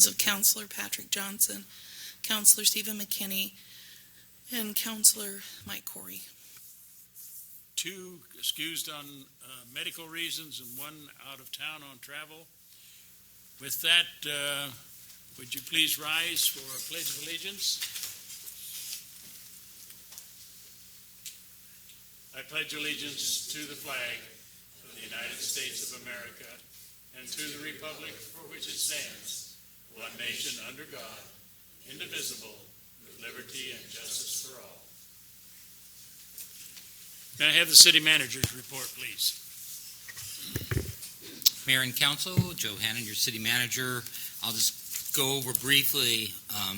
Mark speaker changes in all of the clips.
Speaker 1: of Councilor Patrick Johnson, Councilor Stephen McKinney, and Councilor Mike Corey.
Speaker 2: 2 excused on medical reasons and 1 out of town on travel. With that, would you please rise for a Pledge of Allegiance? I pledge allegiance to the flag of the United States of America and to the republic for which it stands, one nation under God, indivisible, with liberty and justice for all. May I have the city manager's report, please?
Speaker 3: Mayor and Council, Joe Hannon, your city manager. I'll just go over briefly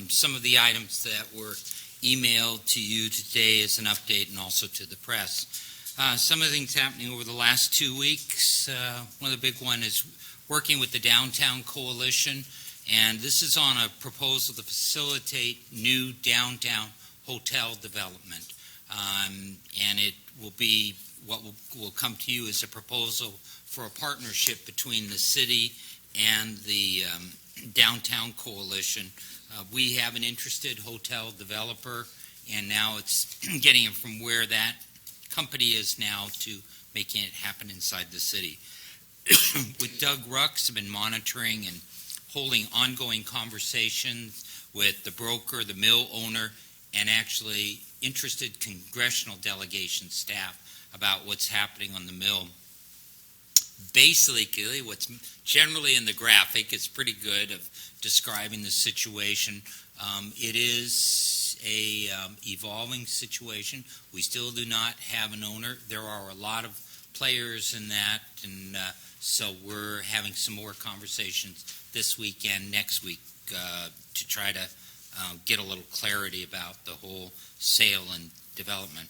Speaker 3: some of the items that were emailed to you today as an update and also to the press. Some of the things happening over the last 2 weeks. One of the big one is working with the Downtown Coalition, and this is on a proposal to facilitate new downtown hotel development. And it will be what will come to you as a proposal for a partnership between the city and the Downtown Coalition. We have an interested hotel developer, and now it's getting him from where that company is now to making it happen inside the city. With Doug Rux, I've been monitoring and holding ongoing conversations with the broker, the mill owner, and actually interested congressional delegation staff about what's happening on the mill. Basically, what's generally in the graphic is pretty good of describing the situation. It is a evolving situation. We still do not have an owner. There are a lot of players in that, and so we're having some more conversations this week and next week to try to get a little clarity about the whole sale and development.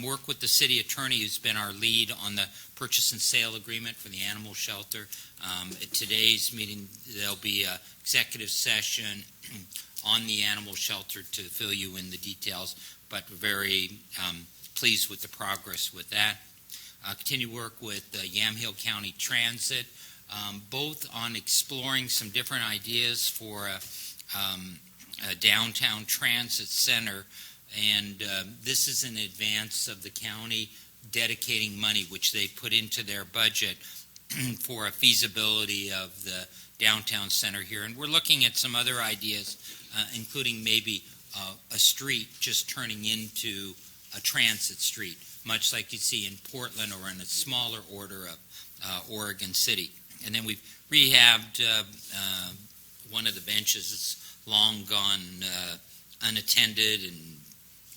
Speaker 3: Work with the city attorney, who's been our lead on the purchase and sale agreement for the animal shelter. At today's meeting, there'll be an executive session on the animal shelter to fill you in the details, but we're very pleased with the progress with that. Continue work with Yamhill County Transit, both on exploring some different ideas for a downtown transit center, and this is in advance of the county dedicating money, which they put into their budget for a feasibility of the downtown center here. And we're looking at some other ideas, including maybe a street just turning into a transit street, much like you see in Portland or in a smaller order of Oregon City. And then we've rehabbed one of the benches. It's long gone unattended and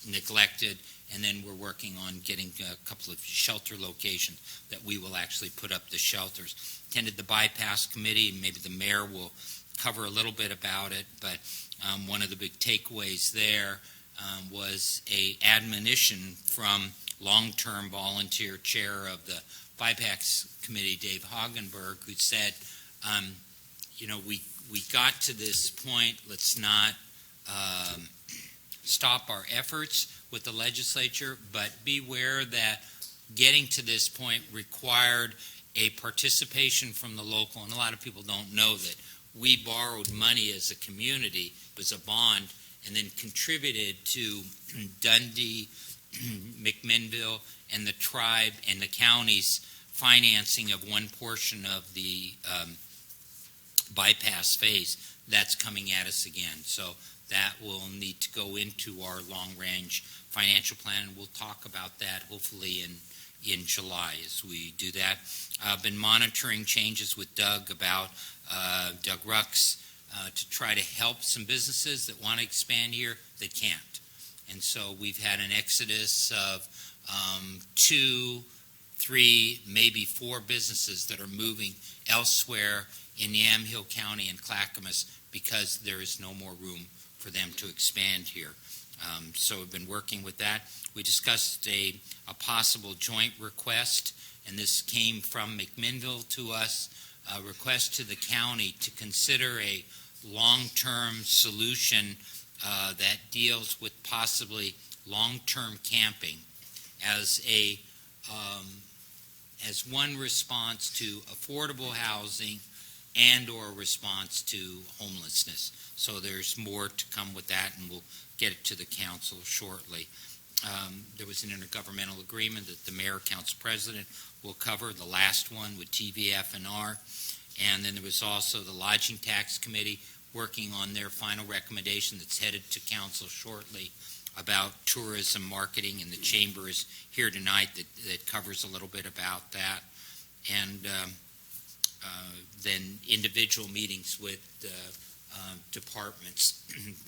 Speaker 3: neglected, and then we're working on getting a couple of shelter locations that we will actually put up the shelters. Attended the bypass committee, maybe the mayor will cover a little bit about it, but one of the big takeaways there was a admonition from long-term volunteer chair of the bypass committee, Dave Hagenberg, who said, we got to this point, let's not stop our efforts with the legislature, but beware that getting to this point required a participation from the local, and a lot of people don't know that we borrowed money as a community, it was a bond, and then contributed to Dundee, McMinnville, and the tribe and the county's financing of one portion of the bypass phase. That's coming at us again. So that will need to go into our long-range financial plan, and we'll talk about that hopefully in July as we do that. I've been monitoring changes with Doug about Doug Rux to try to help some businesses that want to expand here that can't. And so we've had an exodus of 2, 3, maybe 4 businesses that are moving elsewhere in Yamhill County and Clackamas because there is no more room for them to expand here. So we've been working with that. We discussed a possible joint request, and this came from McMinnville to us, a request to the county to consider a long-term solution that deals with possibly long-term camping as one response to affordable housing and or response to homelessness. So there's more to come with that, and we'll get it to the council shortly. There was an intergovernmental agreement that the mayor, council president will cover, the last one with TVF&R. And then there was also the lodging tax committee working on their final recommendation that's headed to council shortly about tourism marketing, and the chamber is here tonight that covers a little bit about that. And then individual meetings with departments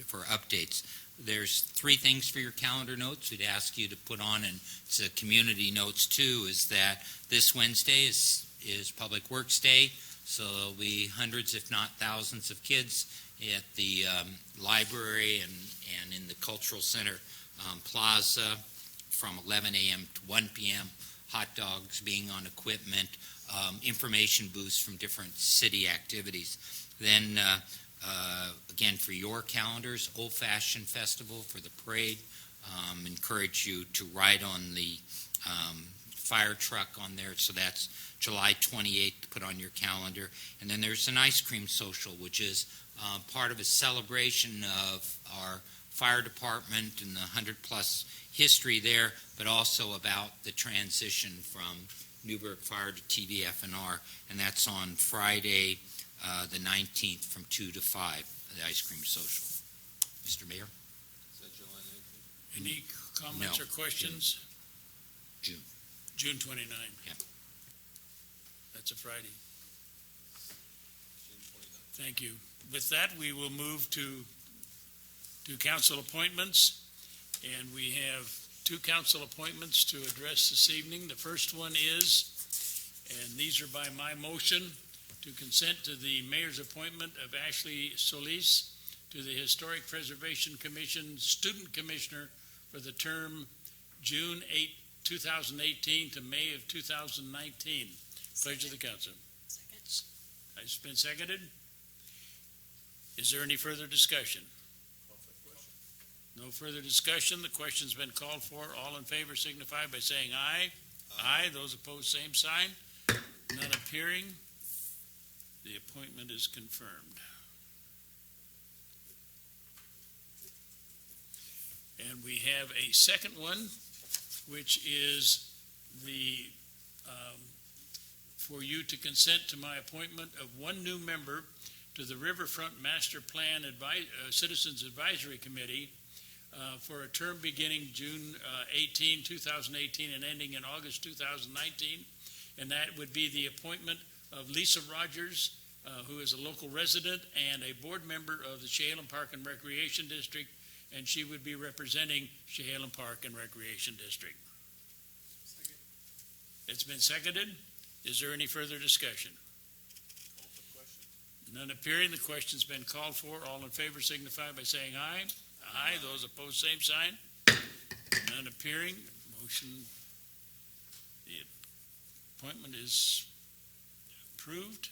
Speaker 3: for updates. There's 3 things for your calendar notes we'd ask you to put on, and it's a community notes too, is that this Wednesday is Public Works Day, so there'll be hundreds, if not thousands, of kids at the library and in the Cultural Center Plaza from 11 a.m. to 1 p.m., hot dogs being on equipment, information booths from different city activities. Then again, for your calendars, Old Fashioned Festival for the parade. Encourage you to ride on the fire truck on there, so that's July 28th to put on your calendar. And then there's an ice cream social, which is part of a celebration of our fire department and the 100-plus history there, but also about the transition from Newberg Fire to TVF&R, and that's on Friday, the 19th from 2 to 5, the ice cream social. Mr. Mayor?
Speaker 4: Is that July 19th?
Speaker 2: Any comments
Speaker 3: No,
Speaker 2: or questions?
Speaker 3: June.
Speaker 2: June 29.
Speaker 3: Yep.
Speaker 2: That's a Friday.
Speaker 4: June 29th.
Speaker 2: Thank you. With that, we will move to council appointments, and we have 2 council appointments to address this evening. The first one is, and these are by my motion, to consent to the mayor's appointment of Ashley Solis to the Historic Preservation Commission Student Commissioner for the term June 8, 2018 to May of 2019. Pleasure of the council.
Speaker 1: Second.
Speaker 2: It's been seconded. Is there any further discussion? No further discussion. The question's been called for. All in favor signify by saying aye. Aye. Those opposed, same sign. None appearing. The appointment is confirmed. And we have a second one, which is the for you to consent to my appointment of 1 new member to the Riverfront Master Plan Citizens Advisory Committee for a term beginning June 18, 2018 and ending in August 2019. And that would be the appointment of Lisa Rogers, who is a local resident and a board member of the Chehalem Park and Recreation District, and she would be representing Chehalem Park and Recreation District. Second. It's been seconded. Is there any further discussion?
Speaker 4: Call for question.
Speaker 2: None appearing. The question's been called for. All in favor signify by saying aye. Aye. Those opposed, same sign. None appearing. Motion, the appointment is approved.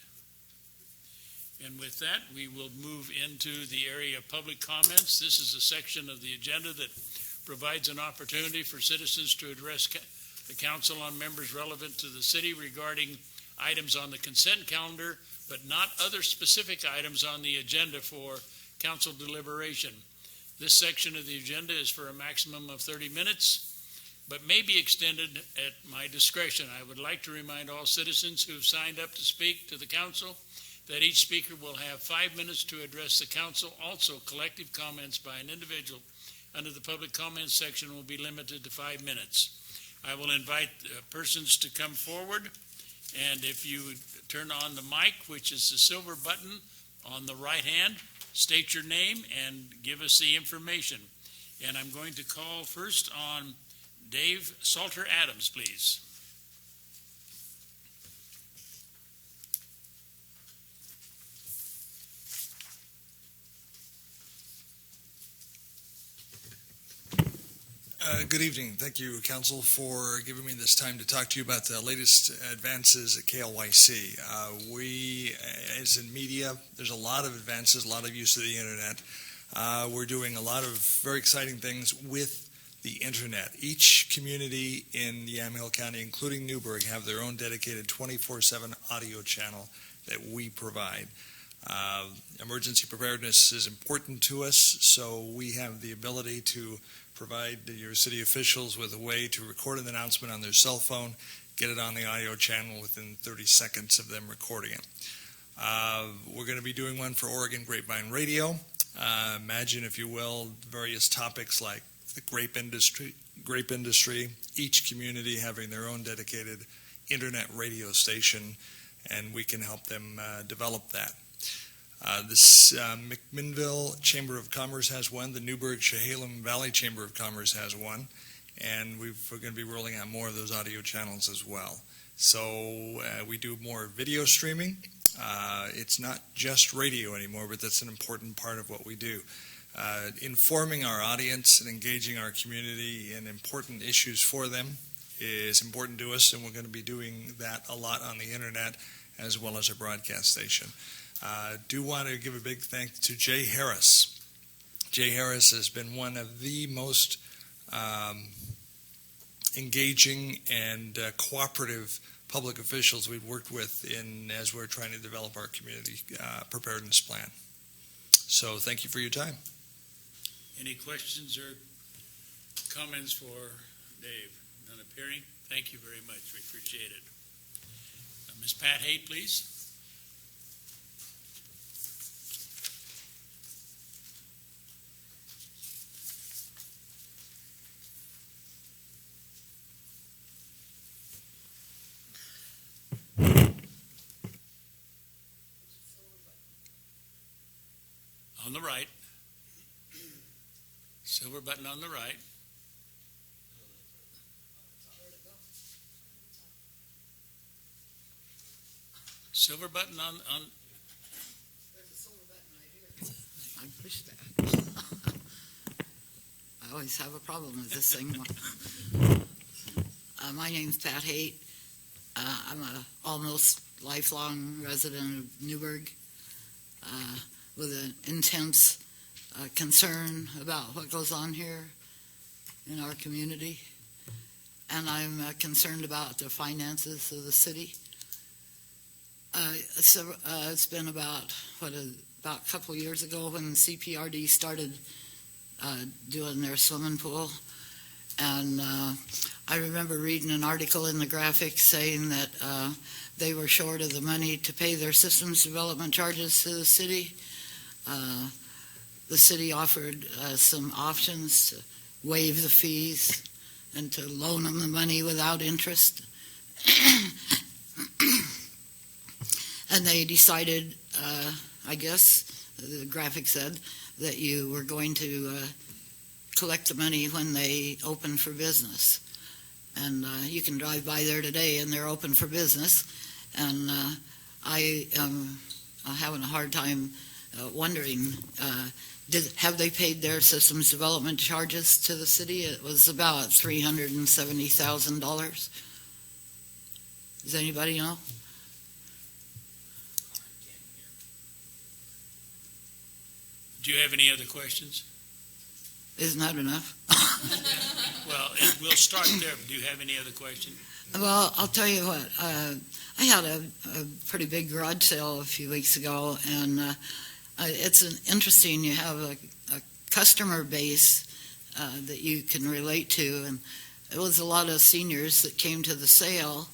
Speaker 2: And with that, we will move into the area of public comments. This is a section of the agenda that provides an opportunity for citizens to address the council on members relevant to the city regarding items on the consent calendar, but not other specific items on the agenda for council deliberation. This section of the agenda is for a maximum of 30 minutes, but may be extended at my discretion. I would like to remind all citizens who have signed up to speak to the council that each speaker will have 5 minutes to address the council. Also, collective comments by an individual under the public comments section will be limited to 5 minutes. I will invite persons to come forward, and if you would turn on the mic, which is the silver button on the right hand, state your name and give us the information. And I'm going to call first on Dave Salter Adams, please.
Speaker 5: Good evening. Thank you, Council, for giving me this time to talk to you about the latest advances at KLYC. We, as in media, there's a lot of advances, a lot of use of the Internet. We're doing a lot of very exciting things with the Internet. Each community in Yamhill County, including Newberg, have their own dedicated 24/7 audio channel that we provide. Emergency preparedness is important to us, so we have the ability to provide your city officials with a way to record an announcement on their cell phone, get it on the audio channel within 30 seconds of them recording it. We're going to be doing one for Oregon Grapevine Radio. Imagine, if you will, various topics like the grape industry, each community having their own dedicated internet radio station, and we can help them develop that. This McMinnville Chamber of Commerce has one. The Newberg Chehalem Valley Chamber of Commerce has one. And we're going to be rolling out more of those audio channels as well. So we do more video streaming. It's not just radio anymore, but that's an important part of what we do. Informing our audience and engaging our community in important issues for them is important to us, and we're going to be doing that a lot on the internet as well as our broadcast station. Do want to give a big thanks to Jay Harris. Jay Harris has been one of the most engaging and cooperative public officials we've worked with as we're trying to develop our community preparedness plan. So thank you for your time.
Speaker 2: Any questions or comments for Dave? None appearing? Thank you very much. We appreciate it. Ms. Pat Haight, please. On the right. Silver button on the right. Silver button on.
Speaker 6: There's a silver button right here. I pushed that. I always have a problem with this thing. My name's Pat Haight. I'm a almost lifelong resident of Newberg with an intense concern about what goes on here in our community. And I'm concerned about the finances of the city. It's been about a couple years ago when CPRD started doing their swimming pool, and I remember reading an article in the Graphic saying that they were short of the money to pay their systems development charges to the city. The city offered some options to waive the fees and to loan them the money without interest. And they decided, I guess, the Graphic said, that you were going to collect the money when they open for business. And you can drive by there today and they're open for business. And I am having a hard time wondering, have they paid their systems development charges to the city? It was about $370,000. Does anybody know?
Speaker 2: Do you have any other questions?
Speaker 6: Isn't that enough?
Speaker 2: Well, we'll start there. Do you have any other questions?
Speaker 6: Well, I'll tell you what. I had a pretty big garage sale a few weeks ago, and it's interesting. You have a customer base that you can relate to, and it was a lot of seniors that came to the sale,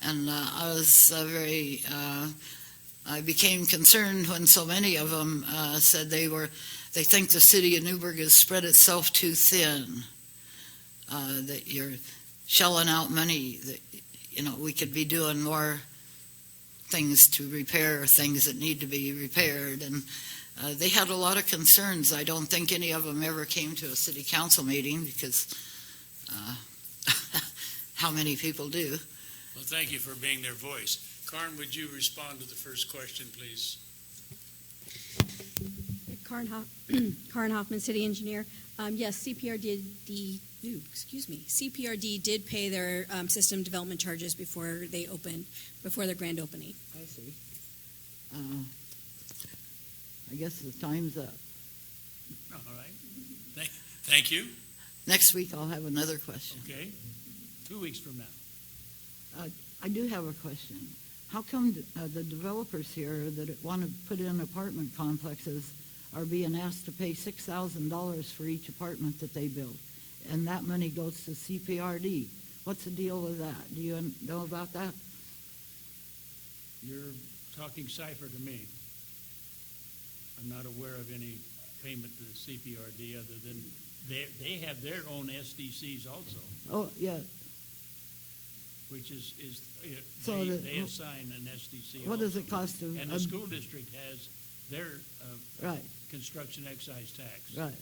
Speaker 6: and I was I became concerned when so many of them said they think the city of Newberg has spread itself too thin, that you're shelling out money, that we could be doing more things to repair things that need to be repaired. And they had a lot of concerns. I don't think any of them ever came to a city council meeting because how many people do?
Speaker 2: Well, thank you for being their voice. Karn, would you respond to the first question, please?
Speaker 7: Karn Hoffman, City Engineer. Yes, CPRD did pay their system development charges before their grand opening.
Speaker 6: I see. I guess the time's up.
Speaker 2: All right. Thank you.
Speaker 6: Next week I'll have another question.
Speaker 2: Okay. 2 weeks from now.
Speaker 6: I do have a question. how come the developers here that want to put in apartment complexes are being asked to pay $6,000 for each apartment that they build? And that money goes to CPRD. What's the deal with that? Do you know about that?
Speaker 2: You're talking cipher to me. I'm not aware of any payment to the CPRD other than they have their own SDCs also,
Speaker 6: Oh, yeah.
Speaker 2: which is
Speaker 6: So
Speaker 2: they assign an SDC.
Speaker 6: What does
Speaker 2: also.
Speaker 6: it cost to?
Speaker 2: And the school district has their
Speaker 6: Right,
Speaker 2: construction excise tax.
Speaker 6: right.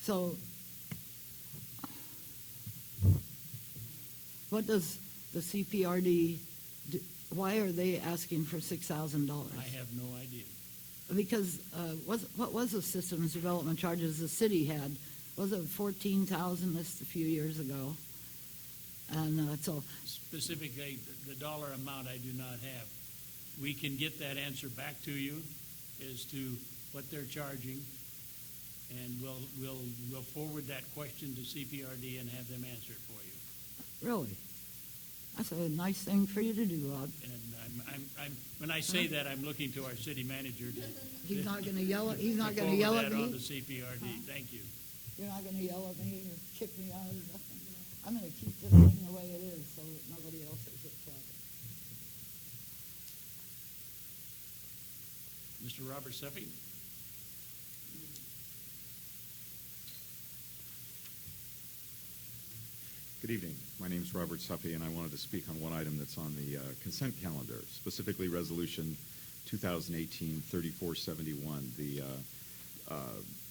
Speaker 6: So what does the CPRD do? Why are they asking for $6,000?
Speaker 2: I have no idea.
Speaker 6: Because what was the systems development charges the city had? Was it $14,000 just a few years ago? And so,
Speaker 2: Specifically, the dollar amount I do not have. We can get that answer back to you as to what they're charging, and we'll forward that question to CPRD and have them answer it for you.
Speaker 6: really, that's a nice thing for you to do, Rod.
Speaker 2: And I'm when I say that, I'm looking to our city manager to.
Speaker 6: He's not going to yell at. He's not
Speaker 2: to
Speaker 6: going to yell
Speaker 2: forward
Speaker 6: at
Speaker 2: that
Speaker 6: me.
Speaker 2: on the CPRD. Thank you.
Speaker 6: You're not going to yell at me or kick me out or nothing. I'm going to keep this thing the way it is so that nobody else has a problem.
Speaker 2: Mr. Robert Suffy?
Speaker 8: Good evening. My name is Robert Suffy, and I wanted to speak on one item that's on the consent calendar, specifically Resolution 2018-3471, the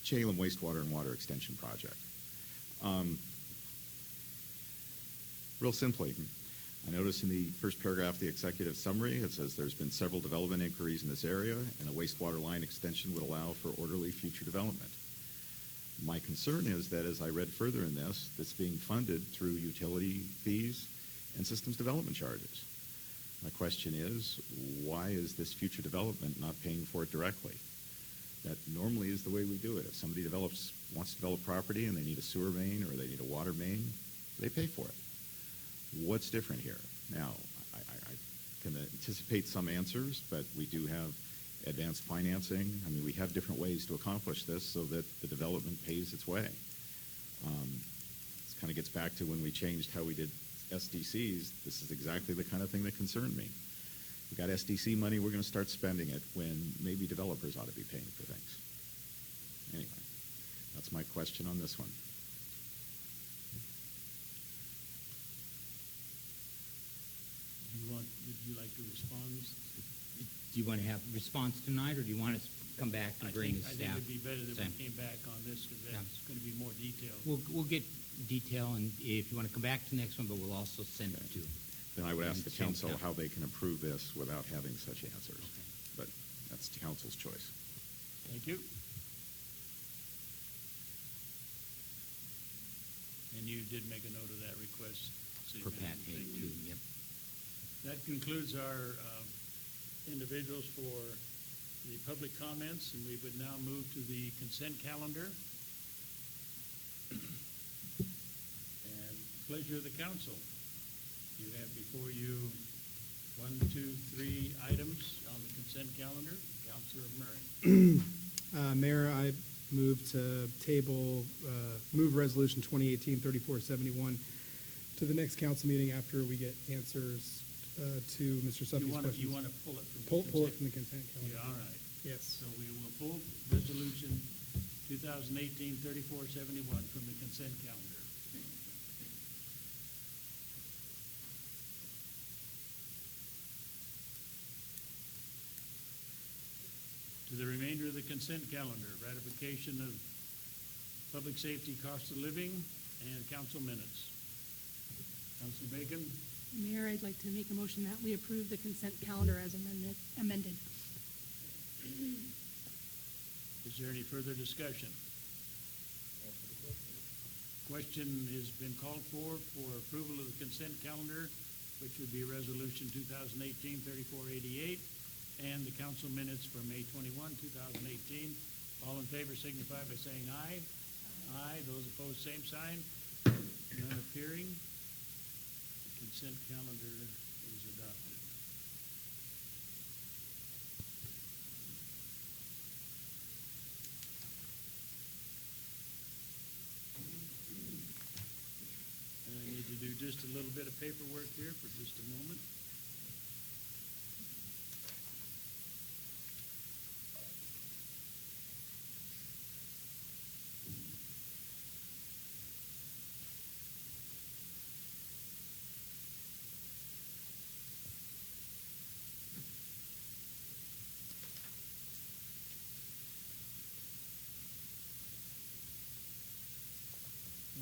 Speaker 8: Chalem Wastewater and Water Extension Project. Real simply, I notice in the first paragraph of the executive summary, it says there's been several development inquiries in this area, and a wastewater line extension would allow for orderly future development. My concern is that as I read further in this, it's being funded through utility fees and systems development charges. My question is, why is this future development not paying for it directly? That normally is the way we do it. If somebody wants to develop property and they need a sewer main or they need a water main, they pay for it. What's different here? Now, I can anticipate some answers, but we do have advanced financing. I mean, we have different ways to accomplish this so that the development pays its way. This kind of gets back to when we changed how we did SDCs. This is exactly the kind of thing that concerned me. We got SDC money, we're going to start spending it when maybe developers ought to be paying for things. Anyway, that's my question on this one.
Speaker 2: Would you like to respond?
Speaker 3: Do you want to have a response tonight, or do you want us to come back and bring the
Speaker 2: I
Speaker 3: staff?
Speaker 2: think it'd be better that
Speaker 3: Same.
Speaker 2: we came back on this because that's going to be more detailed.
Speaker 3: We'll get detail, and if you want to come back to the next one, but we'll also send it to.
Speaker 8: Then I would ask the
Speaker 3: Same
Speaker 8: council
Speaker 3: stuff.
Speaker 8: how they can approve this without having such answers. But that's the council's choice.
Speaker 2: Thank you. And you did make a note of that request. City
Speaker 3: For Pat
Speaker 2: Manager.
Speaker 3: Haig,
Speaker 2: Thank
Speaker 3: too,
Speaker 2: you.
Speaker 3: yep.
Speaker 2: That concludes our individuals for the public comments, and we would now move to the consent calendar. And pleasure of the council. You have before you 1, 2, 3 items on the consent calendar. Councilor Murray.
Speaker 9: Mayor, I move to move Resolution 2018-3471 to the next council meeting after we get answers to Mr. Suffy's questions.
Speaker 2: You want to pull it from the
Speaker 9: Pull it
Speaker 2: consent?
Speaker 9: from the consent calendar.
Speaker 2: Yeah, all right.
Speaker 9: Yes.
Speaker 2: So we will pull Resolution 2018-3471 from the consent calendar. To the remainder of the consent calendar, ratification of public safety cost of living and council minutes. Councilor Bacon?
Speaker 10: Mayor, I'd like to make a motion that we approve the consent calendar as amended.
Speaker 2: Is there any further discussion? Question has been called for approval of the consent calendar, which would be Resolution 2018-3488, and the council minutes for May 21, 2018. All in favor signify by saying aye. Aye. Those opposed, same sign. None appearing. The consent calendar is adopted. just a little bit of paperwork here for just a moment.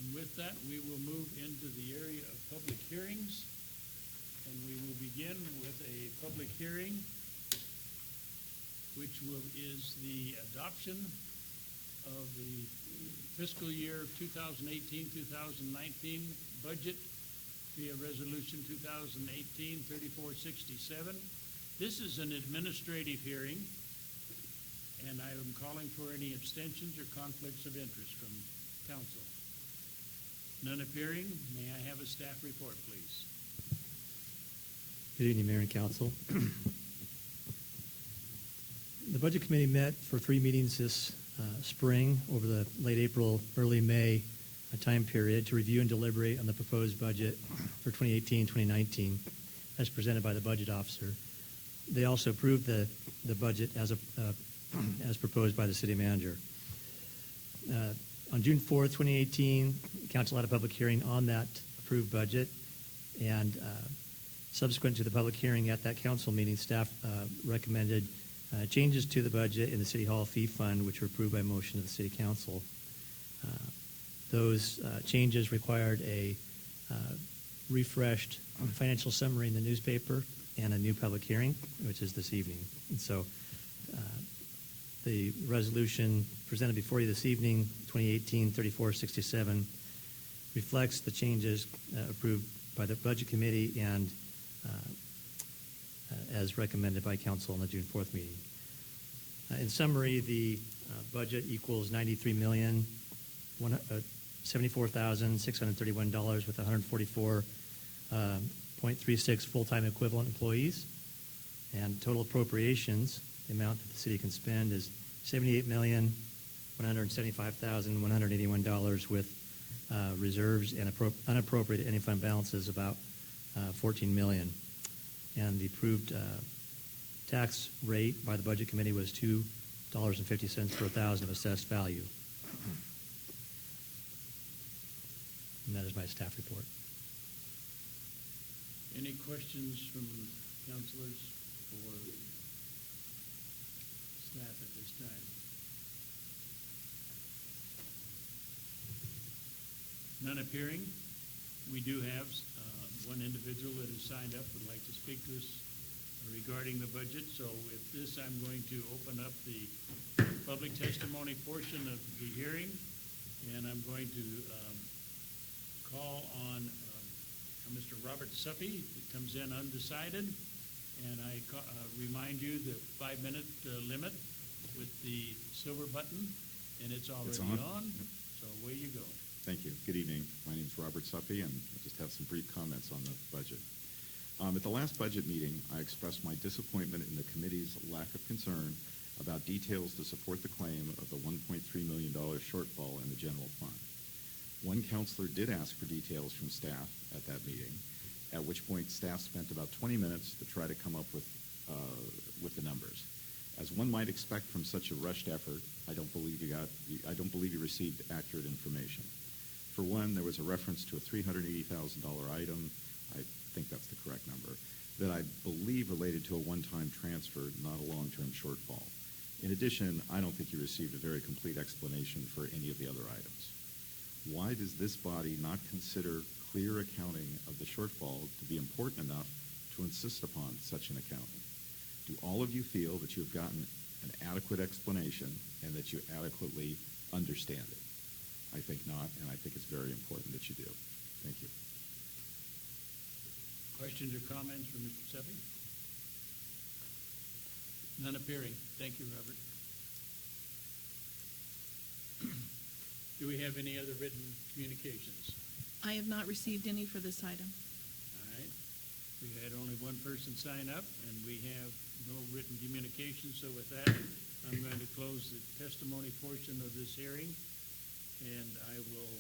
Speaker 2: And with that, we will move into the area of public hearings. And we will begin with a public hearing, which is the adoption of the fiscal year 2018-2019 budget via Resolution 2018-3467. This is an administrative hearing, and I am calling for any abstentions or conflicts of interest from council. None appearing. May I have a staff report, please?
Speaker 11: Good evening, Mayor and Council. The Budget Committee met for 3 meetings this spring over the late April, early May time period to review and deliberate on the proposed budget for 2018-2019 as presented by the Budget Officer. They also approved the budget as proposed by the City Manager. On June 4th, 2018, Council had a public hearing on that approved budget, and subsequent to the public hearing at that council meeting, staff recommended changes to the budget in the City Hall fee fund, which were approved by motion of the City Council. Those changes required a refreshed financial summary in the newspaper and a new public hearing, which is this evening. And so the resolution presented before you this evening, 2018-3467, reflects the changes approved by the Budget Committee and as recommended by Council on the June 4th meeting. In summary, the budget equals $93,074,631 with 144.36 full-time equivalent employees, and total appropriations, the amount that the city can spend, is $78,175,181 with reserves and unappropriated any fund balances about $14 million. And the approved tax rate by the Budget Committee was $2.50 per thousand of assessed value. And that is my staff report.
Speaker 2: Any questions from councilors or staff at this time? None appearing. We do have one individual that has signed up would like to speak to us regarding the budget. So with this, I'm going to open up the public testimony portion of the hearing, and I'm going to call on Mr. Robert Suppy, that comes in undecided, and I remind you the 5-minute limit with the silver button, and it's already on. So away you go.
Speaker 8: Thank you. Good evening. My name is Robert Suppy, and I just have some brief comments on the budget. At the last budget meeting, I expressed my disappointment in the committee's lack of concern about details to support the claim of the $1.3 million shortfall in the general fund. One counselor did ask for details from staff at that meeting, at which point staff spent about 20 minutes to try to come up with the numbers. As one might expect from such a rushed effort, I don't believe you received accurate information. For one, there was a reference to a $380,000 item, I think that's the correct number, that I believe related to a one-time transfer, not a long-term shortfall. In addition, I don't think you received a very complete explanation for any of the other items. Why does this body not consider clear accounting of the shortfall to be important enough to insist upon such an accounting? Do all of you feel that you have gotten an adequate explanation and that you adequately understand it? I think not, and I think it's very important that you do. Thank you.
Speaker 2: Questions or comments from Mr. Seppi? None appearing. Thank you, Robert. Do we have any other written communications?
Speaker 1: I have not received any for this item.
Speaker 2: All right. We had only one person sign up, and we have no written communication. So with that, I'm going to close the testimony portion of this hearing, and I will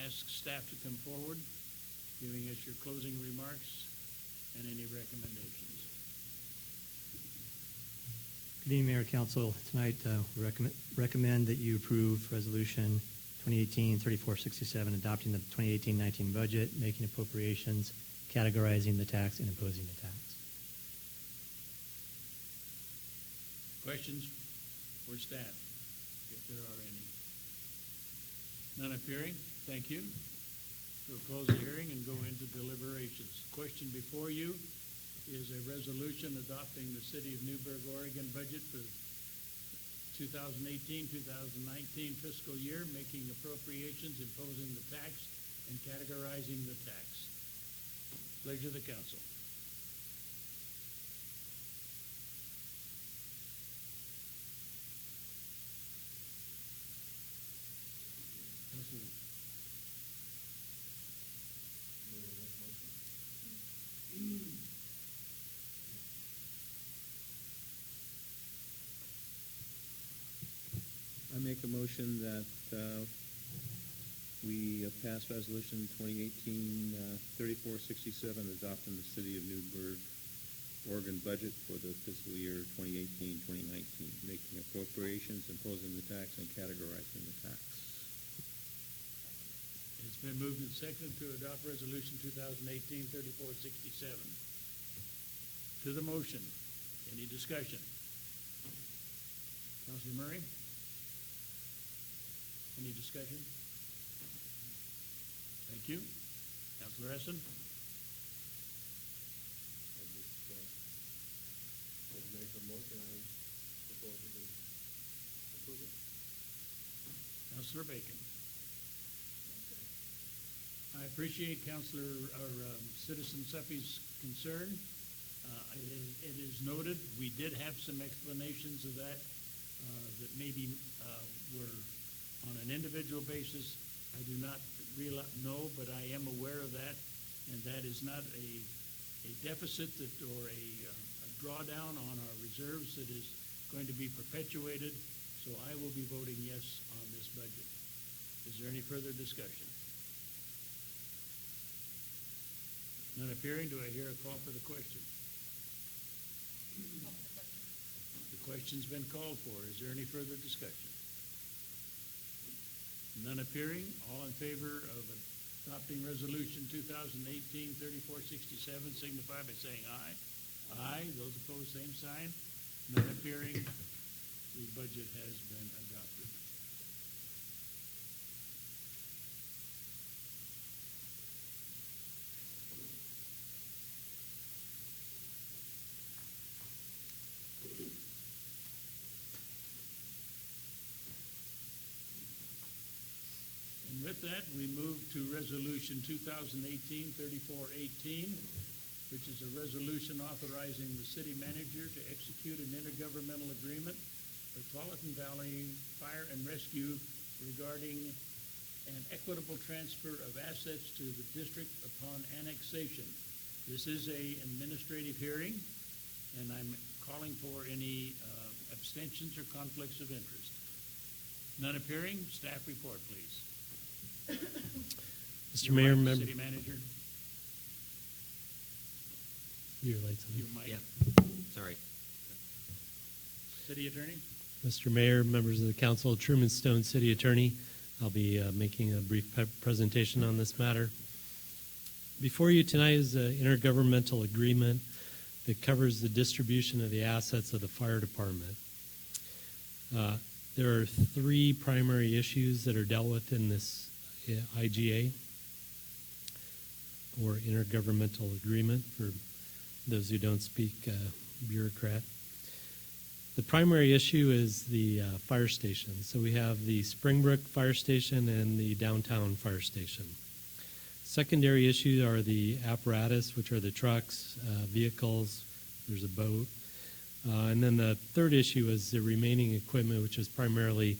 Speaker 2: ask staff to come forward giving us your closing remarks and any recommendations.
Speaker 11: Good evening, Mayor and Council. Tonight, we recommend that you approve Resolution 2018-3467, adopting the 2018-19 budget, making appropriations, categorizing the tax, and imposing the tax.
Speaker 2: Questions for staff, if there are any? None appearing? Thank you. We'll close the hearing and go into deliberations. Question before you is a resolution adopting the City of Newberg, Oregon budget for 2018-2019 fiscal year, making appropriations, imposing the tax, and categorizing the tax. Pleasure of the council.
Speaker 4: I make a motion that we pass Resolution 2018-3467, adopting the City of Newberg, Oregon budget for the fiscal year 2018-2019, making appropriations, imposing the tax, and categorizing the tax.
Speaker 2: It's been moved and seconded to adopt Resolution 2018-3467. To the motion, any discussion? Councilor Murray? Any discussion? Thank you. Councilor Essen?
Speaker 4: I just make a motion, I propose to approve it.
Speaker 2: Councilor Bacon? I appreciate Citizen Suppy's concern. It is noted. We did have some explanations of that that maybe were on an individual basis. I do not know, but I am aware of that, and that is not a deficit or a drawdown on our reserves that is going to be perpetuated. So I will be voting yes on this budget. Is there any further discussion? None appearing. Do I hear a call for the question? The question's been called for. Is there any further discussion? None appearing. All in favor of adopting Resolution 2018-3467 signify by saying aye. Aye. Those opposed, same sign. None appearing. The budget has been adopted. And with that, we move to Resolution 2018-3418, which is a resolution authorizing the city manager to execute an intergovernmental agreement with Tualatin Valley Fire and Rescue regarding an equitable transfer of assets to the district upon annexation. This is an administrative hearing, and I'm calling for any abstentions or conflicts of interest. None appearing. Staff report, please.
Speaker 12: Mr. Mayor,
Speaker 2: City Manager.
Speaker 12: Your lights on.
Speaker 2: Your mic.
Speaker 3: Yeah. Sorry.
Speaker 2: City Attorney.
Speaker 12: Mr. Mayor, members of the council, Truman Stone, City Attorney. I'll be making a brief presentation on this matter. Before you tonight is an intergovernmental agreement that covers the distribution of the assets of the fire department. There are three primary issues that are dealt with in this IGA, or intergovernmental agreement, for those who don't speak bureaucrat. The primary issue is the fire station. So we have the Springbrook Fire Station and the downtown fire station. Secondary issues are the apparatus, which are the trucks, vehicles, there's a boat. And then the third issue is the remaining equipment, which is primarily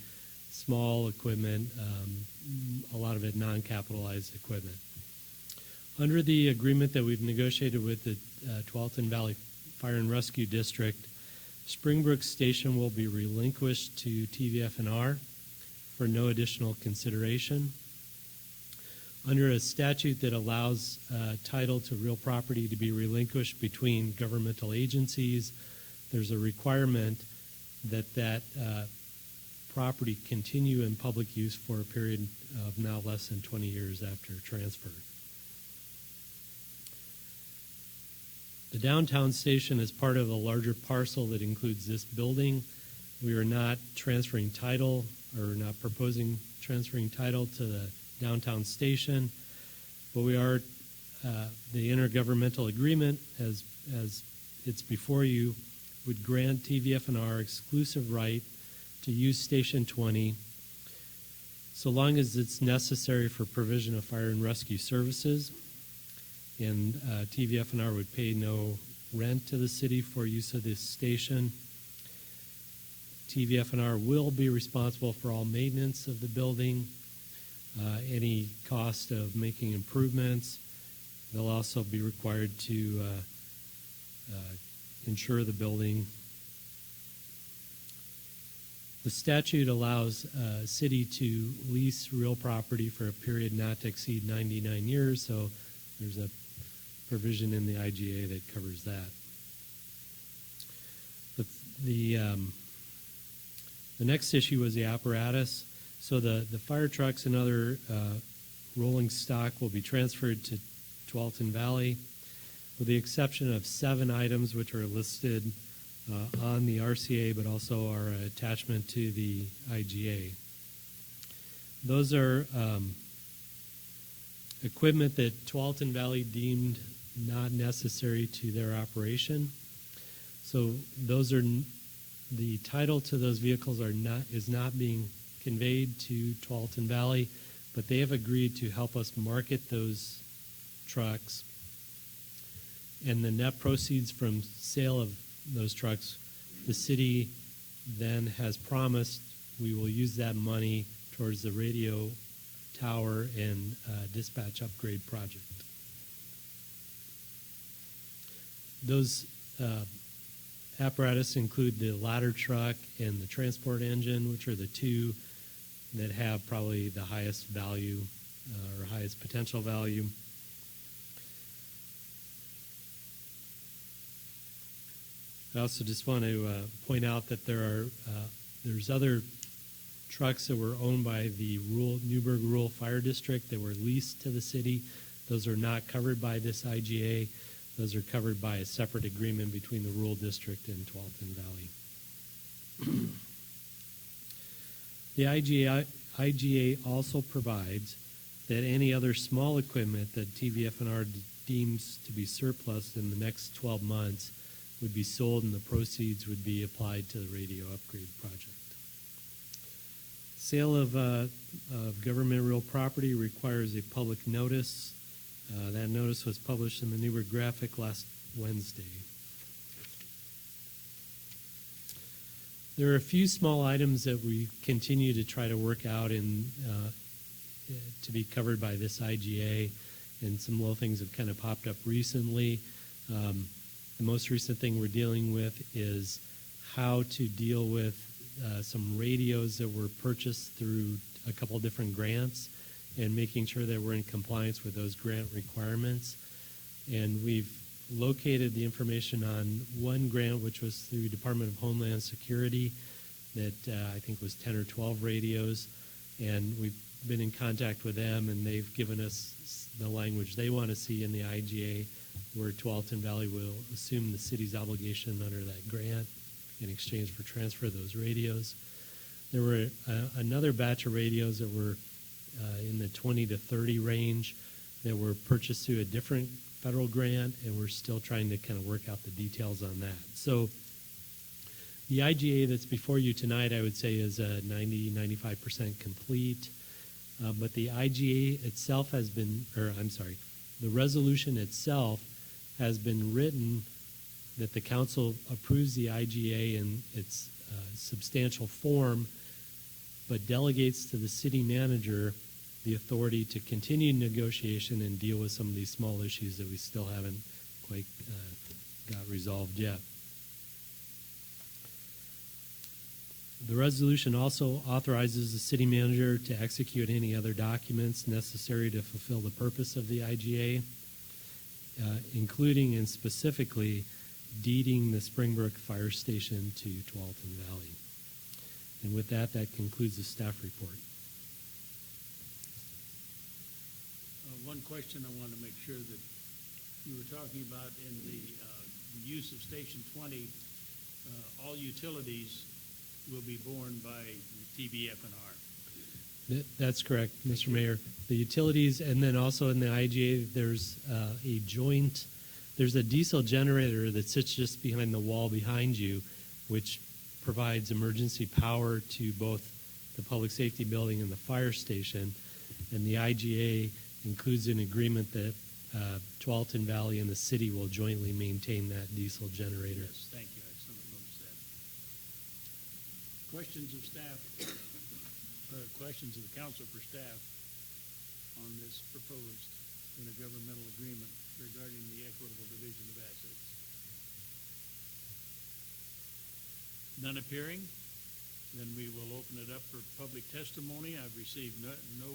Speaker 12: small equipment, a lot of it non-capitalized equipment. Under the agreement that we've negotiated with the Tualatin Valley Fire and Rescue District, Springbrook Station will be relinquished to TVF&R for no additional consideration. Under a statute that allows title to real property to be relinquished between governmental agencies, there's a requirement that property continue in public use for a period of now less than 20 years after transfer. The downtown station is part of a larger parcel that includes this building. We are not transferring title or not proposing transferring title to the downtown station, but we are, the intergovernmental agreement, as it's before you, would grant TVF&R exclusive right to use Station 20 so long as it's necessary for provision of fire and rescue services, and TVF&R would pay no rent to the city for use of this station. TVF&R will be responsible for all maintenance of the building, any cost of making improvements. They'll also be required to insure the building. The statute allows a city to lease real property for a period not to exceed 99 years, so there's a provision in the IGA that covers that. But the next issue was the apparatus. So the fire trucks and other rolling stock will be transferred to Tualatin Valley, with the exception of 7 items which are listed on the RCA, but also are an attachment to the IGA. Those are equipment that Tualatin Valley deemed not necessary to their operation. So those are the title to those vehicles is not being conveyed to Tualatin Valley, but they have agreed to help us market those trucks, and the net proceeds from sale of those trucks, the city then has promised we will use that money towards the radio tower and dispatch upgrade project. Those apparatus include the ladder truck and the transport engine, which are the 2 that have probably the highest value or highest potential value. I also just want to point out that there's other trucks that were owned by the Newberg Rural Fire District that were leased to the city. Those are not covered by this IGA. Those are covered by a separate agreement between the Rural District and Tualatin Valley. The IGA also provides that any other small equipment that TVF&R deems to be surplus in the next 12 months would be sold and the proceeds would be applied to the radio upgrade project. Sale of government real property requires a public notice. That notice was published in the Newberg Graphic last Wednesday. There are a few small items that we continue to try to work out to be covered by this IGA, and some little things have kind of popped up recently. The most recent thing we're dealing with is how to deal with some radios that were purchased through a couple different grants and making sure that we're in compliance with those grant requirements. And we've located the information on one grant, which was through Department of Homeland Security, that I think was 10 or 12 radios. And we've been in contact with them, and they've given us the language they want to see in the IGA, where Tualatin Valley will assume the city's obligation under that grant in exchange for transfer of those radios. There were another batch of radios that were in the 20 to 30 range that were purchased through a different federal grant, and we're still trying to kind of work out the details on that. So the IGA that's before you tonight, I would say, is 95% complete. But the IGA itself has been, the resolution itself has been written that the council approves the IGA in its substantial form, but delegates to the city manager the authority to continue negotiation and deal with some of these small issues that we still haven't quite got resolved yet. The resolution also authorizes the city manager to execute any other documents necessary to fulfill the purpose of the IGA, including and specifically deeding the Springbrook Fire Station to Tualatin Valley. And with that, that concludes the staff report.
Speaker 2: One question I wanted to make sure that you were talking about in the use of Station 20, all utilities will be borne by TVF&R.
Speaker 12: That's correct, Mr. Mayor. The utilities, and then also in the IGA, there's there's a diesel generator that sits just behind the wall behind you, which provides emergency power to both the public safety building and the fire station. And the IGA includes an agreement that Tualatin Valley and the city will jointly maintain that diesel generator.
Speaker 2: Yes, thank you. I just noticed that. Questions of staff, questions of the council for staff on this proposed intergovernmental agreement regarding the equitable division of assets? None appearing? Then we will open it up for public testimony. I've received no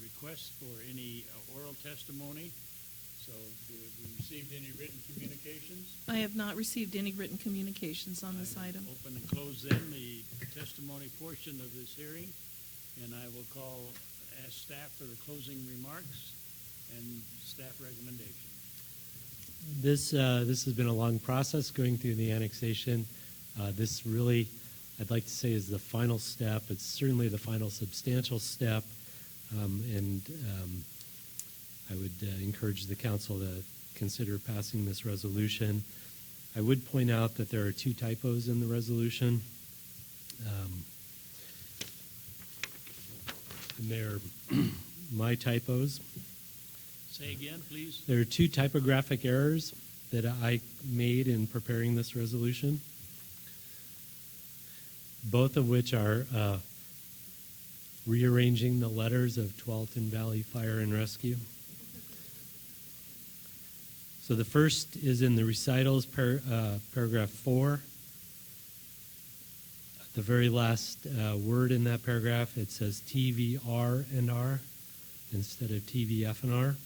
Speaker 2: requests for any oral testimony. So, have we received any written communications?
Speaker 1: I have not received any written communications on this item.
Speaker 2: Open and close then the testimony portion of this hearing, and I will ask staff for the closing remarks and staff recommendation.
Speaker 12: This has been a long process going through the annexation. This really, I'd like to say, is the final step. It's certainly the final substantial step, and I would encourage the council to consider passing this resolution. I would point out that there are 2 typos in the resolution. And they're my typos.
Speaker 2: Say again, please.
Speaker 12: There are 2 typographic errors that I made in preparing this resolution, both of which are rearranging the letters of Tualatin Valley Fire and Rescue. So the first is in the recitals, paragraph 4. The very last word in that paragraph, it says TVR and R instead of TVF and R.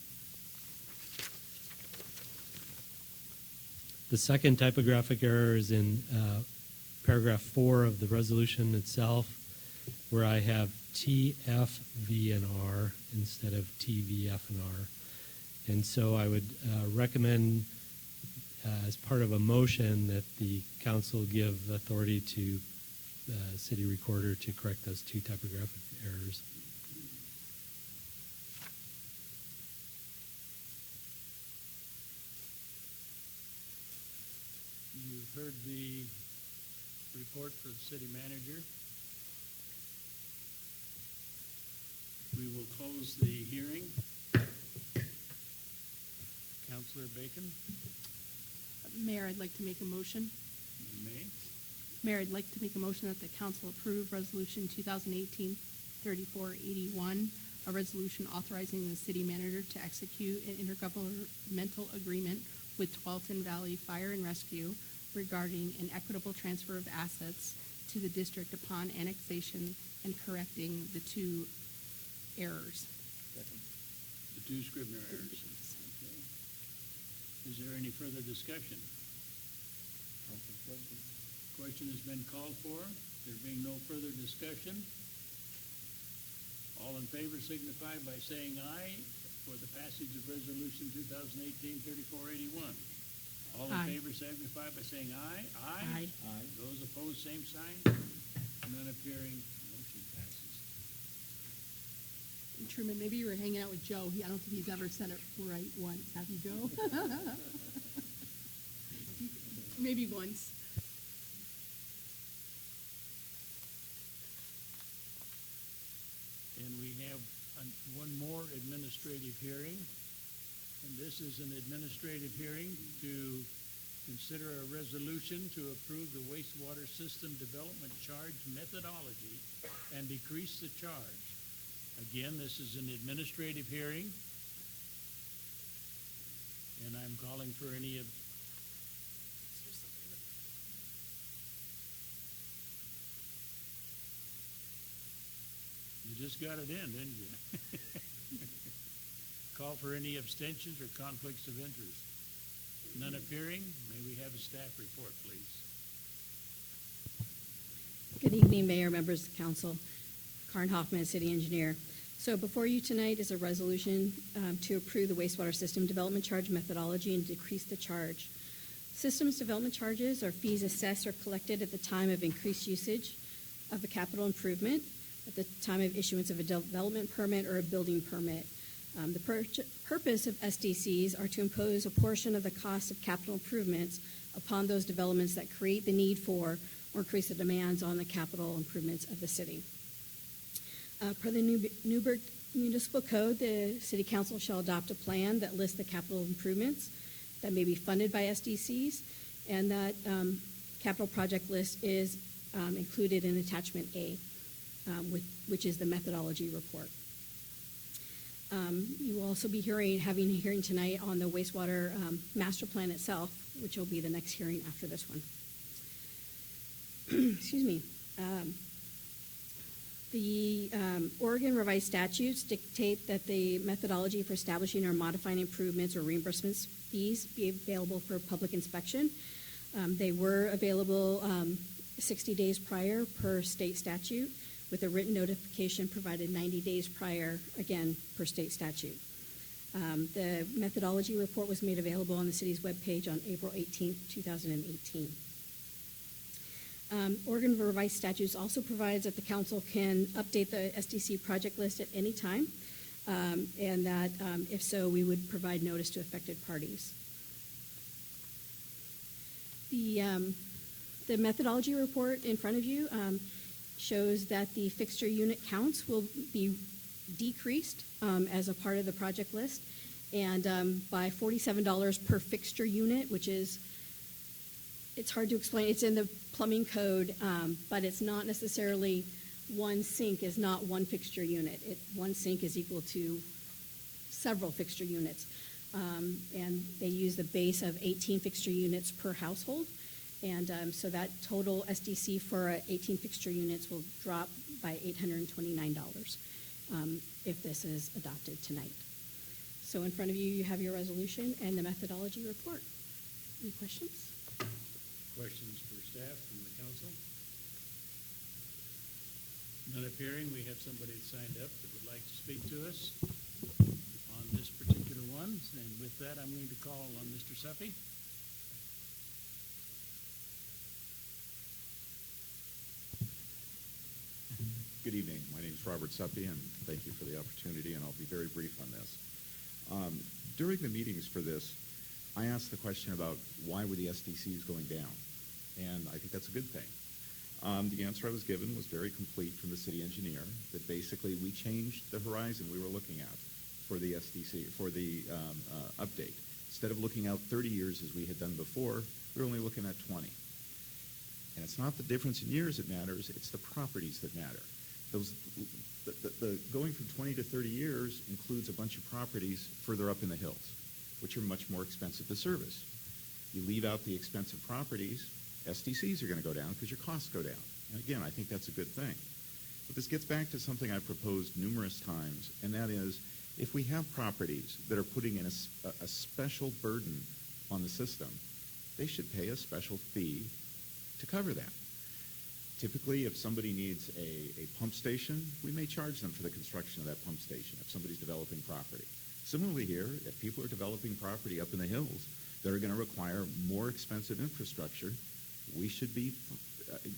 Speaker 12: The second typographic error is in paragraph 4 of the resolution itself, where I have TFV&R instead of TVF&R. And so I would recommend, as part of a motion, that the council give authority to the city recorder to correct those 2 typographic errors.
Speaker 2: You've heard the report for the city manager. We will close the hearing. Councilor Bacon,
Speaker 10: Mayor, I'd like to make a motion.
Speaker 2: you may.
Speaker 10: Mayor, I'd like to make a motion that the council approve Resolution 2018-3481, a resolution authorizing the city manager to execute an intergovernmental agreement with Tualatin Valley Fire and Rescue regarding an equitable transfer of assets to the district upon annexation and correcting the 2 errors.
Speaker 2: The 2 Scribner errors. Okay. Is there any further discussion? Question has been called for. There being no further discussion, all in favor signify by saying aye for the passage of Resolution 2018-3481. All in
Speaker 10: Aye.
Speaker 2: favor signify by saying aye.
Speaker 10: Aye.
Speaker 2: Those opposed, same sign. None appearing. Motion passes.
Speaker 10: Truman, maybe you were hanging out with Joe. I don't think he's ever said it right once. Have you, Joe? Maybe once.
Speaker 2: And we have one more administrative hearing. And this is an administrative hearing to consider a resolution to approve the wastewater system development charge methodology and decrease the charge. Again, this is an administrative hearing. And I'm calling for any of... You just got it in, didn't you? Call for any abstentions or conflicts of interest. None appearing. May we have a staff report, please?
Speaker 7: Good evening, Mayor, members of council. Karen Hoffman, City Engineer. So before you tonight is a resolution to approve the wastewater system development charge methodology and decrease the charge. Systems development charges are fees assessed or collected at the time of increased usage of a capital improvement, at the time of issuance of a development permit or a building permit. The purpose of SDCs are to impose a portion of the cost of capital improvements upon those developments that create the need for or increase the demands on the capital improvements of the city. Per the Newberg Municipal Code, the City Council shall adopt a plan that lists the capital improvements that may be funded by SDCs, and that capital project list is included in Attachment A, which is the methodology report. You will also be having a hearing tonight on the wastewater master plan itself, which will be the next hearing after this one. Excuse me. The Oregon revised statutes dictate that the methodology for establishing or modifying improvements or reimbursements fees be available for public inspection. They were available 60 days prior per state statute, with a written notification provided 90 days prior, again, per state statute. The methodology report was made available on the city's webpage on April 18, 2018. Oregon revised statutes also provides that the council can update the SDC project list at any time, and that if so, we would provide notice to affected parties. The methodology report in front of you shows that the fixture unit counts will be decreased as a part of the project list, and by $47 per fixture unit, which is, it's hard to explain. It's in the plumbing code, but it's not necessarily one sink is not one fixture unit. One sink is equal to several fixture units. And they use the base of 18 fixture units per household. And so that total SDC for 18 fixture units will drop by $829 if this is adopted tonight. So in front of you, you have your resolution and the methodology report. Any questions?
Speaker 2: Questions for staff from the council? None appearing. We have somebody that signed up that would like to speak to us on this particular one. And with that, I'm going to call on Mr. Suppy.
Speaker 8: Good evening. My name is Robert Suppy, and thank you for the opportunity, and I'll be very brief on this. During the meetings for this, I asked the question about why were the SDCs going down, and I think that's a good thing. The answer I was given was very complete from the city engineer, that basically we changed the horizon we were looking at for the SDC, for the update. Instead of looking out 30 years as we had done before, we were only looking at 20. And it's not the difference in years that matters, it's the properties that matter. The going from 20 to 30 years includes a bunch of properties further up in the hills, which are much more expensive to service. You leave out the expensive properties, SDCs are going to go down because your costs go down. And again, I think that's a good thing. But this gets back to something I've proposed numerous times, and that is, if we have properties that are putting in a special burden on the system, they should pay a special fee to cover that. Typically, if somebody needs a pump station, we may charge them for the construction of that pump station if somebody's developing property. Similarly here, if people are developing property up in the hills that are going to require more expensive infrastructure, we should be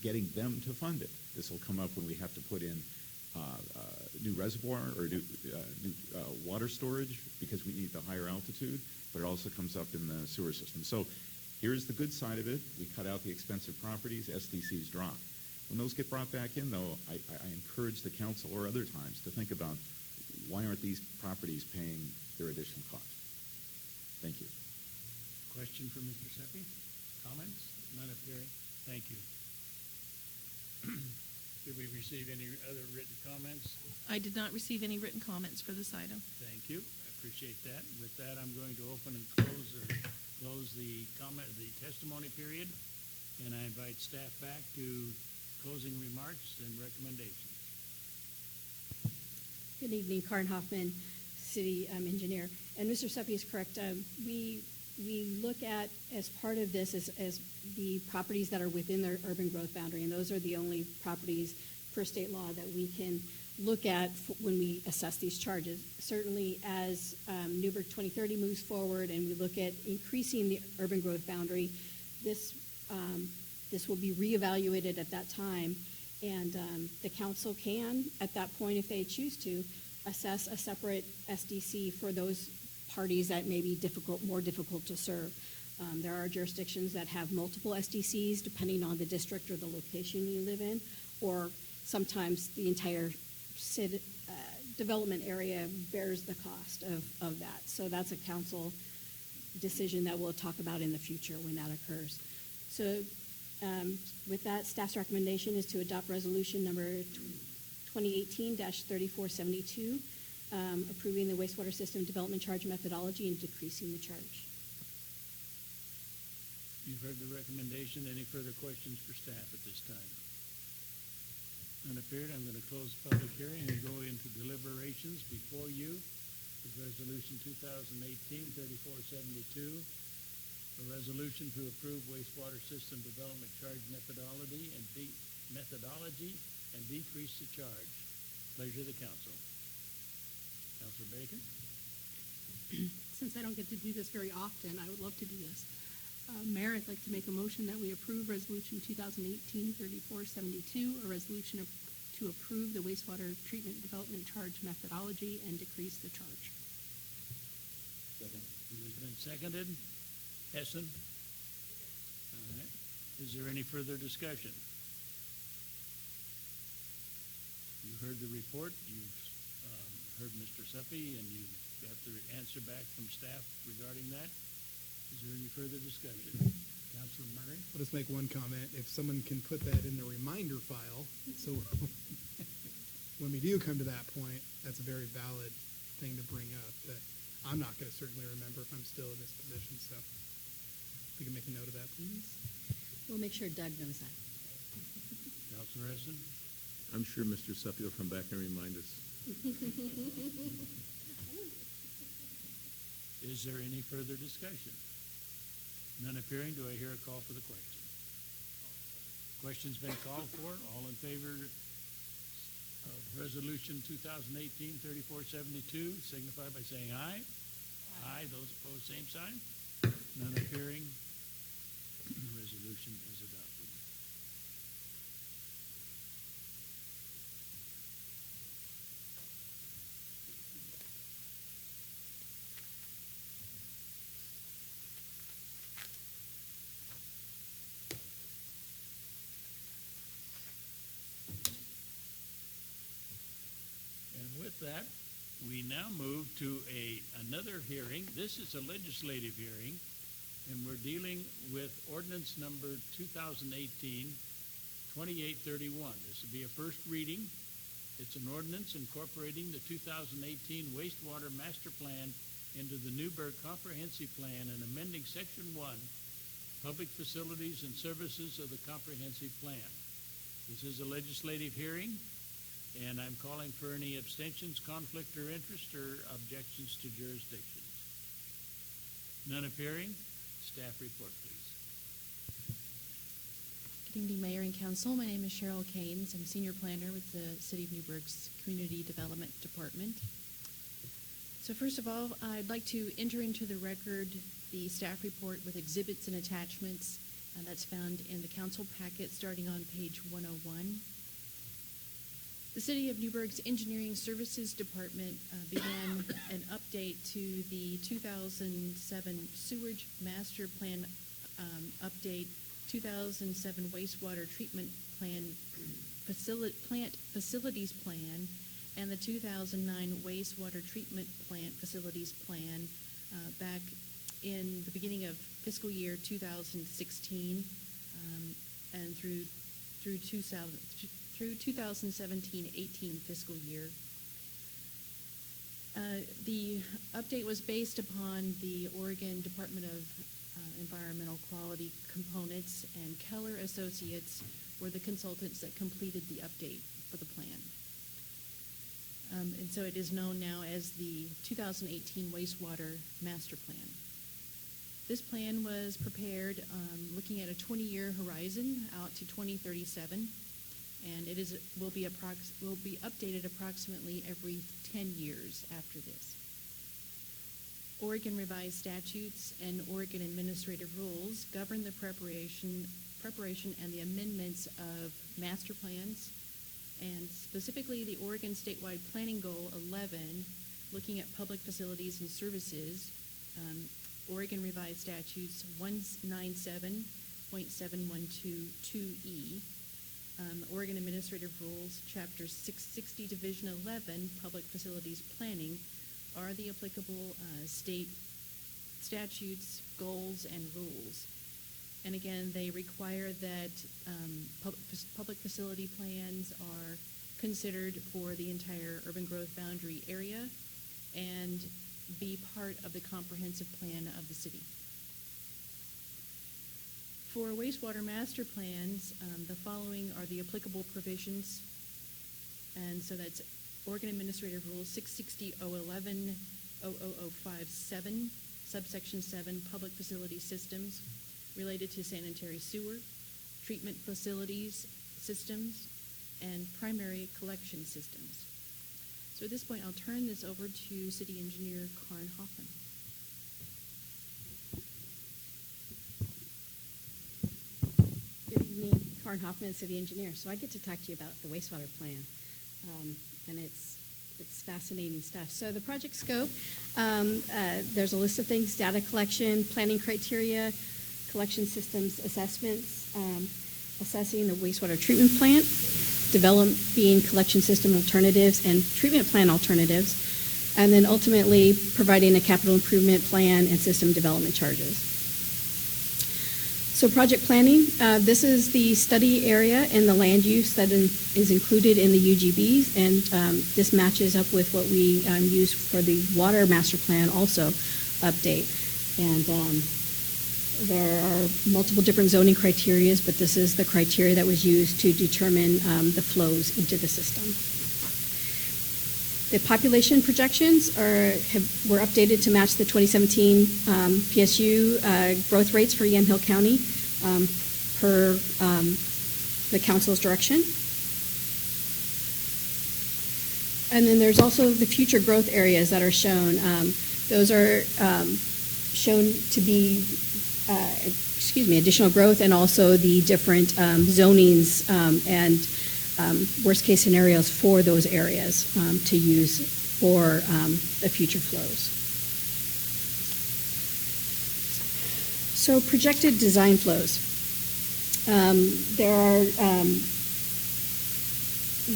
Speaker 8: getting them to fund it. This will come up when we have to put in new reservoir or new water storage because we need the higher altitude, but it also comes up in the sewer system. So here's the good side of it. We cut out the expensive properties, SDCs drop. When those get brought back in, though, I encourage the council or other times to think about why aren't these properties paying their additional costs? Thank you.
Speaker 2: Question from Mr. Seppi? Comments? None appearing. Thank you. Did we receive any other written comments?
Speaker 1: I did not receive any written comments for this item.
Speaker 2: Thank you. I appreciate that. With that, I'm going to open and close the testimony period, and I invite staff back to closing remarks and recommendations.
Speaker 7: Good evening, Karen Hoffman, City Engineer. And Mr. Seppi is correct. We look at, as part of this, as the properties that are within their urban growth boundary, and those are the only properties per state law that we can look at when we assess these charges. Certainly, as Newberg 2030 moves forward and we look at increasing the urban growth boundary, this will be reevaluated at that time, and the council can, at that point, if they choose to, assess a separate SDC for those parties that may be more difficult to serve. There are jurisdictions that have multiple SDCs depending on the district or the location you live in, or sometimes the entire development area bears the cost of that. So that's a council decision that we'll talk about in the future when that occurs. So with that, staff's recommendation is to adopt resolution number 2018-3472, approving the wastewater system development charge methodology and decreasing the charge.
Speaker 2: You've heard the recommendation. Any further questions for staff at this time? None appeared. I'm going to close the public hearing and go into deliberations. Before you is resolution 2018-3472, a resolution to approve wastewater system development charge methodology and decrease the charge. Pleasure of the council. Councilor Bacon?
Speaker 10: Since I don't get to do this very often, I would love to do this. Mayor, I'd like to make a motion that we approve Resolution 2018-3472, a resolution to approve the wastewater treatment development charge methodology and decrease the charge.
Speaker 2: Second. It has been seconded. Hessen? All right. Is there any further discussion? You heard the report. You've heard Mr. Seppi, and you got the answer back from staff regarding that. Is there any further discussion? Councilor Murray?
Speaker 9: I'll just make one comment. If someone can put that in the reminder file, so when we do come to that point, that's a very valid thing to bring up that I'm not going to certainly remember if I'm still in this position. So if we can make a note of that, please.
Speaker 7: We'll make sure Doug knows that.
Speaker 2: Councilor Hessen?
Speaker 4: I'm sure Mr. Seppi will come back and remind us.
Speaker 2: Is there any further discussion? None appearing. Do I hear a call for the question? Question's been called for. All in favor of Resolution 2018-3472, signify by saying aye. Aye. Those opposed, same sign. None appearing. The resolution is adopted. With that, we now move to another hearing. This is a legislative hearing, and we're dealing with ordinance number 2018-2831. This will be a first reading. It's an ordinance incorporating the 2018 wastewater master plan into the Newberg comprehensive plan and amending section 1, public facilities and services of the comprehensive plan. This is a legislative hearing, and I'm calling for any abstentions, conflict or interest, or objections to jurisdictions. None appearing. Staff report, please.
Speaker 13: Good evening, Mayor and Council. My name is Cheryl Keynes. I'm Senior Planner with the City of Newberg's Community Development Department. So first of all, I'd like to enter into the record the staff report with exhibits and attachments, and that's found in the council packet starting on page 101. The City of Newberg's Engineering Services Department began an update to the 2007 Sewage Master Plan update, 2007 Wastewater Treatment Plan Plant Facilities Plan, and the 2009 Wastewater Treatment Plant Facilities Plan back in the beginning of fiscal year 2016 and through 2017-18 fiscal year. The update was based upon the Oregon Department of Environmental Quality components, and Keller Associates were the consultants that completed the update for the plan. and so it is known now as the 2018 Wastewater Master Plan. This plan was prepared looking at a 20-year horizon out to 2037, and will be updated approximately every 10 years after this. Oregon revised statutes and Oregon administrative rules govern the preparation and the amendments of master plans, and specifically the Oregon Statewide Planning Goal 11, looking at public facilities and services, Oregon Revised Statutes 197.7122E, Oregon Administrative Rules, Chapter 660, Division 11, Public Facilities Planning, are the applicable state statutes, goals, and rules. And again, they require that public facility plans are considered for the entire urban growth boundary area and be part of the comprehensive plan of the city. For wastewater master plans, the following are the applicable provisions, and so that's Oregon Administrative Rule 660.011.00057, subsection 7, public facility systems related to sanitary sewer, treatment facilities systems, and primary collection systems. So at this point, I'll turn this over to City Engineer Karn Hoffman.
Speaker 7: Good evening, Karn Hoffman, City Engineer. So I get to talk to you about the wastewater plan, and it's fascinating stuff. So the project scope, there's a list of things: data collection, planning criteria, collection systems assessments, assessing the wastewater treatment plant, developing collection system alternatives and treatment plan alternatives, and then ultimately providing a capital improvement plan and system development charges. So project planning, this is the study area and the land use that is included in the UGBs, and this matches up with what we use for the water master plan also update. And there are multiple different zoning criteria, but this is the criteria that was used to determine the flows into the system. The population projections were updated to match the 2017 PSU growth rates for Yamhill County per the council's direction. And then there's also the future growth areas that are shown. Those are shown to be additional growth, and also the different zonings and worst case scenarios for those areas to use for the future flows. So projected design flows. There are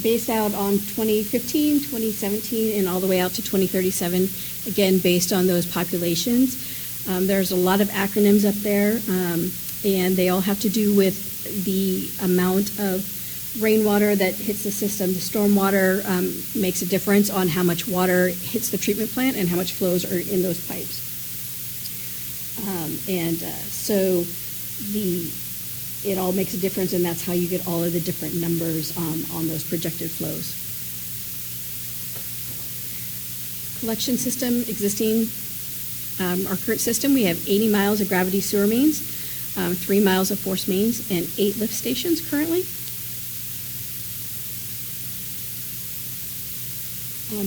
Speaker 7: based out on 2015, 2017, and all the way out to 2037, again, based on those populations. There's a lot of acronyms up there, and they all have to do with the amount of rainwater that hits the system. The stormwater makes a difference on how much water hits the treatment plant and how much flows are in those pipes. So it all makes a difference, and that's how you get all of the different numbers on those projected flows. Collection system existing. Our current system, we have 80 miles of gravity sewer mains, 3 miles of force mains, and 8 lift stations currently.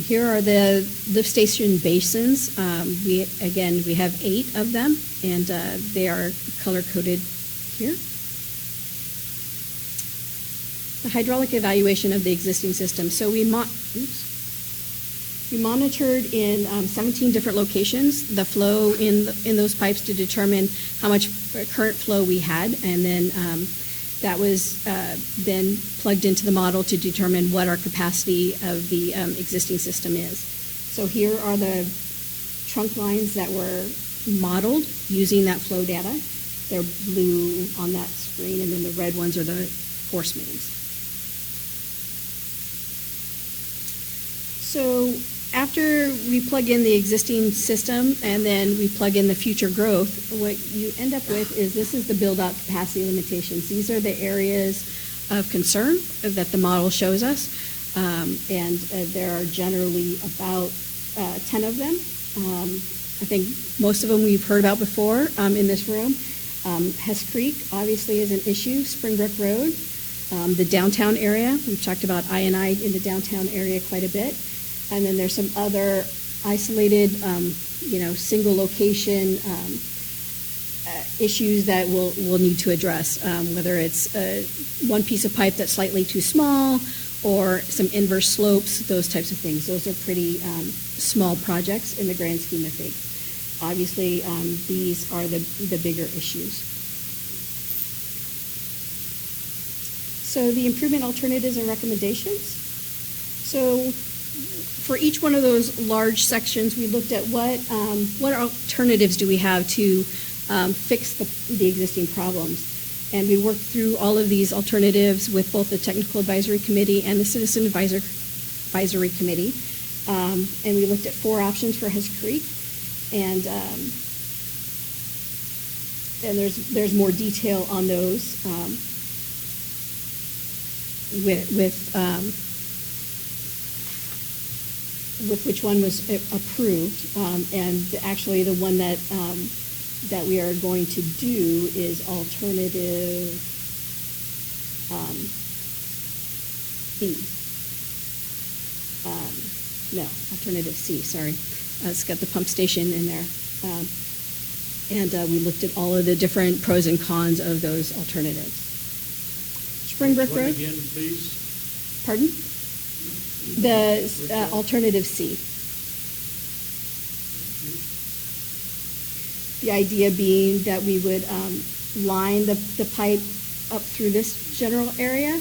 Speaker 7: Here are the lift station basins. We have 8 of them, and they are color-coded here. The hydraulic evaluation of the existing system. So we monitored in 17 different locations the flow in those pipes to determine how much current flow we had, and then that was then plugged into the model to determine what our capacity of the existing system is. So here are the trunk lines that were modeled using that flow data. They're blue on that screen, and then the red ones are the force mains. So after we plug in the existing system and then we plug in the future growth, what you end up with is this is the build-out capacity limitations. These are the areas of concern that the model shows us. and there are generally about 10 of them. I think most of them we've heard about before in this room. Hess Creek obviously is an issue, Springbrook Road, the downtown area. We've talked about I&I in the downtown area quite a bit. And then there's some other isolated, single location issues that we'll need to address, whether it's one piece of pipe that's slightly too small or some inverse slopes, those types of things. Those are pretty small projects in the grand scheme of things. Obviously, these are the bigger issues. So the improvement alternatives and recommendations. So for each one of those large sections, we looked at what alternatives do we have to fix the existing problems. And we worked through all of these alternatives with both the Technical Advisory Committee and the Citizen Advisory Committee. And we looked at 4 options for Hess Creek. And there's more detail on those with which one was approved. And actually the one that we are going to do is alternative B. Alternative C, sorry. It's got the pump station in there. And we looked at all of the different pros and cons of those alternatives. Springbrook Road.
Speaker 2: Again, please.
Speaker 7: Pardon? The alternative C. The idea being that we would line the pipe up through this general area,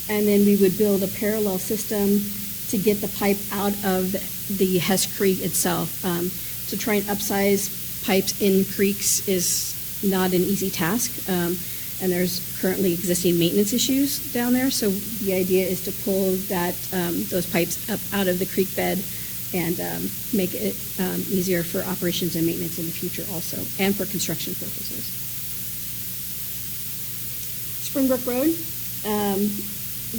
Speaker 7: and then we would build a parallel system to get the pipe out of the Hess Creek itself. To try and upsize pipes in creeks is not an easy task, and there's currently existing maintenance issues down there. So the idea is to pull those pipes up out of the creek bed and make it easier for operations and maintenance in the future also, and for construction purposes. Springbrook Road,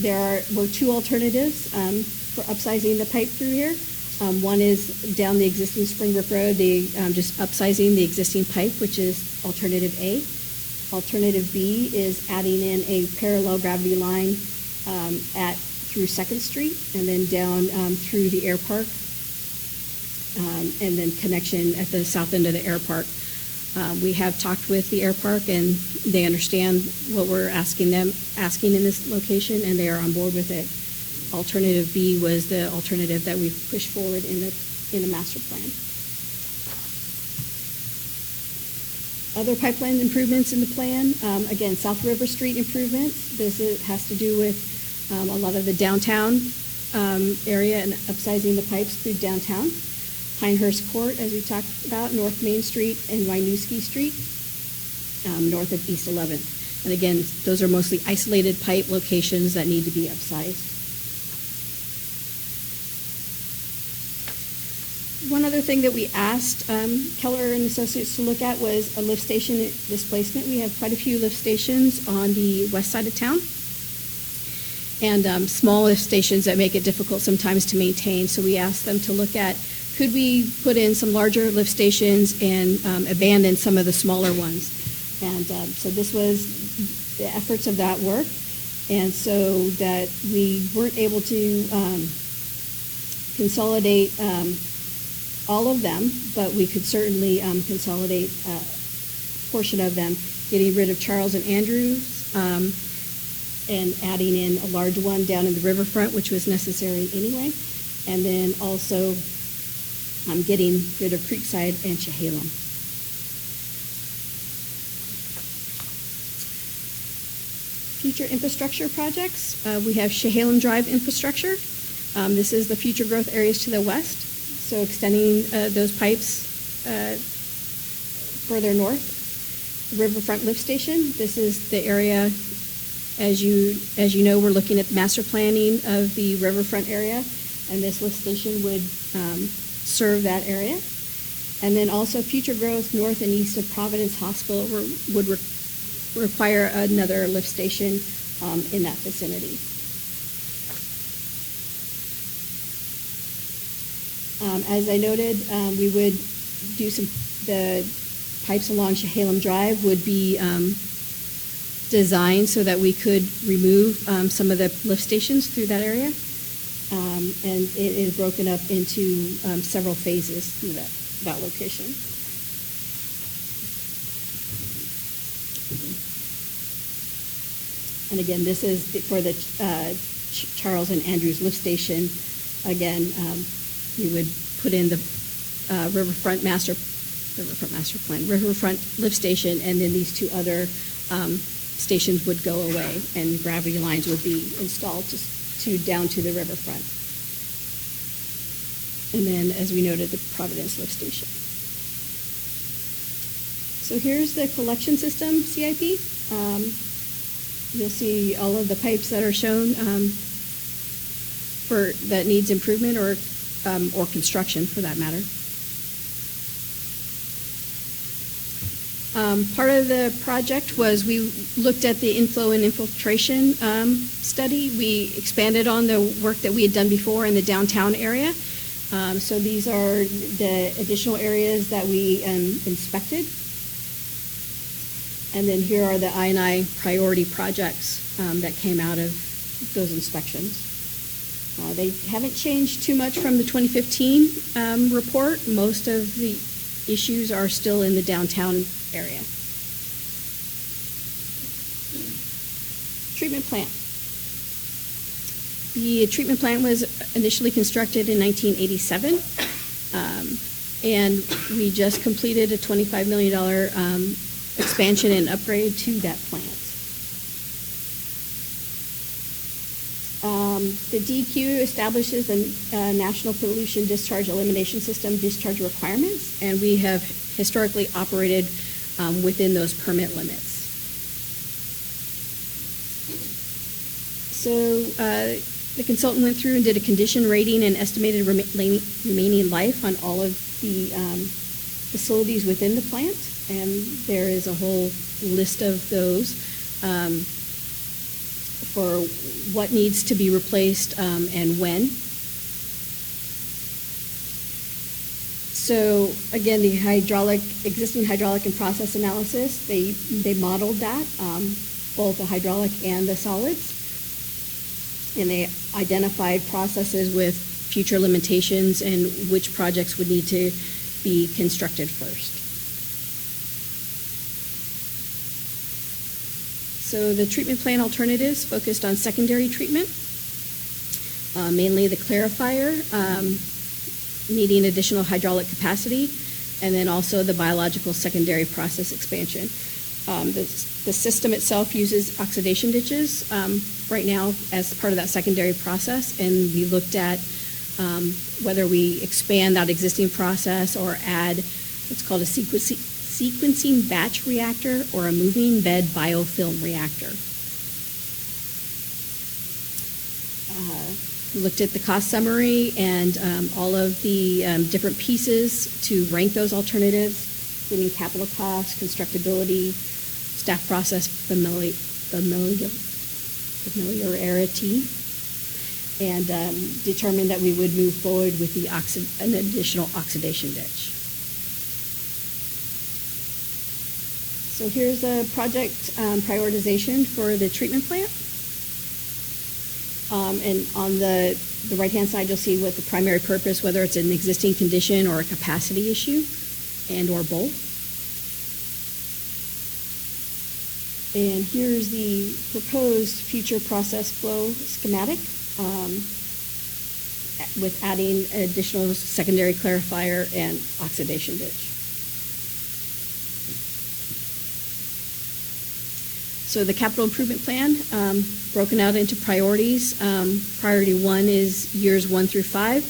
Speaker 7: there were 2 alternatives for upsizing the pipe through here. One is down the existing Springbrook Road, just upsizing the existing pipe, which is alternative A. Alternative B is adding in a parallel gravity line through 2nd Street and then down through the air park, and then connection at the south end of the air park. We have talked with the air park, and they understand what we're asking in this location, and they are on board with it. Alternative B was the alternative that we've pushed forward in the master plan. Other pipeline improvements in the plan, again, South River Street improvements. This has to do with a lot of the downtown area and upsizing the pipes through downtown. Pinehurst Court, as we talked about, North Main Street and Winooski Street, north of East 11th. And again, those are mostly isolated pipe locations that need to be upsized. One other thing that we asked Keller and Associates to look at was a lift station displacement. We have quite a few lift stations on the west side of town, and small lift stations that make it difficult sometimes to maintain. So we asked them to look at, could we put in some larger lift stations and abandon some of the smaller ones? And so this was the efforts of that work. And so that we weren't able to consolidate all of them, but we could certainly consolidate a portion of them, getting rid of Charles and Andrews and adding in a large one down in the riverfront, which was necessary anyway, and then also getting rid of Creekside and Chehalem. Future infrastructure projects. We have Chehalem Drive infrastructure. This is the future growth areas to the west. So extending those pipes further north. Riverfront Lift Station. This is the area, as you know, we're looking at master planning of the riverfront area, and this lift station would serve that area. And then also future growth north and east of Providence Hospital would require another lift station in that vicinity. As I noted, we would do the pipes along Chehalem Drive would be designed so that we could remove some of the lift stations through that area. And it is broken up into several phases through that location. And again, this is for the Charles and Andrews lift station. Again, we would put in the Riverfront Master Plan, Riverfront lift station, and then these two other stations would go away, and gravity lines would be installed to down to the riverfront. And then, as we noted, the Providence lift station. So here's the collection system CIP. You'll see all of the pipes that are shown that needs improvement or construction, for that matter. Part of the project was we looked at the inflow and infiltration study. We expanded on the work that we had done before in the downtown area. So these are the additional areas that we inspected. And then here are the I&I priority projects that came out of those inspections. They haven't changed too much from the 2015 report. Most of the issues are still in the downtown area. Treatment plant. The treatment plant was initially constructed in 1987, and we just completed a $25 million expansion and upgrade to that plant. The DEQ establishes the National Pollution Discharge Elimination System discharge requirements, and we have historically operated within those permit limits. So the consultant went through and did a condition rating and estimated remaining life on all of the facilities within the plant, and there is a whole list of those for what needs to be replaced and when. So again, the existing hydraulic and process analysis, they modeled that, both the hydraulic and the solids, and they identified processes with future limitations and which projects would need to be constructed first. So the treatment plant alternatives focused on secondary treatment, mainly the clarifier, needing additional hydraulic capacity, and then also the biological secondary process expansion. The system itself uses oxidation ditches right now as part of that secondary process, and we looked at whether we expand that existing process or add what's called a sequencing batch reactor or a moving bed biofilm reactor. Looked at the cost summary and all of the different pieces to rank those alternatives, including capital costs, constructability, staff process familiarity, and determined that we would move forward with an additional oxidation ditch. So here's a project prioritization for the treatment plant. And on the right-hand side, you'll see what the primary purpose, whether it's an existing condition or a capacity issue, and or both. And here's the proposed future process flow schematic with adding additional secondary clarifier and oxidation ditch. So the capital improvement plan, broken out into priorities. Priority 1 is years 1 through 5.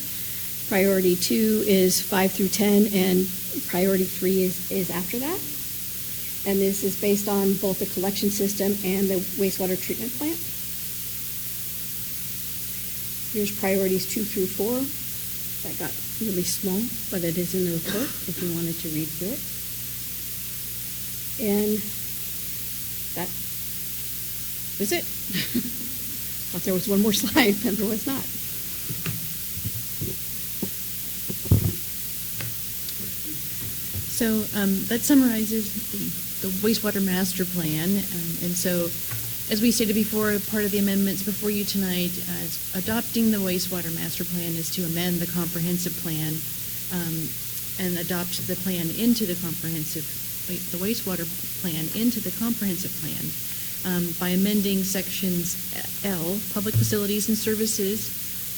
Speaker 7: Priority 2 is 5 through 10, and priority 3 is after that. And this is based on both the collection system and the wastewater treatment plant. Here's priorities 2 through 4. That got really small, but it is in the report if you wanted to read through it. And that was it. Thought there was one more slide, and there was not.
Speaker 13: So that summarizes the wastewater master plan. And so, as we stated before, part of the amendments before you tonight, adopting the wastewater master plan is to amend the comprehensive plan and adopt the plan into the the wastewater plan into the comprehensive plan by amending sections L, Public Facilities and Services,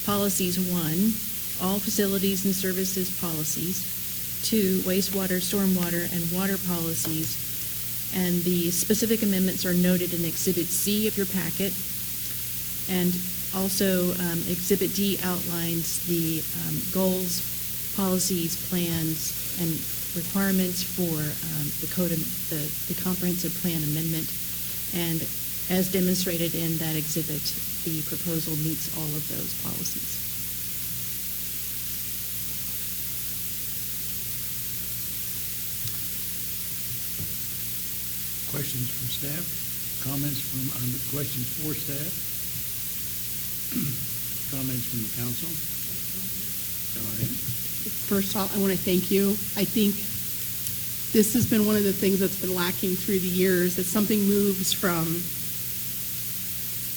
Speaker 13: Policies 1, All Facilities and Services Policies, 2, Wastewater, Stormwater, and Water Policies. And the specific amendments are noted in Exhibit C of your packet. And also, Exhibit D outlines the goals, policies, plans, and requirements for the comprehensive plan amendment. And as demonstrated in that exhibit, the proposal meets all of those policies.
Speaker 14: Questions from staff? Comments from, questions for staff? Comments from the council? All right.
Speaker 10: First of all, I want to thank you. I think this has been one of the things that's been lacking through the years, that something moves from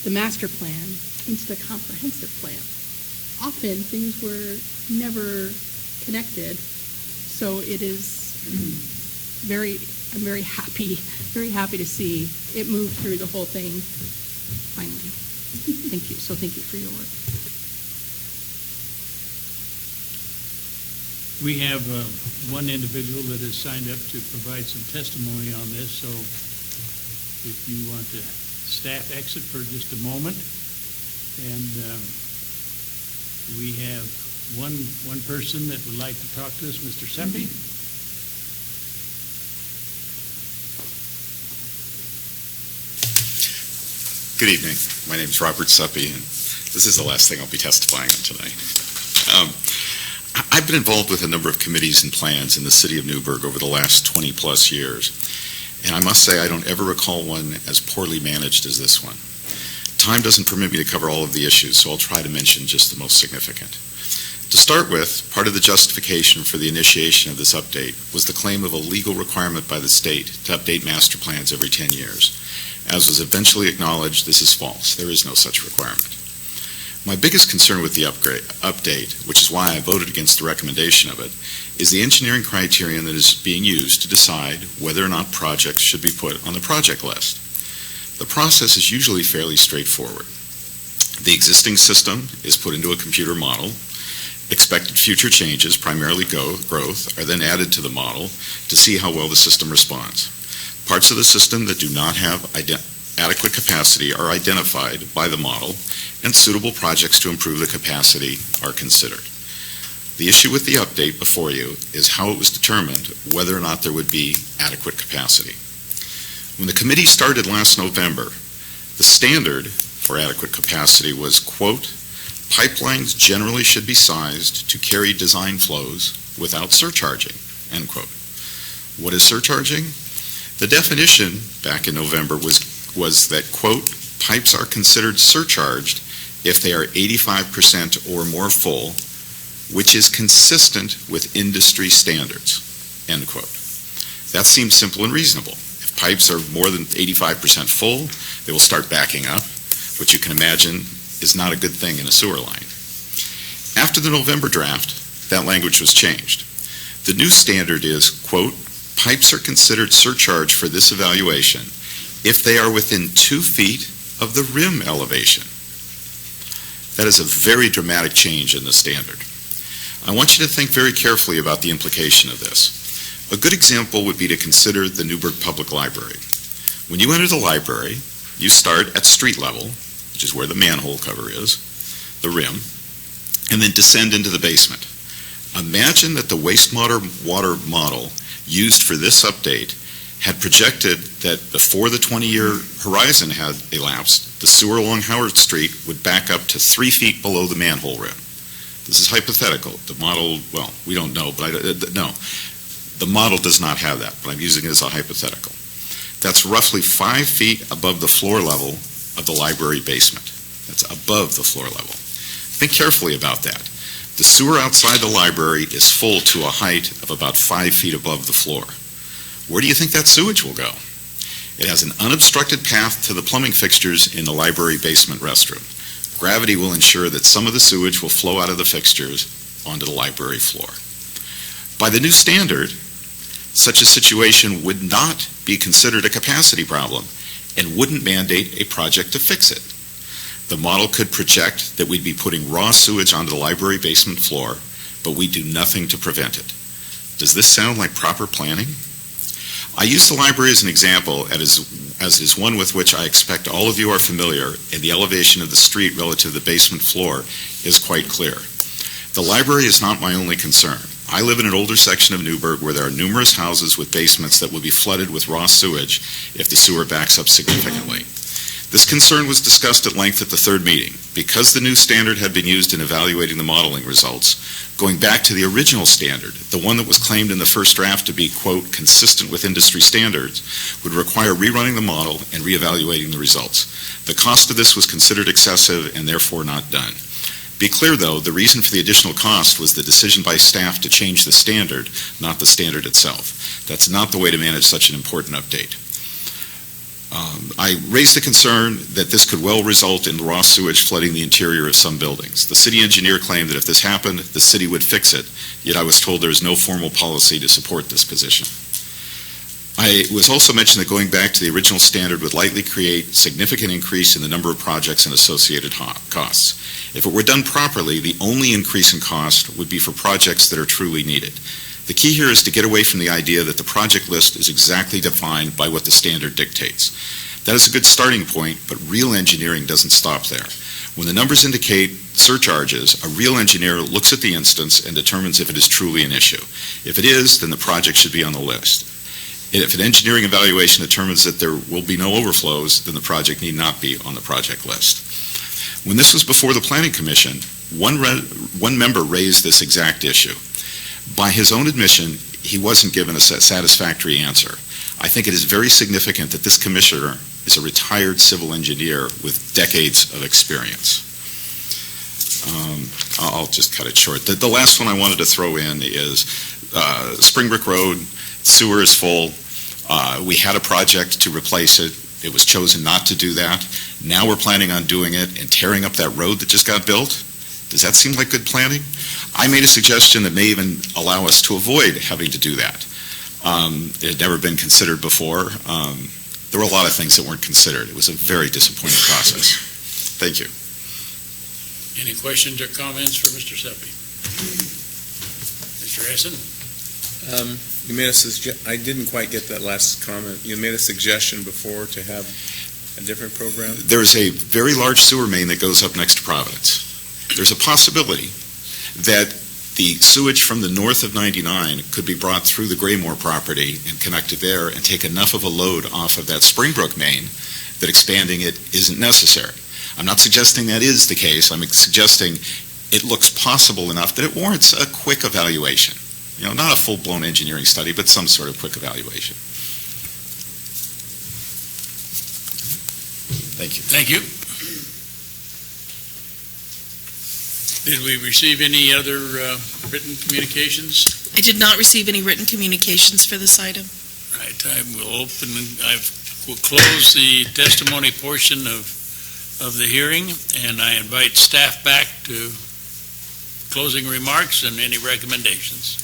Speaker 10: the master plan into the comprehensive plan. Often things were never connected, so it is I'm very happy to see it move through the whole thing finally. Thank you. So thank you for your work.
Speaker 14: We have one individual that has signed up to provide some testimony on this, so if you want to staff exit for just a moment. And we have one person that would like to talk to us, Mr. Seppi.
Speaker 8: Good evening. My name is Robert Seppi, and this is the last thing I'll be testifying on tonight. I've been involved with a number of committees and plans in the city of Newberg over the last 20-plus years, and I must say I don't ever recall one as poorly managed as this one. Time doesn't permit me to cover all of the issues, so I'll try to mention just the most significant. To start with, part of the justification for the initiation of this update was the claim of a legal requirement by the state to update master plans every 10 years. As was eventually acknowledged, this is false. There is no such requirement. My biggest concern with the update, which is why I voted against the recommendation of it, is the engineering criterion that is being used to decide whether or not projects should be put on the project list. The process is usually fairly straightforward. The existing system is put into a computer model. Expected future changes, primarily growth, are then added to the model to see how well the system responds. Parts of the system that do not have adequate capacity are identified by the model, and suitable projects to improve the capacity are considered. The issue with the update before you is how it was determined whether or not there would be adequate capacity. When the committee started last November, the standard for adequate capacity was, quote, pipelines generally should be sized to carry design flows without surcharging, end quote. What is surcharging? The definition back in November was that, quote, pipes are considered surcharged if they are 85% or more full, which is consistent with industry standards, end quote. That seems simple and reasonable. If pipes are more than 85% full, they will start backing up, which you can imagine is not a good thing in a sewer line. After the November draft, that language was changed. The new standard is, quote, pipes are considered surcharged for this evaluation if they are within 2 feet of the rim elevation. That is a very dramatic change in the standard. I want you to think very carefully about the implication of this. A good example would be to consider the Newberg Public Library. When you enter the library, you start at street level, which is where the manhole cover is, the rim, and then descend into the basement. Imagine that the wastewater model used for this update had projected that before the 20-year horizon had elapsed, the sewer along Howard Street would back up to 3 feet below the manhole rim. This is hypothetical. The model, well, we don't know, but no. The model does not have that, but I'm using it as a hypothetical. That's roughly 5 feet above the floor level of the library basement. That's above the floor level. Think carefully about that. The sewer outside the library is full to a height of about 5 feet above the floor. Where do you think that sewage will go? It has an unobstructed path to the plumbing fixtures in the library basement restroom. Gravity will ensure that some of the sewage will flow out of the fixtures onto the library floor. By the new standard, such a situation would not be considered a capacity problem and wouldn't mandate a project to fix it. The model could project that we'd be putting raw sewage onto the library basement floor, but we do nothing to prevent it. Does this sound like proper planning? I use the library as an example as is one with which I expect all of you are familiar, and the elevation of the street relative to the basement floor is quite clear. The library is not my only concern. I live in an older section of Newberg where there are numerous houses with basements that will be flooded with raw sewage if the sewer backs up significantly. This concern was discussed at length at the third meeting. Because the new standard had been used in evaluating the modeling results, going back to the original standard, the one that was claimed in the first draft to be, quote, consistent with industry standards, would require rerunning the model and reevaluating the results. The cost of this was considered excessive and therefore not done. Be clear, though, the reason for the additional cost was the decision by staff to change the standard, not the standard itself. That's not the way to manage such an important update. I raised the concern that this could well result in raw sewage flooding the interior of some buildings. The city engineer claimed that if this happened, the city would fix it, yet I was told there is no formal policy to support this position. I was also mentioned that going back to the original standard would likely create significant increase in the number of projects and associated costs. If it were done properly, the only increase in cost would be for projects that are truly needed. The key here is to get away from the idea that the project list is exactly defined by what the standard dictates. That is a good starting point, but real engineering doesn't stop there. When the numbers indicate surcharges, a real engineer looks at the instance and determines if it is truly an issue. If it is, then the project should be on the list. And if an engineering evaluation determines that there will be no overflows, then the project need not be on the project list. When this was before the Planning Commission, one member raised this exact issue. By his own admission, he wasn't given a satisfactory answer. I think it is very significant that this commissioner is a retired civil engineer with decades of experience. I'll just cut it short. The last one I wanted to throw in is Springbrook Road, sewer is full. We had a project to replace it. It was chosen not to do that. Now we're planning on doing it and tearing up that road that just got built. Does that seem like good planning? I made a suggestion that may even allow us to avoid having to do that. It had never been considered before. There were a lot of things that weren't considered. It was a very disappointing process. Thank you.
Speaker 2: Any questions or comments for Mr. Seppi? Mr. Essen?
Speaker 15: You made I didn't quite get that last comment. You made a suggestion before to have a different program?
Speaker 8: There's a very large sewer main that goes up next to Providence. There's a possibility that the sewage from the north of 99 could be brought through the Graymore property and connected there and take enough of a load off of that Springbrook main that expanding it isn't necessary. I'm not suggesting that is the case. I'm suggesting it looks possible enough that it warrants a quick evaluation. You know, not a full-blown engineering study, but some sort of quick evaluation. Thank you.
Speaker 2: Thank you. Did we receive any other written communications?
Speaker 1: I did not receive any written communications for this item.
Speaker 2: Right, I will we'll close the testimony portion of the hearing, and I invite staff back to closing remarks and any recommendations.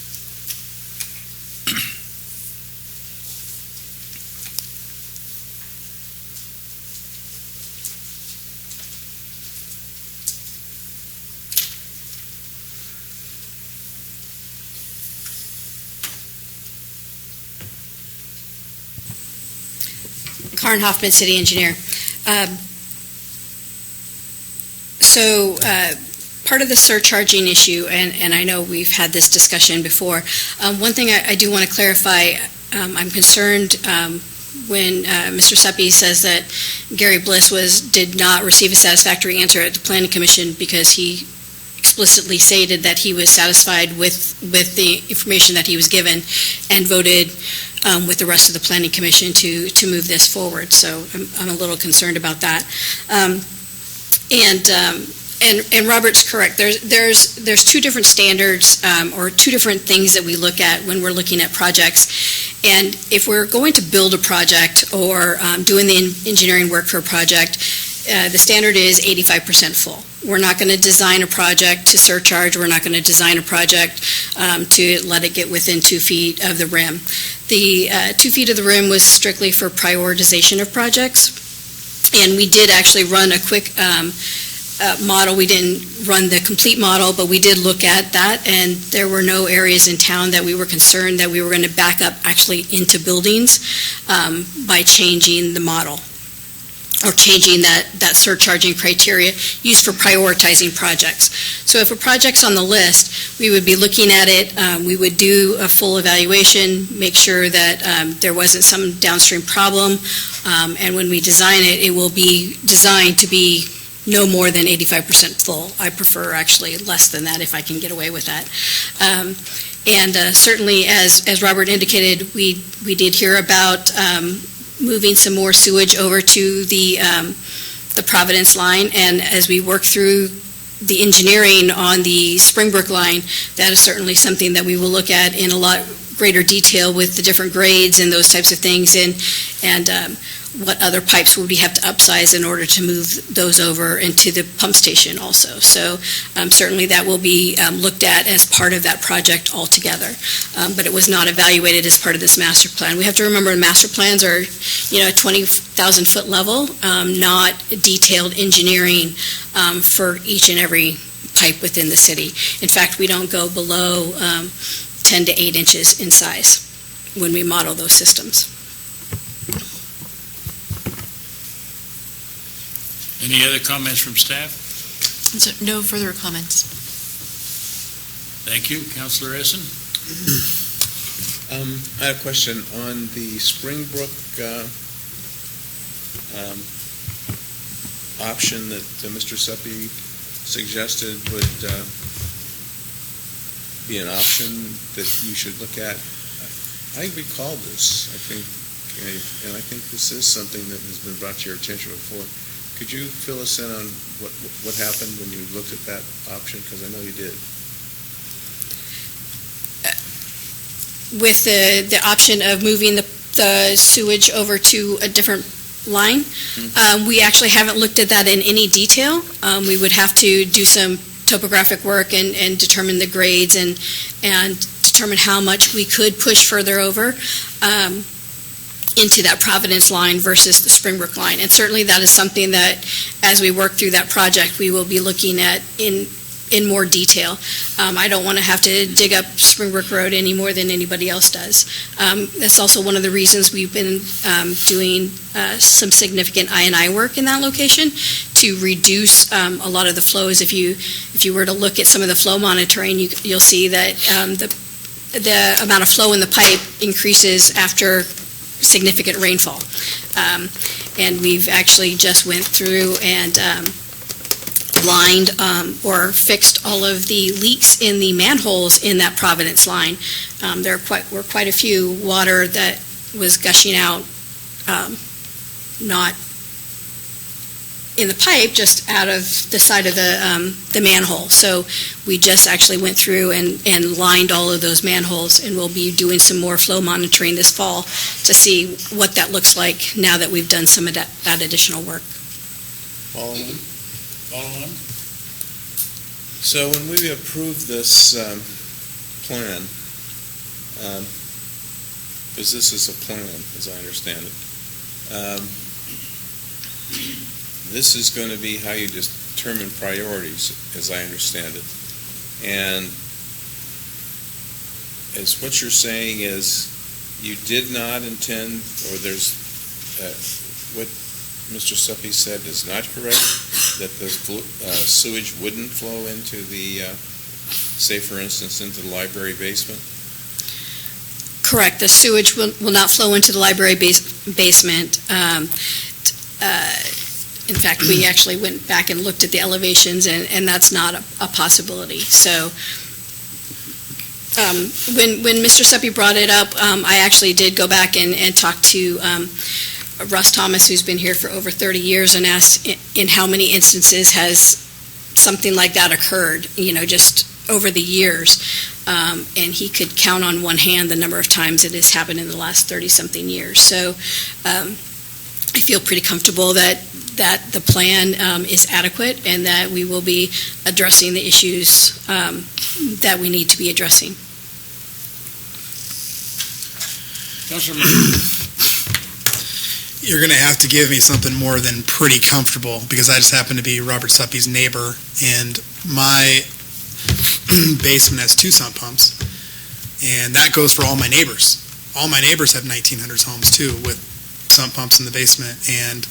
Speaker 16: Karen Hoffman, City Engineer. Part of the surcharging issue, and I know we've had this discussion before, one thing I do want to clarify, I'm concerned when Mr. Seppi says that Gary Bliss did not receive a satisfactory answer at the Planning Commission because he explicitly stated that he was satisfied with the information that he was given and voted with the rest of the Planning Commission to move this forward. So I'm a little concerned about that. And Robert's correct. There's two different standards or two different things that we look at when we're looking at projects. And if we're going to build a project or doing the engineering work for a project, the standard is 85% full. We're not going to design a project to surcharge. We're not going to design a project to let it get within 2 feet of the rim. The 2 feet of the rim was strictly for prioritization of projects. And we did actually run a quick model. We didn't run the complete model, but we did look at that, and there were no areas in town that we were concerned that we were going to back up actually into buildings by changing the model or changing that surcharging criteria used for prioritizing projects. So if a project's on the list, we would be looking at it, we would do a full evaluation, make sure that there wasn't some downstream problem, and when we design it, it will be designed to be no more than 85% full. I prefer actually less than that if I can get away with that. And certainly, as Robert indicated, we did hear about moving some more sewage over to the Providence line, and as we work through the engineering on the Springbrook line, that is certainly something that we will look at in a lot greater detail with the different grades and those types of things, and what other pipes would we have to upsize in order to move those over into the pump station also. So certainly that will be looked at as part of that project altogether. But it was not evaluated as part of this master plan. We have to remember master plans are, a 20,000 foot level, not detailed engineering for each and every pipe within the city. In fact, we don't go below 10 to 8 inches in size when we model those systems.
Speaker 2: Any other comments from staff?
Speaker 13: So no further comments.
Speaker 2: Thank you. Councilor Essen?
Speaker 15: I have a question on the Springbrook option that Mr. Seppi suggested would be an option that you should look at. I recall this, and I think this is something that has been brought to your attention before. Could you fill us in on what happened when you looked at that option? Because I know you did.
Speaker 16: With the option of moving the sewage over to a different line, we actually haven't looked at that in any detail. We would have to do some topographic work and determine the grades and determine how much we could push further over into that Providence line versus the Springbrook line. And certainly that is something that, as we work through that project, we will be looking at in more detail. I don't want to have to dig up Springbrook Road any more than anybody else does. That's also one of the reasons we've been doing some significant I&I work in that location to reduce a lot of the flows. If you were to look at some of the flow monitoring, you'll see that the amount of flow in the pipe increases after significant rainfall. And we've actually just went through and lined or fixed all of the leaks in the manholes in that Providence line. There were quite a few water that was gushing out, not in the pipe, just out of the side of the manhole. So we just actually went through and lined all of those manholes, and we'll be doing some more flow monitoring this fall to see what that looks like now that we've done some of that additional work.
Speaker 15: Follow on?
Speaker 2: Follow on?
Speaker 15: So when we approved this plan, because this is a plan, as I understand it, this is going to be how you determine priorities, as I understand it. And as what you're saying is you did not intend, or there's what Mr. Seppi said is not correct, that the sewage wouldn't flow into the, say for instance, into the library basement?
Speaker 16: Correct. The sewage will not flow into the library basement. In fact, we actually went back and looked at the elevations, and that's not a possibility. So when Mr. Seppi brought it up, I actually did go back and talk to Russ Thomas, who's been here for over 30 years, and asked in how many instances has something like that occurred, just over the years. And he could count on one hand the number of times it has happened in the last 30-something years. So I feel pretty comfortable that the plan is adequate and that we will be addressing the issues that we need to be addressing.
Speaker 2: Councilor
Speaker 17: You're going to have to give me something more than pretty comfortable, because I just happen to be Robert Suppy's neighbor, and my basement has 2 sump pumps, and that goes for all my neighbors. All my neighbors have 1900s homes too, with sump pumps in the basement, and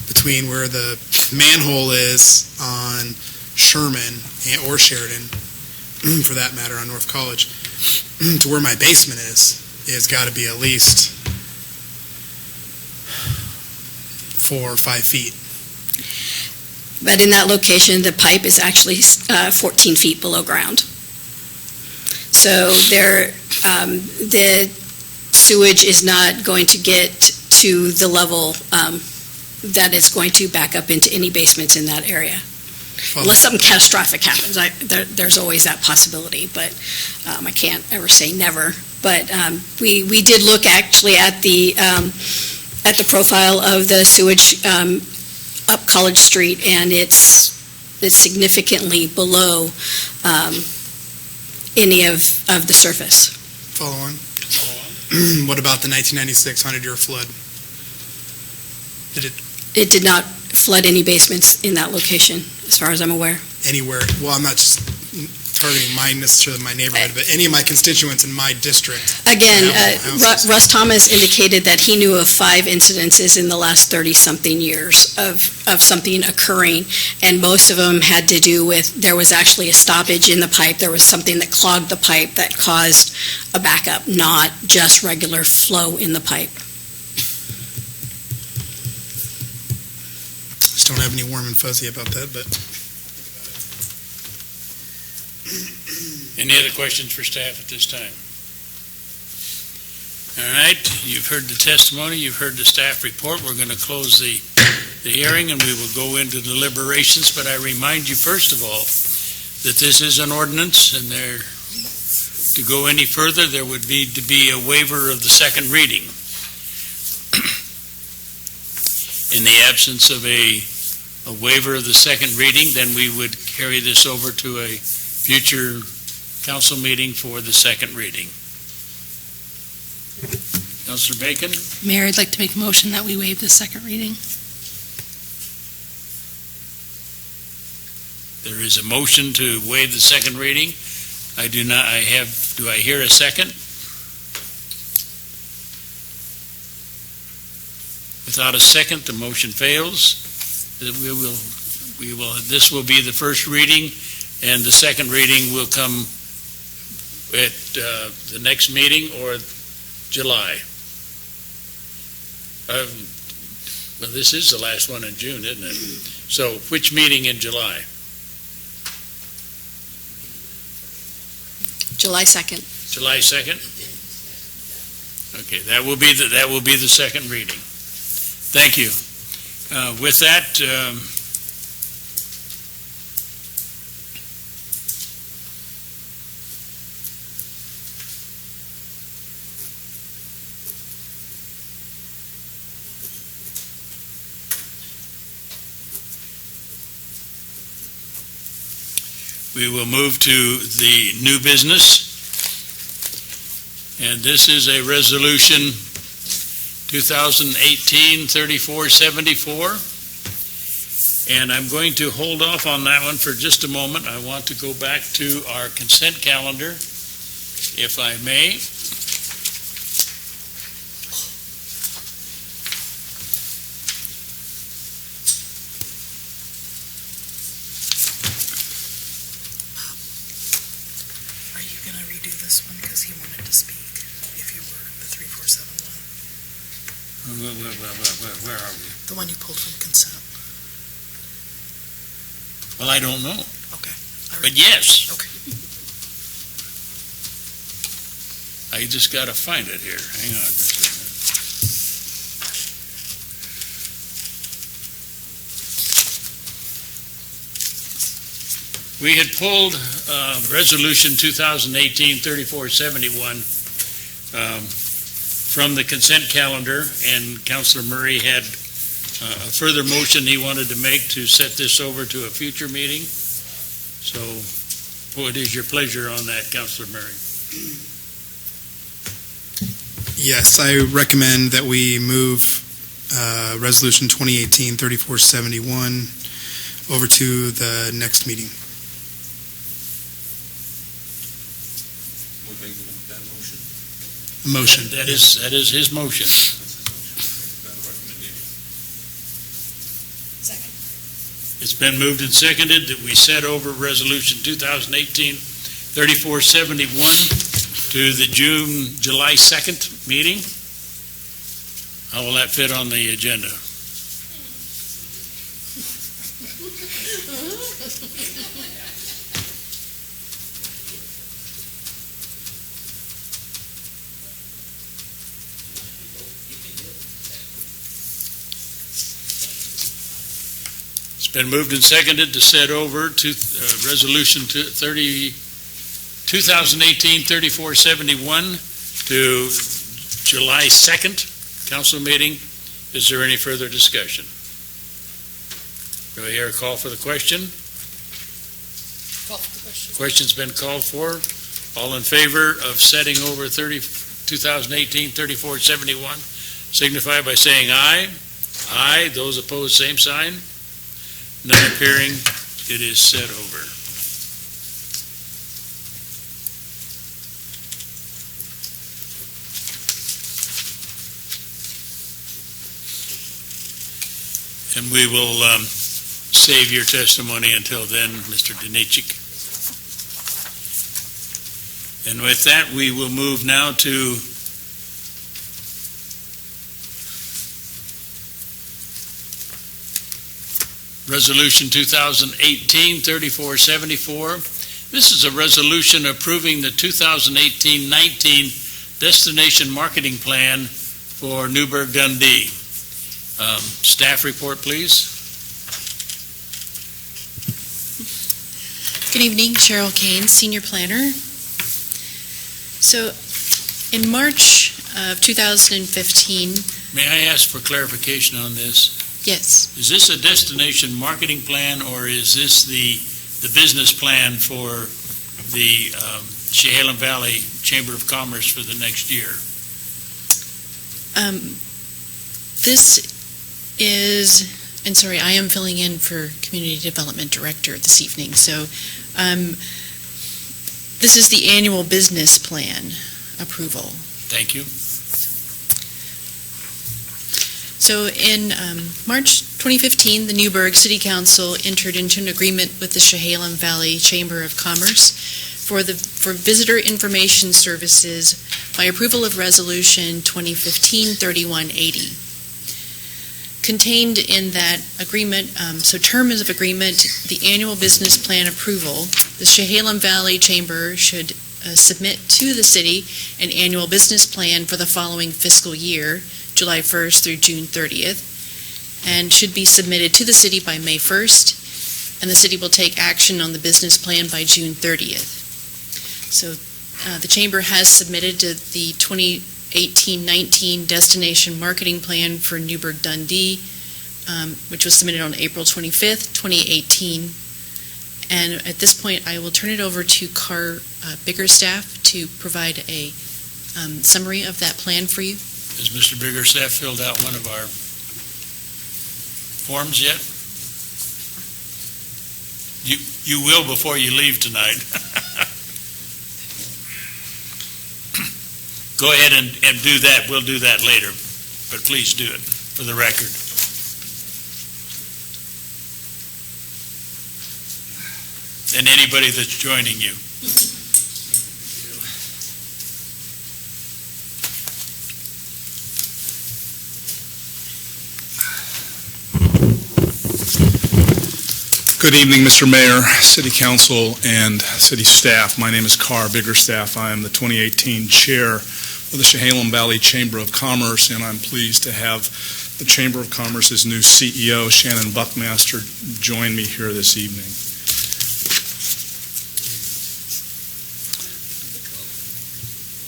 Speaker 17: between where the manhole is on Sherman or Sheridan, for that matter, on North College, to where my basement is got to be at least 4 or 5 feet.
Speaker 16: But in that location, the pipe is actually 14 feet below ground. So the sewage is not going to get to the level that it's going to back up into any basements in that area. Unless something catastrophic happens, there's always that possibility, but I can't ever say never. But we did look actually at the profile of the sewage up College Street, and it's significantly below any of the surface.
Speaker 17: Follow on. What about the 1996 100-year flood?
Speaker 16: It did not flood any basements in that location, as far as I'm aware.
Speaker 17: Anywhere? Well, I'm not just targeting necessarily my neighborhood, but any of my constituents in my district.
Speaker 16: Again, Russ Thomas indicated that he knew of 5 incidences in the last 30-something years of something occurring, and most of them had to do with there was actually a stoppage in the pipe. There was something that clogged the pipe that caused a backup, not just regular flow in the pipe.
Speaker 17: Just don't have any warm and fuzzy about that, but.
Speaker 2: Any other questions for staff at this time? All right, you've heard the testimony, you've heard the staff report. We're going to close the hearing and we will go into deliberations, but I remind you first of all that this is an ordinance, and to go any further there would need to be a waiver of the second reading. In the absence of a waiver of the second reading, then we would carry this over to a future council meeting for the second reading. Councilor Bacon?
Speaker 18: Mayor, I'd like to make a motion that we waive the second reading.
Speaker 2: There is a motion to waive the second reading. Do I hear a second? Without a second, the motion fails. This will be the first reading, and the second reading will come at the next meeting or July. Well, this is the last one in June, isn't it? So, which meeting in July?
Speaker 16: July 2nd.
Speaker 2: July 2nd? Okay, that will be the second reading. Thank you. With that, we will move to the new business. And this is a resolution 2018-3474. And I'm going to hold off on that one for just a moment. I want to go back to our consent calendar, if I may.
Speaker 1: Are you going to redo this one because he wanted to speak if you were the 3471?
Speaker 2: Where are we?
Speaker 1: The one you pulled from consent.
Speaker 2: Well, I don't know.
Speaker 1: Okay.
Speaker 2: But yes.
Speaker 1: Okay.
Speaker 2: I just got to find it here. Hang on just a minute. We had pulled Resolution 2018-3471 from the consent calendar, and Councilor Murray had a further motion he wanted to make to set this over to a future meeting. So what is your pleasure on that, Councilor Murray?
Speaker 17: Yes, I recommend that we move Resolution 2018-3471 over to the next meeting. Motion.
Speaker 2: That is his motion.
Speaker 18: Second.
Speaker 2: It's been moved and seconded that we set over Resolution 2018-3471 to the July 2nd meeting. How will that fit on the agenda? It's been moved and seconded to set over to Resolution 2018-3471 to July 2nd council meeting. Is there any further discussion? Do I hear a call for the question?
Speaker 18: Call for the question.
Speaker 2: Question's been called for. All in favor of setting over 2018-3471 signify by saying aye. Aye. Those opposed, same sign. None appearing. It is set over. And we will save your testimony until then, Mr. Danichik. And with that, we will move now to Resolution 2018-3474. This is a resolution approving the 2018-19 Destination Marketing Plan for Newberg Dundee. Staff report, please.
Speaker 13: Good evening, Cheryl Kane, Senior Planner. So, in March of 2015...
Speaker 2: May I ask for clarification on this?
Speaker 13: Yes.
Speaker 2: Is this a destination marketing plan, or is this the business plan for the Chehalem Valley Chamber of Commerce for the next year?
Speaker 13: This is, and sorry, I am filling in for Community Development Director this evening. So this is the annual business plan approval.
Speaker 2: Thank you.
Speaker 13: So in March 2015, the Newberg City Council entered into an agreement with the Chehalem Valley Chamber of Commerce for visitor information services by approval of Resolution 2015-3180. Contained in that agreement, so terms of agreement, the annual business plan approval, the Chehalem Valley Chamber should submit to the city an annual business plan for the following fiscal year, July 1st through June 30th, and should be submitted to the city by May 1st, and the city will take action on the business plan by June 30th. So the Chamber has submitted to the 2018-19 Destination Marketing Plan for Newberg Dundee, which was submitted on April 25th, 2018. And at this point, I will turn it over to Carr Biggerstaff to provide a summary of that plan for you.
Speaker 2: Has Mr. Biggerstaff filled out one of our forms yet? You will before you leave tonight. Go ahead and do that. We'll do that later, but please do it for the record. And anybody that's joining you.
Speaker 19: Good evening, Mr. Mayor, City Council, and City staff. My name is Carr Biggerstaff. I am the 2018 Chair of the Chehalem Valley Chamber of Commerce, and I'm pleased to have the Chamber of Commerce's new CEO, Shannon Buckmaster, join me here this evening.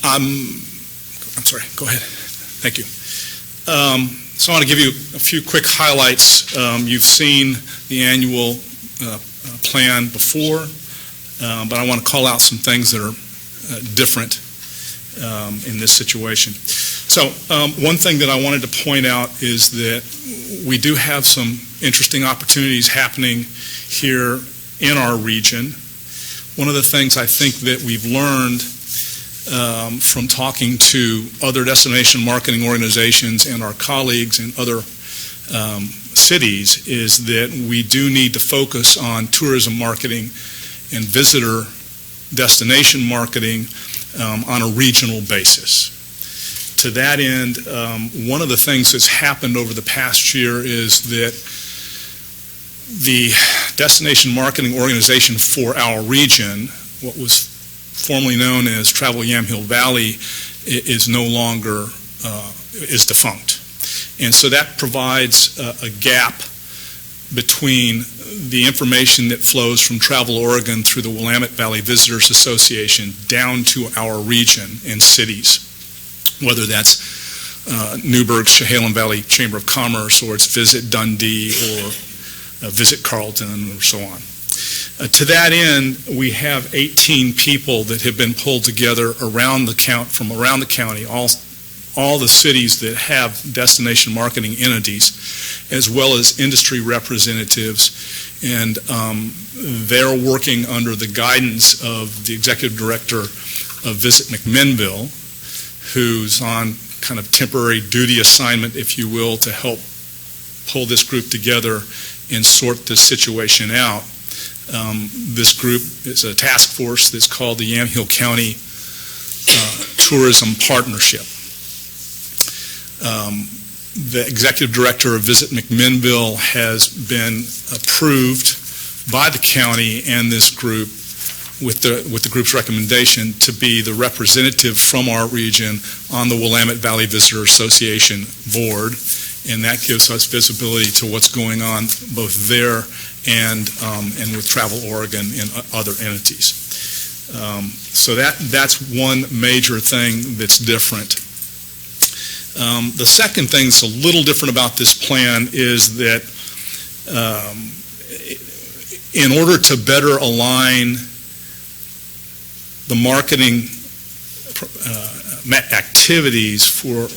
Speaker 19: I'm sorry, go ahead. Thank you. So I want to give you a few quick highlights. You've seen the annual plan before, but I want to call out some things that are different in this situation. So one thing that I wanted to point out is that we do have some interesting opportunities happening here in our region. One of the things I think that we've learned from talking to other destination marketing organizations and our colleagues in other cities is that we do need to focus on tourism marketing and visitor destination marketing on a regional basis. To that end, one of the things that's happened over the past year is that the destination marketing organization for our region, what was formerly known as Travel Yamhill Valley, is no longer, is defunct. And so that provides a gap between the information that flows from Travel Oregon through the Willamette Valley Visitors Association down to our region and cities, whether that's Newberg, Chehalem Valley Chamber of Commerce, or it's Visit Dundee, or Visit Carlton, or so on. To that end, we have 18 people that have been pulled together from around the county, all the cities that have destination marketing entities, as well as industry representatives, and they're working under the guidance of the executive director of Visit McMinnville, who's on kind of temporary duty assignment, if you will, to help pull this group together and sort this situation out. This group is a task force that's called the Yamhill County Tourism Partnership. The executive director of Visit McMinnville has been approved by the county and this group with the group's recommendation to be the representative from our region on the Willamette Valley Visitor Association board, and that gives us visibility to what's going on both there and with Travel Oregon and other entities. So that's one major thing that's different. The second thing that's a little different about this plan is that in order to better align the marketing activities for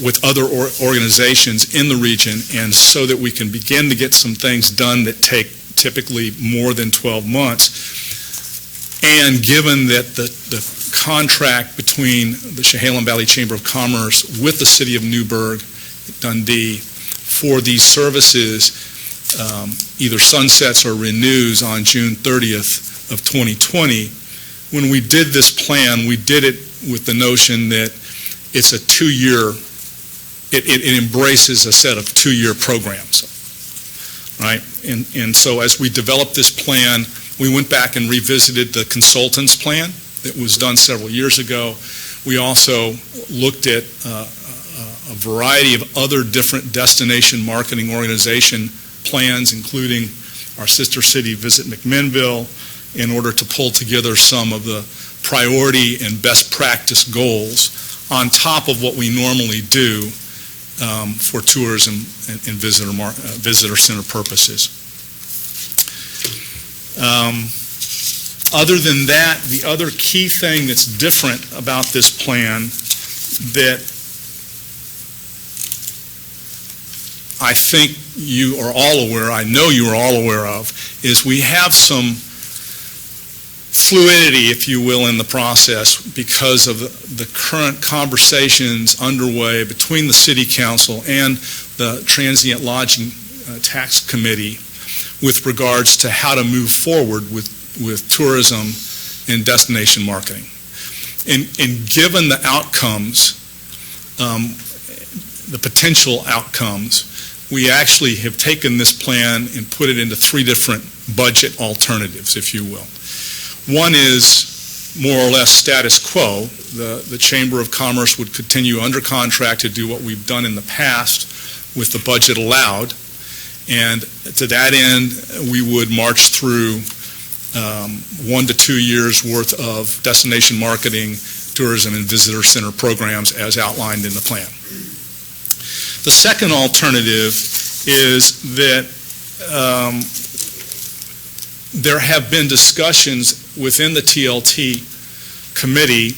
Speaker 19: with other organizations in the region, and so that we can begin to get some things done that take typically more than 12 months, and given that the contract between the Chehalem Valley Chamber of Commerce with the City of Newberg, Dundee, for these services either sunsets or renews on June 30th of 2020, when we did this plan, we did it with the notion that it's a 2-year, it embraces a set of 2-year programs, right? And so as we developed this plan, we went back and revisited the consultant's plan that was done several years ago. We also looked at a variety of other different destination marketing organization plans, including our sister city, Visit McMinnville, in order to pull together some of the priority and best practice goals on top of what we normally do for tourism and visitor center purposes. Other than that, the other key thing that's different about this plan that I think you are all aware, I know you are all aware of, is we have some fluidity, if you will, in the process because of the current conversations underway between the City Council and the Transient Lodging Tax Committee with regards to how to move forward with tourism and destination marketing. And given the outcomes, the potential outcomes, we actually have taken this plan and put it into 3 different budget alternatives, if you will. One is more or less status quo. The Chamber of Commerce would continue under contract to do what we've done in the past with the budget allowed. And to that end, we would march through 1 to 2 years worth of destination marketing, tourism, and visitor center programs as outlined in the plan. The second alternative is that there have been discussions within the TLT committee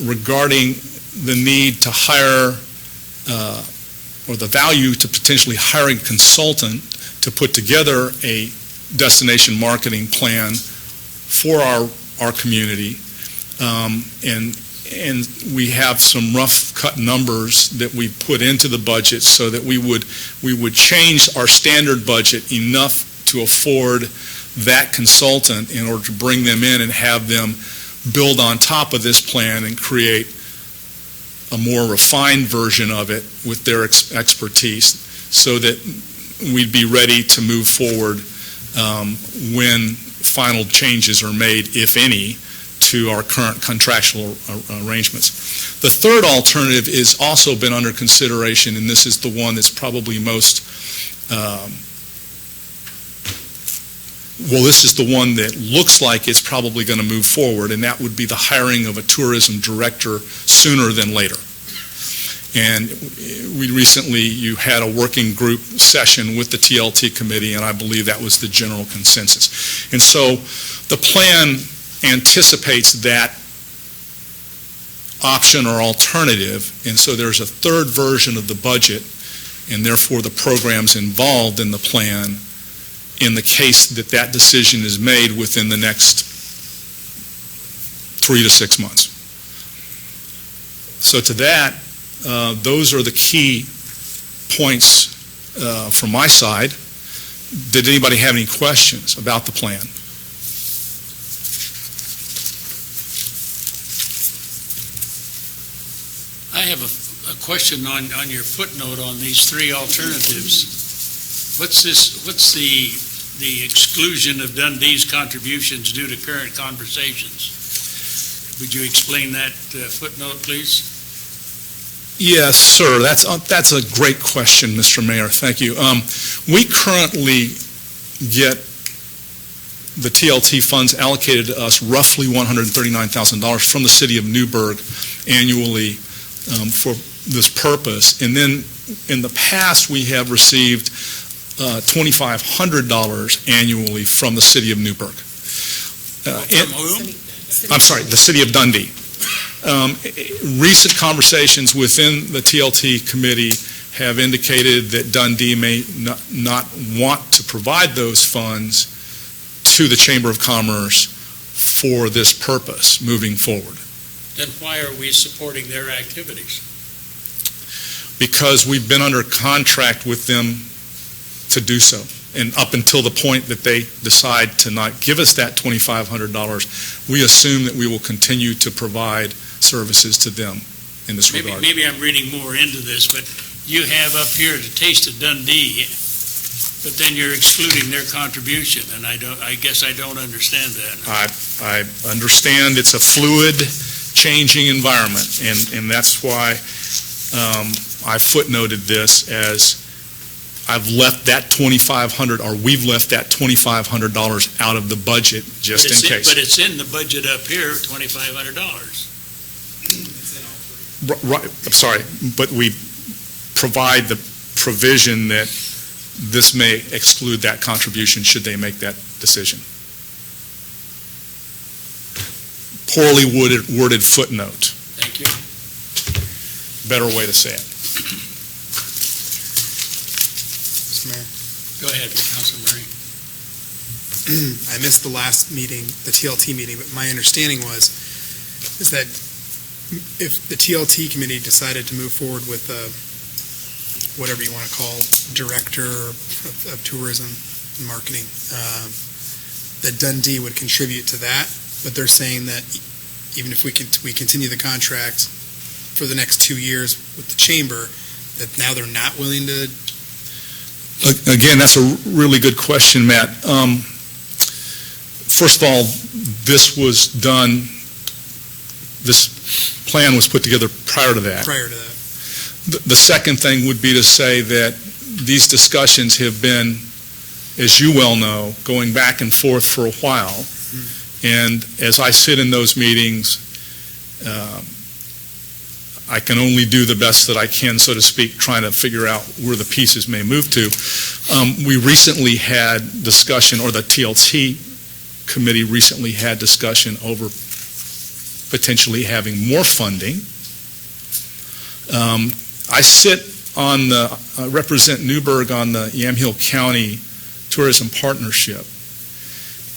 Speaker 19: regarding the need to hire or the value to potentially hiring a consultant to put together a destination marketing plan for our community. And we have some rough cut numbers that we put into the budget so that we would change our standard budget enough to afford that consultant in order to bring them in and have them build on top of this plan and create a more refined version of it with their expertise so that we'd be ready to move forward when final changes are made, if any, to our current contractual arrangements. The third alternative has also been under consideration, and this is the one that's probably most, this is the one that looks like it's probably going to move forward, and that would be the hiring of a tourism director sooner than later. And you had a working group session with the TLT committee, and I believe that was the general consensus. And so the plan anticipates that option or alternative, and so there's a third version of the budget, and therefore the programs involved in the plan in the case that that decision is made within the next 3 to 6 months. So to that, those are the key points from my side. Did anybody have any questions about the plan?
Speaker 14: I have a question on your footnote on these three alternatives. What's the exclusion of Dundee's contributions due to current conversations? Would you explain that footnote, please?
Speaker 19: Yes, sir. That's a great question, Mr. Mayor. Thank you. We currently get the TLT funds allocated to us roughly $139,000 from the city of Newberg annually for this purpose. And then in the past, we have received $2,500 annually from the city of Newberg. I'm sorry, the city of Dundee. Recent conversations within the TLT committee have indicated that Dundee may not want to provide those funds to the Chamber of Commerce for this purpose moving forward.
Speaker 14: Then why are we supporting their activities?
Speaker 19: Because we've been under contract with them to do so. And up until the point that they decide to not give us that $2,500, we assume that we will continue to provide services to them in this regard.
Speaker 14: Maybe I'm reading more into this, but you have up here the Taste of Dundee, but then you're excluding their contribution, and I guess I don't understand that.
Speaker 19: I understand it's a fluid, changing environment, and that's why I footnoted this as I've left that $2,500, or we've left that $2,500 out of the budget just in case.
Speaker 14: But it's in the budget up here, $2,500.
Speaker 19: Right, I'm sorry, but we provide the provision that this may exclude that contribution should they make that decision. Poorly worded footnote.
Speaker 14: Thank you.
Speaker 19: Better way to say it.
Speaker 17: Mr. Mayor.
Speaker 14: Go ahead, Councilman Murray.
Speaker 17: I missed the last meeting, the TLT meeting, but my understanding is that if the TLT committee decided to move forward with whatever you want to call director of tourism and marketing, that Dundee would contribute to that. But they're saying that even if we continue the contract for the next 2 years with the chamber, that now they're not willing to.
Speaker 19: Again, that's a really good question, Matt. First of all, this plan was put together prior to that.
Speaker 17: Prior to that.
Speaker 19: The second thing would be to say that these discussions have been as you well know, going back and forth for a while. And as I sit in those meetings, I can only do the best that I can, so to speak, trying to figure out where the pieces may move to. We recently had discussion, or the TLT committee recently had discussion over potentially having more funding. I represent Newberg on the Yamhill County Tourism Partnership.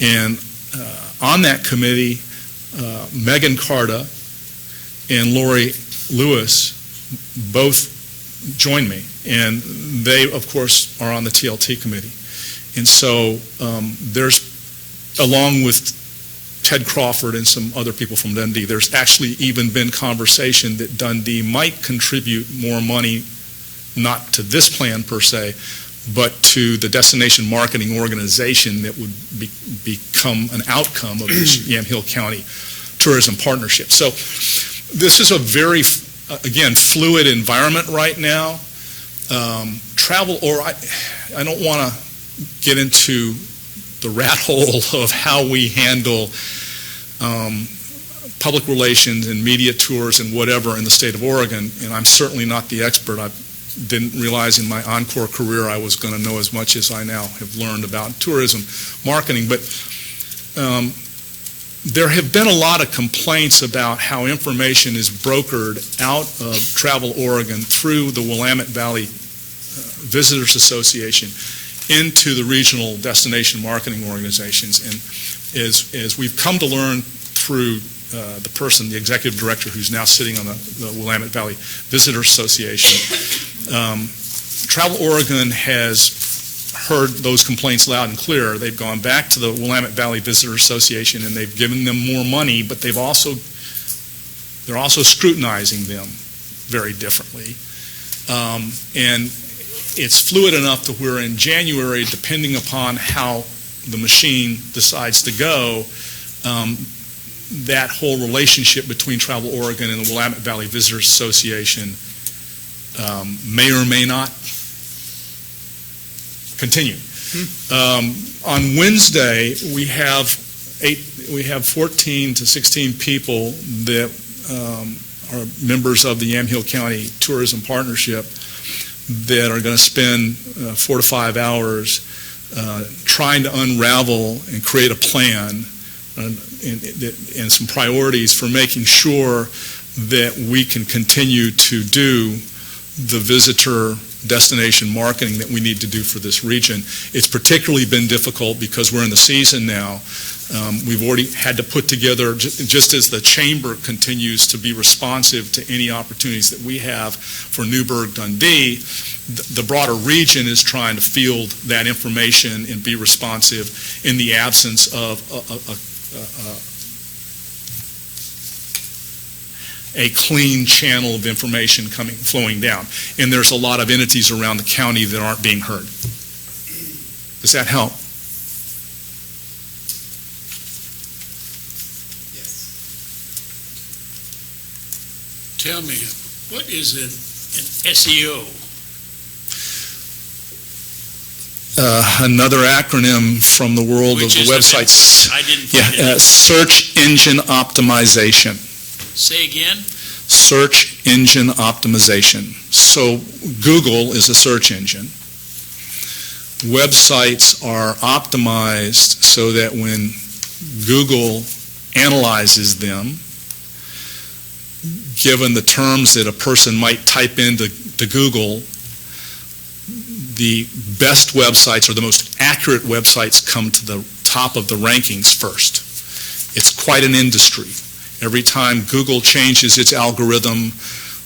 Speaker 19: And on that committee, Megan Carta and Lori Lewis both joined me. And they, of course, are on the TLT committee. And so there's, along with Ted Crawford and some other people from Dundee, there's actually even been conversation that Dundee might contribute more money, not to this plan per se, but to the destination marketing organization that would become an outcome of this Yamhill County Tourism Partnership. So this is a very, again, fluid environment right now. Travel, or I don't want to get into the rat hole of how we handle public relations and media tours and whatever in the state of Oregon, and I'm certainly not the expert. I didn't realize in my Encore career I was going to know as much as I now have learned about tourism marketing, but there have been a lot of complaints about how information is brokered out of Travel Oregon through the Willamette Valley Visitors Association into the regional destination marketing organizations. And as we've come to learn through the executive director who's now sitting on the Willamette Valley Visitors Association, Travel Oregon has heard those complaints loud and clear. They've gone back to the Willamette Valley Visitors Association and they've given them more money, but they're also scrutinizing them very differently. And it's fluid enough to where in January, depending upon how the machine decides to go, that whole relationship between Travel Oregon and the Willamette Valley Visitors Association may or may not continue. On Wednesday, we have 14 to 16 people that are members of the Yamhill County Tourism Partnership that are going to spend 4 to 5 hours trying to unravel and create a plan and some priorities for making sure that we can continue to do the visitor destination marketing that we need to do for this region. It's particularly been difficult because we're in the season now. We've already had to put together, just as the chamber continues to be responsive to any opportunities that we have for Newberg, Dundee, the broader region is trying to field that information and be responsive in the absence of a clean channel of information flowing down. And there's a lot of entities around the county that aren't being heard. Does that help?
Speaker 14: Tell me, what is an SEO?
Speaker 19: Another acronym from the world of the websites.
Speaker 14: I didn't find it.
Speaker 19: Search engine optimization.
Speaker 14: Say again?
Speaker 19: Search engine optimization. So Google is a search engine. Websites are optimized so that when Google analyzes them, given the terms that a person might type into Google, the best websites or the most accurate websites come to the top of the rankings first. It's quite an industry. Every time Google changes its algorithm,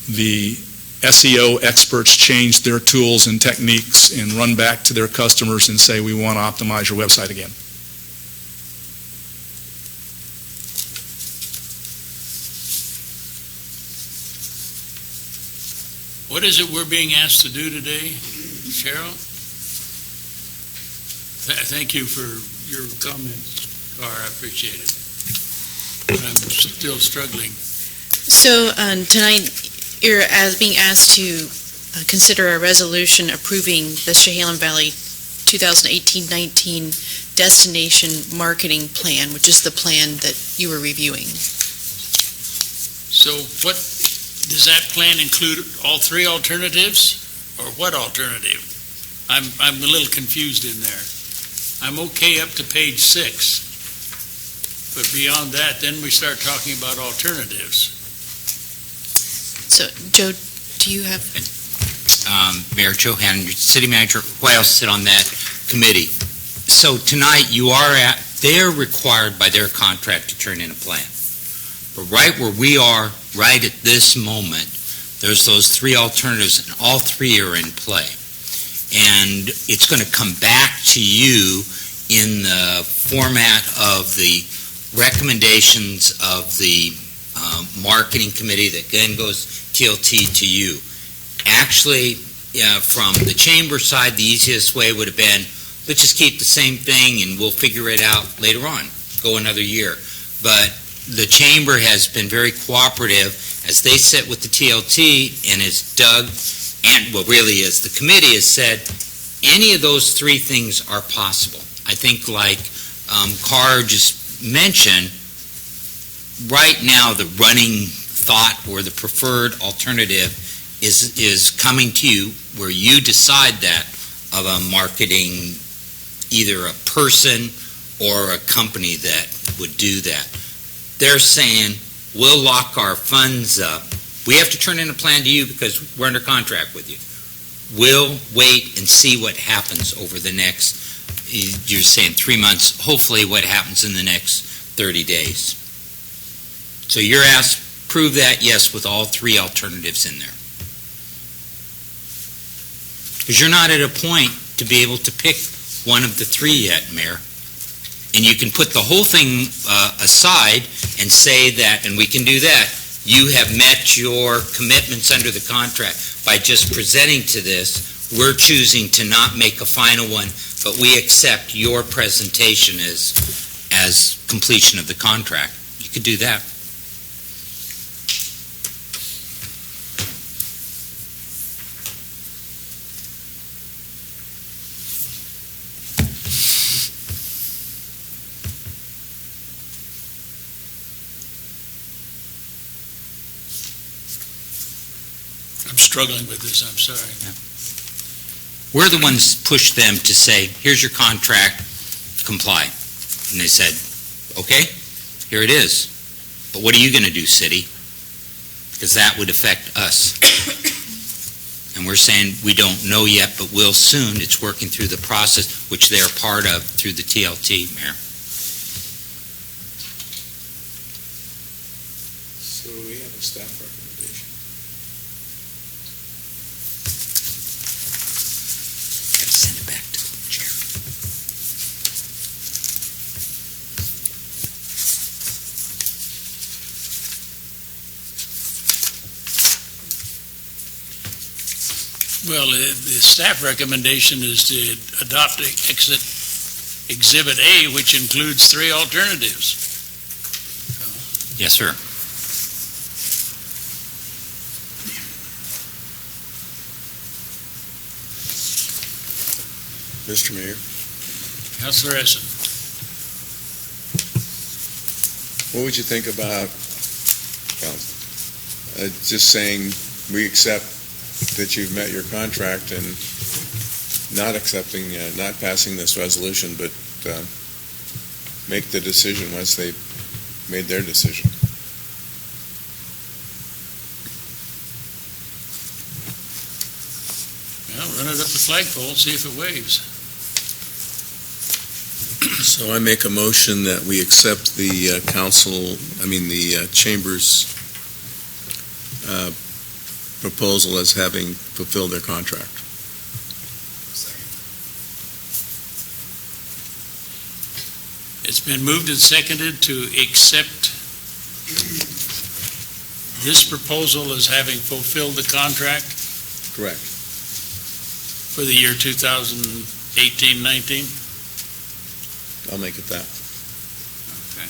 Speaker 19: the SEO experts change their tools and techniques and run back to their customers and say, we want to optimize your website again.
Speaker 14: What is it we're being asked to do today, Cheryl? Thank you for your comments, Carr. I appreciate it. But I'm still struggling.
Speaker 20: So tonight, you're being asked to consider a resolution approving the Chehalem Valley
Speaker 19: 2018-19 destination marketing plan, which is the plan that you were reviewing.
Speaker 14: So what, does that plan include all three alternatives, or what alternative? I'm a little confused in there. I'm okay up to page 6, but beyond that, then we start talking about alternatives.
Speaker 19: So, Joe, do you have?
Speaker 3: Mayor Johann, city manager, who else sit on that committee? So tonight, they're required by their contract to turn in a plan. But right where we are, right at this moment, there's those three alternatives, and all three are in play. And it's going to come back to you in the format of the recommendations of the marketing committee that then goes TLT to you. Actually, from the chamber side, the easiest way would have been, let's just keep the same thing and we'll figure it out later on, go another year. But the chamber has been very cooperative as they sit with the TLT, and as Doug, and well, really as the committee has said, any of those three things are possible. I think like Carr just mentioned, right now the running thought or the preferred alternative is coming to you where you decide that of a marketing, either a person or a company that would do that. They're saying, we'll lock our funds up. We have to turn in a plan to you because we're under contract with you. We'll wait and see what happens over the next, you're saying 3 months, hopefully what happens in the next 30 days. So you're asked, prove that, yes, with all three alternatives in there. Because you're not at a point to be able to pick one of the three yet, Mayor. And you can put the whole thing aside and say that, and we can do that, you have met your commitments under the contract by just presenting to this. We're choosing to not make a final one, but we accept your presentation as completion of the contract. You could do that.
Speaker 14: I'm struggling with this, I'm sorry.
Speaker 3: We're the ones push them to say, here's your contract, comply. And they said, okay, here it is. But what are you going to do, city? Because that would affect us. And we're saying, we don't know yet, but we'll soon. It's working through the process, which they're part of through the TLT, Mayor.
Speaker 15: So we have a staff recommendation.
Speaker 3: Send it back to the chair.
Speaker 14: Well, the staff recommendation is to adopt Exhibit A, which includes three alternatives.
Speaker 3: Yes, sir.
Speaker 15: Mr. Mayor,
Speaker 14: Councilor Essen.
Speaker 15: what would you think about, just saying, we accept that you've met your contract and not accepting, not passing this resolution, but make the decision once they've made their decision?
Speaker 14: Well, run it up the flagpole, see if it waves.
Speaker 15: So I make a motion that we accept the the Chamber's proposal as having fulfilled their contract.
Speaker 14: It's been moved and seconded to accept this proposal as having fulfilled the contract
Speaker 15: Correct.
Speaker 14: for the year 2018-19.
Speaker 15: I'll make it that.
Speaker 14: Okay.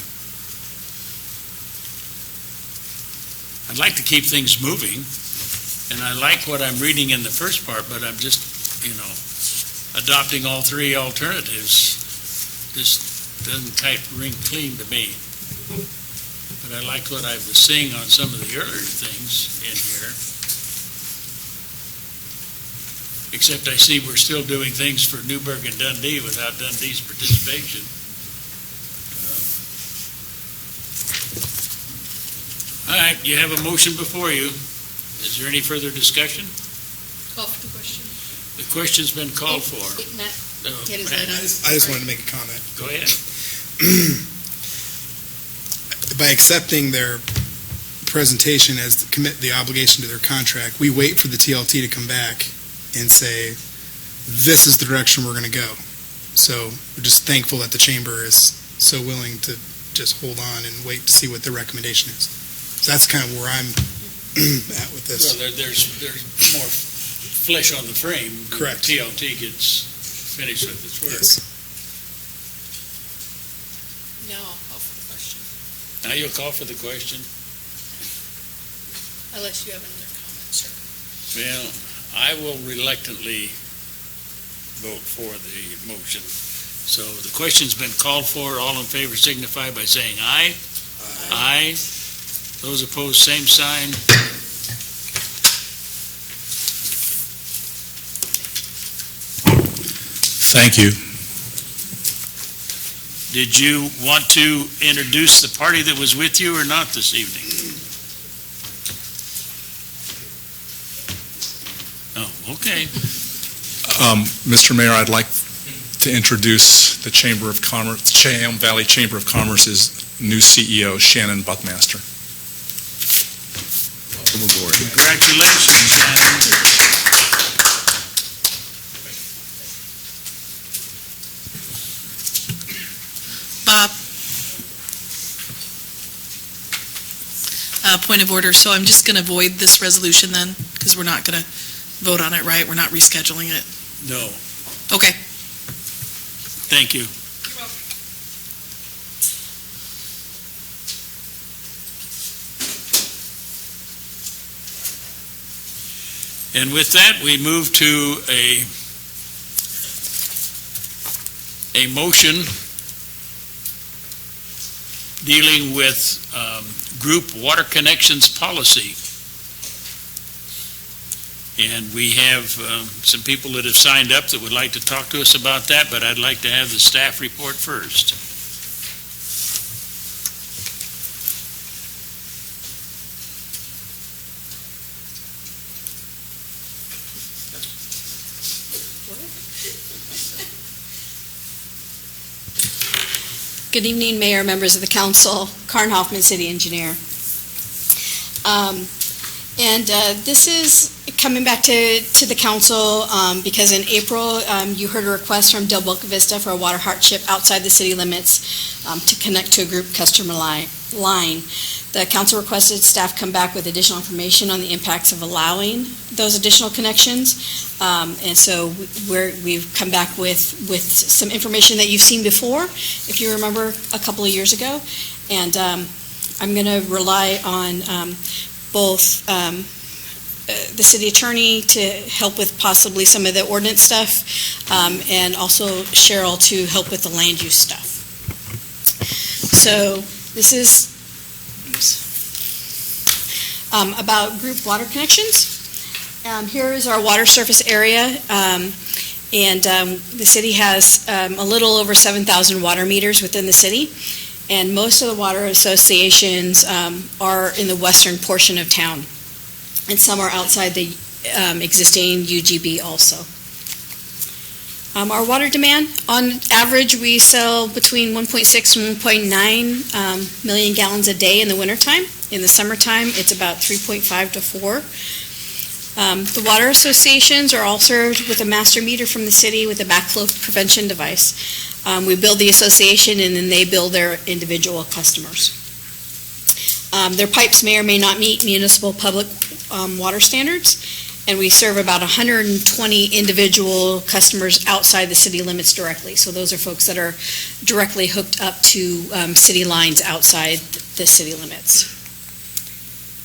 Speaker 14: I'd like to keep things moving, and I like what I'm reading in the first part, but I'm just, adopting all three alternatives just doesn't quite ring clean to me. But I liked what I was seeing on some of the earlier things in here. Except I see we're still doing things for Newberg and Dundee without Dundee's participation. All right, you have a motion before you. Is there any further discussion?
Speaker 1: Call for the question.
Speaker 14: The question's been called for.
Speaker 1: Matt,
Speaker 14: Matt,
Speaker 17: I just wanted to make a comment.
Speaker 14: go ahead.
Speaker 17: By accepting their presentation as the obligation to their contract, we wait for the TLT to come back and say, this is the direction we're going to go. So we're just thankful that the chamber is so willing to just hold on and wait to see what their recommendation is. So that's kind of where I'm at with this.
Speaker 14: Well, there's more flesh on the frame. when
Speaker 17: Correct.
Speaker 14: TLT gets finished with its work.
Speaker 17: Yes.
Speaker 1: now I'll call for the question,
Speaker 14: Now you'll call for the question.
Speaker 1: unless you have another comment, sir.
Speaker 14: Well, I will reluctantly vote for the motion. So the question's been called for. All in favor signify by saying aye. Aye. Those opposed, same sign.
Speaker 19: Thank you.
Speaker 14: Did you want to introduce the party that was with you or not this evening? Oh, okay.
Speaker 19: Mr. Mayor, I'd like to introduce the Chamber of Commerce, Cheyenne Valley Chamber of Commerce's new CEO, Shannon Buckmaster.
Speaker 8: Welcome aboard.
Speaker 14: Congratulations, Shannon.
Speaker 1: Bob. Point of order. So I'm just going to void this resolution then, because we're not going to vote on it, right? We're not rescheduling it.
Speaker 14: No,
Speaker 1: Okay.
Speaker 14: thank you. And with that, we move to a motion dealing with group water connections policy. And we have some people that have signed up that would like to talk to us about that, but I'd like to have the staff report first.
Speaker 16: Good evening, Mayor, members of the council, Karen Hoffman, City Engineer. This is coming back to the council because in April, you heard a request from Del Boca Vista for a water hardship outside the city limits to connect to a group customer line. The council requested staff come back with additional information on the impacts of allowing those additional connections. And so we've come back with some information that you've seen before, if you remember a couple of years ago. And I'm going to rely on both the city attorney to help with possibly some of the ordinance stuff, and also Cheryl to help with the land use stuff. So this is about group water connections. Here is our water surface area, and the city has a little over 7,000 water meters within the city, and most of the water associations are in the western portion of town, and some are outside the existing UGB also. Our water demand, on average, we sell between 1.6 and 1.9 million gallons a day in the wintertime. In the summertime, it's about 3.5 to 4. The water associations are all served with a master meter from the city with a backflow prevention device. We bill the association, and then they bill their individual customers. Their pipes may or may not meet municipal public water standards, and we serve about 120 individual customers outside the city limits directly. So those are folks that are directly hooked up to city lines outside the city limits.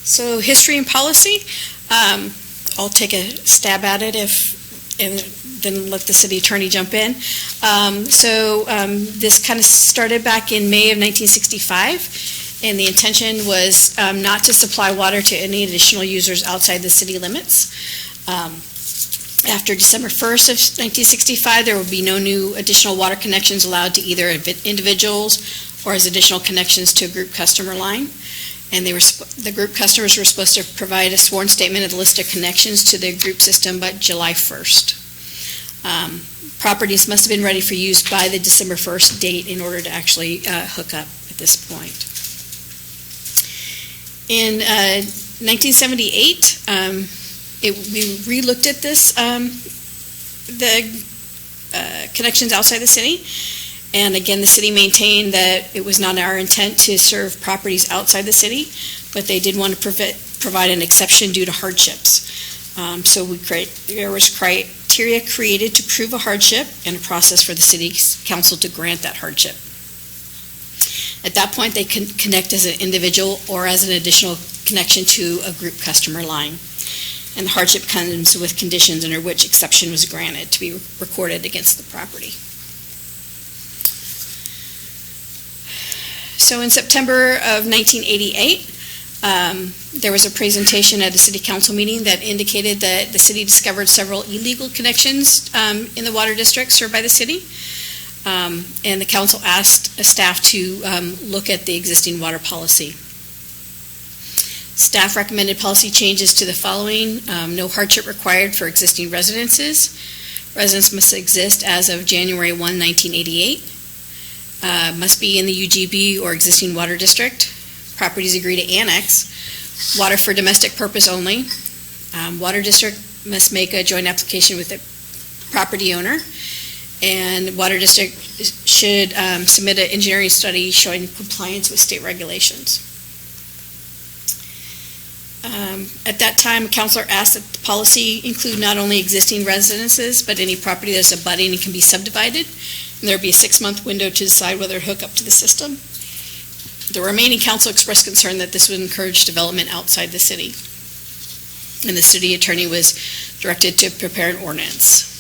Speaker 16: So history and policy, I'll take a stab at it if and then let the city attorney jump in. This kind of started back in May of 1965, and the intention was not to supply water to any additional users outside the city limits. After December 1st of 1965, there will be no new additional water connections allowed to either individuals or as additional connections to a group customer line. And the group customers were supposed to provide a sworn statement of the list of connections to the group system by July 1st. Properties must have been ready for use by the December 1st date in order to actually hook up at this point. In 1978, we re-looked at this, the connections outside the city. And again, the city maintained that it was not our intent to serve properties outside the city, but they did want to provide an exception due to hardships. There was criteria created to prove a hardship and a process for the city council to grant that hardship. At that point, they can connect as an individual or as an additional connection to a group customer line. And the hardship comes with conditions under which exception was granted to be recorded against the property. So in September of 1988, there was a presentation at a city council meeting that indicated that the city discovered several illegal connections in the water district served by the city. And the council asked staff to look at the existing water policy. Staff recommended policy changes to the following: no hardship required for existing residences. Residents must exist as of January 1, 1988. Must be in the UGB or existing water district. Properties agree to annex. Water for domestic purpose only. Water district must make a joint application with the property owner. And water district should submit an engineering study showing compliance with state regulations. At that time, councilor asked that the policy include not only existing residences, but any property that's abutting and can be subdivided. And there would be a 6-month window to decide whether to hook up to the system. The remaining council expressed concern that this would encourage development outside the city. And the city attorney was directed to prepare an ordinance.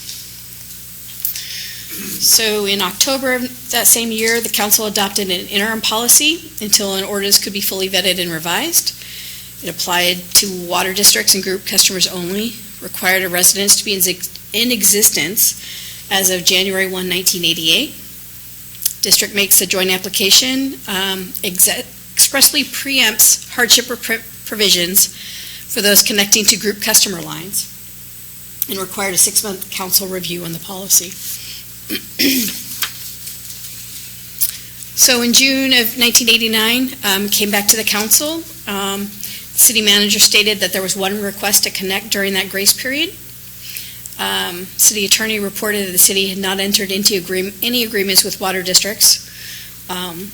Speaker 16: So in October of that same year, the council adopted an interim policy until an ordinance could be fully vetted and revised. It applied to water districts and group customers only, required a residence to be in existence as of January 1, 1988. District makes a joint application, expressly preempts hardship provisions for those connecting to group customer lines, and required a 6-month council review on the policy. So in June of 1989, came back to the council. City manager stated that there was one request to connect during that grace period. City attorney reported that the city had not entered into any agreements with water districts. Then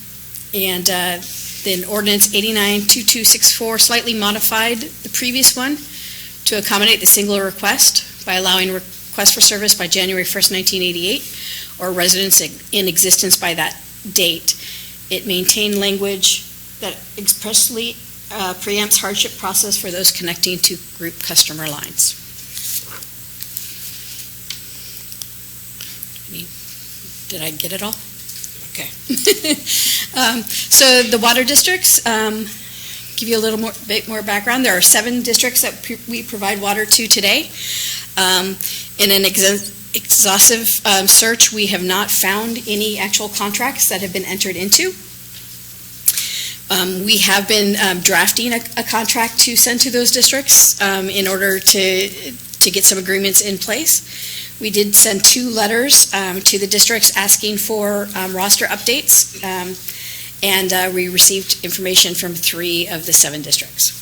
Speaker 16: Ordinance 89-2264 slightly modified the previous one to accommodate the single request by allowing request for service by January 1st, 1988, or residence in existence by that date. It maintained language that expressly preempts hardship process for those connecting to group customer lines. Did I get it all? Okay. So the water districts, give you a little bit more background. There are 7 districts that we provide water to today. In an exhaustive search, we have not found any actual contracts that have been entered into. We have been drafting a contract to send to those districts in order to get some agreements in place. We did send 2 letters to the districts asking for roster updates, and we received information from 3 of the 7 districts.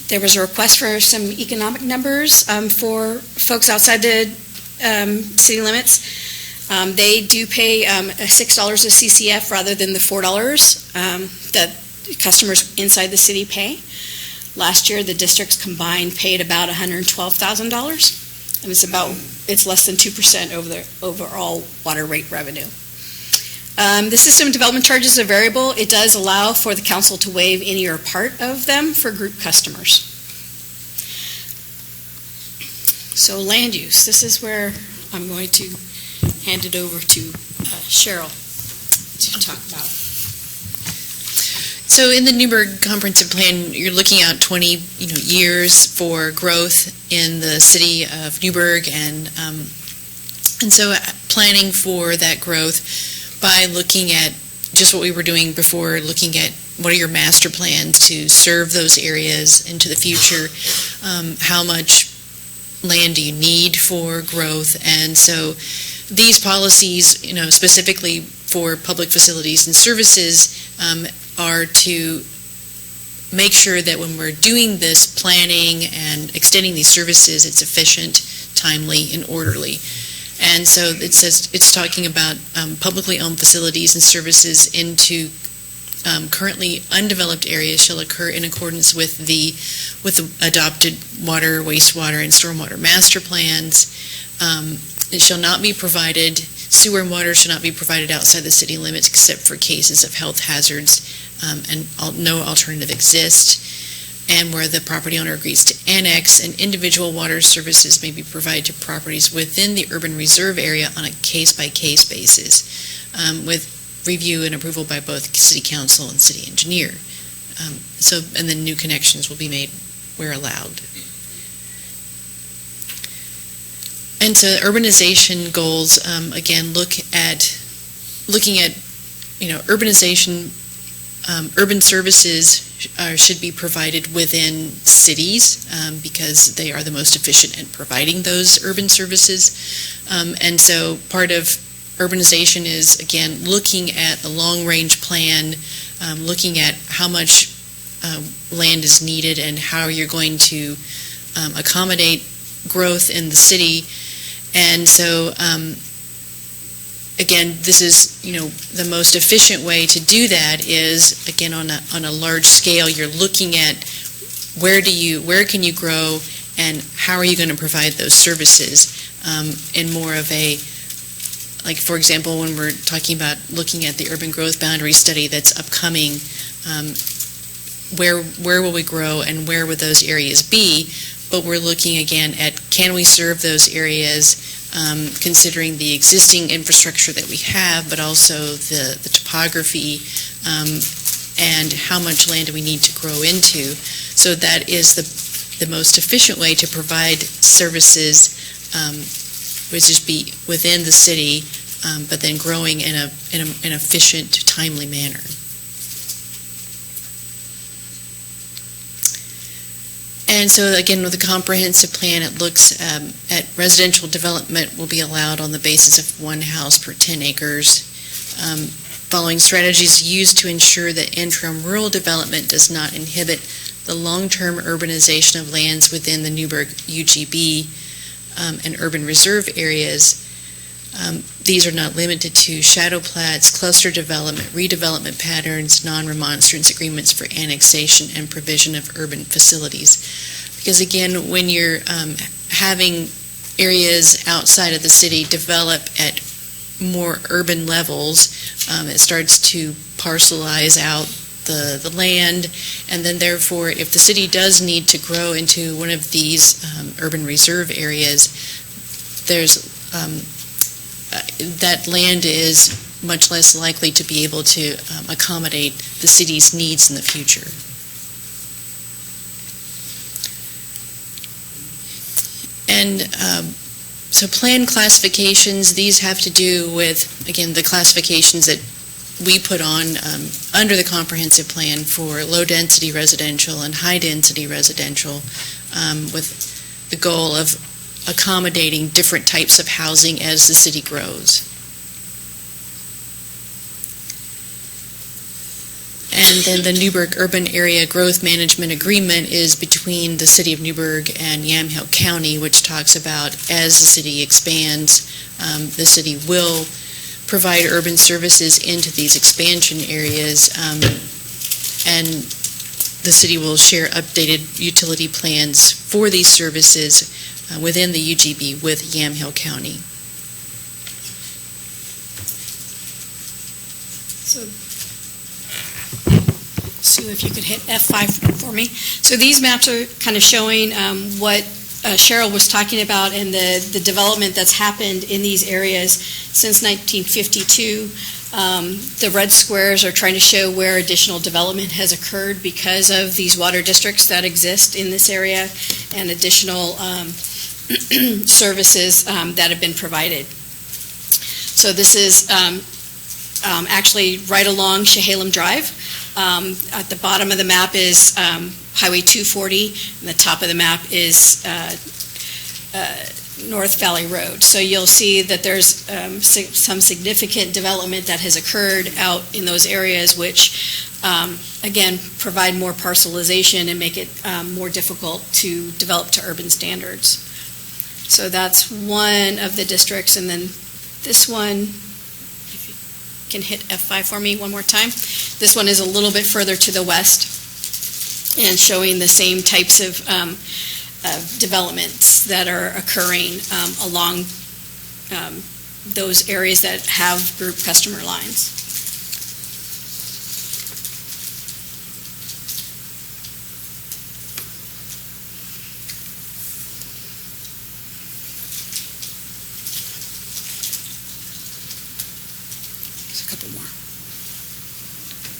Speaker 16: There was a request for some economic numbers for folks outside the city limits. They do pay $6 a CCF rather than the $4 that customers inside the city pay. Last year, the districts combined paid about $112,000, and it's less than 2% over the overall water rate revenue. The system development charges are variable. It does allow for the council to waive any or part of them for group customers. So land use, this is where I'm going to hand it over to Cheryl to talk about.
Speaker 13: So in the Newberg Comprehensive Plan, you're looking out 20 years for growth in the city of Newberg, and so planning for that growth by looking at just what we were doing before, looking at what are your master plans to serve those areas into the future, how much land do you need for growth, and so these policies, specifically for public facilities and services, are to make sure that when we're doing this planning and extending these services, it's efficient, timely, and orderly. And so it's talking about publicly owned facilities and services into currently undeveloped areas shall occur in accordance with the adopted water, wastewater, and stormwater master plans. It shall not be provided, sewer and water shall not be provided outside the city limits except for cases of health hazards, and no alternative exists. And where the property owner agrees to annex, and individual water services may be provided to properties within the urban reserve area on a case-by-case basis, with review and approval by both City Council and City Engineer. And then new connections will be made where allowed. And so urbanization goals, again, looking at urbanization. Urban services should be provided within cities because they are the most efficient in providing those urban services. And so part of urbanization is, again, looking at a long-range plan, looking at how much land is needed and how you're going to accommodate growth in the city. And so again, this is, the most efficient way to do that is, again, on a large scale, you're looking at where can you grow and how are you going to provide those services in more of a, like, for example, when we're talking about looking at the urban growth boundary study that's upcoming, where will we grow and where would those areas be? But we're looking again at, can we serve those areas considering the existing infrastructure that we have, but also the topography and how much land do we need to grow into. So that is the most efficient way to provide services, which is be within the city, but then growing in an efficient, timely manner. And so, again, with the comprehensive plan, it looks at residential development will be allowed on the basis of 1 house per 10 acres. Following strategies used to ensure that interim rural development does not inhibit the long-term urbanization of lands within the Newberg UGB and urban reserve areas. These are not limited to shadow plats, cluster development, redevelopment patterns, non-remonstrance agreements for annexation and provision of urban facilities. Because again, when you're having areas outside of the city develop at more urban levels, it starts to parcelize out the land, and then therefore if the city does need to grow into one of these urban reserve areas, there's that land is much less likely to be able to accommodate the city's needs in the future. And so plan classifications, these have to do with, again, the classifications that we put on under the comprehensive plan for low-density residential and high-density residential with the goal of accommodating different types of housing as the city grows. And then the Newberg Urban Area Growth Management Agreement is between the City of Newberg and Yamhill County, which talks about as the city expands, the city will provide urban services into these expansion areas, and the city will share updated utility plans for these services within the UGB with Yamhill County.
Speaker 16: So, Sue, if you could hit F5 for me. So these maps are kind of showing what Cheryl was talking about and the development that's happened in these areas since 1952. The red squares are trying to show where additional development has occurred because of these water districts that exist in this area and additional services that have been provided. So this is actually right along Chehalem Drive. At the bottom of the map is Highway 240, and the top of the map is North Valley Road. So you'll see that there's some significant development that has occurred out in those areas, which, again, provide more parcelization and make it more difficult to develop to urban standards. So that's one of the districts, and then this one, if you can hit F5 for me one more time. This one is a little bit further to the west and showing the same types of developments that are occurring along those areas that have group customer lines. There's a couple more.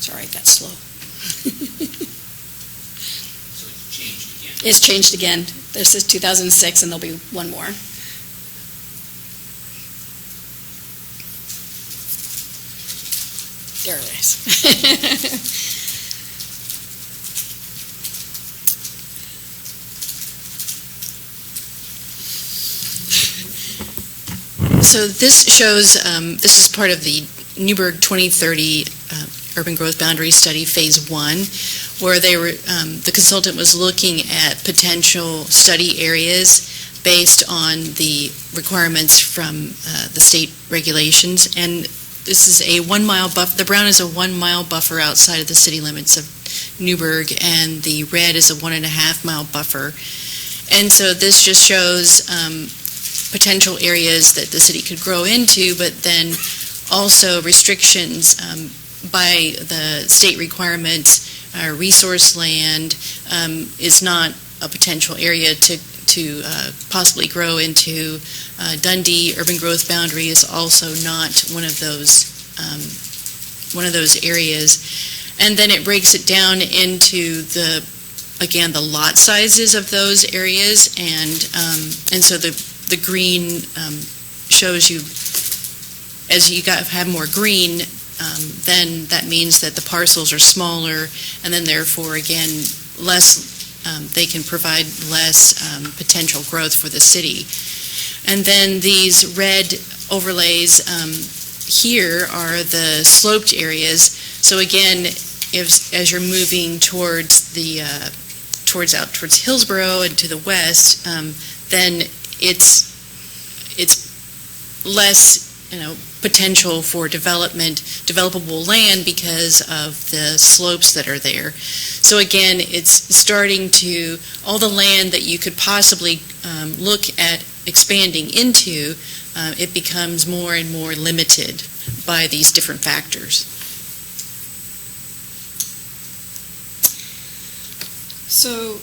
Speaker 16: Sorry, it got slow. It's changed again. This is 2006, and there'll be one more. There it is.
Speaker 19: So this shows, this is part of the Newberg 2030 Urban Growth Boundary Study Phase 1, where they were, the consultant was looking at potential study areas based on the requirements from the state regulations. And this is a 1 mile buffer. The brown is a 1 mile buffer outside of the city limits of Newberg, and the red is a 1.5 mile buffer. And so this just shows potential areas that the city could grow into, but then also restrictions by the state requirements. Resource land is not a potential area to possibly grow into. Dundee urban growth boundary is also not one of those areas. And then it breaks it down into the lot sizes of those areas, and so the green shows you, as you have more green, then that means that the parcels are smaller, and then therefore, again, they can provide less potential growth for the city. And then these red overlays here are the sloped areas. So again, as you're moving towards towards Hillsborough and to the west, then it's less, potential for developable land because of the slopes that are there. So again, it's starting to, all the land that you could possibly look at expanding into, it becomes more and more limited by these different factors.
Speaker 16: So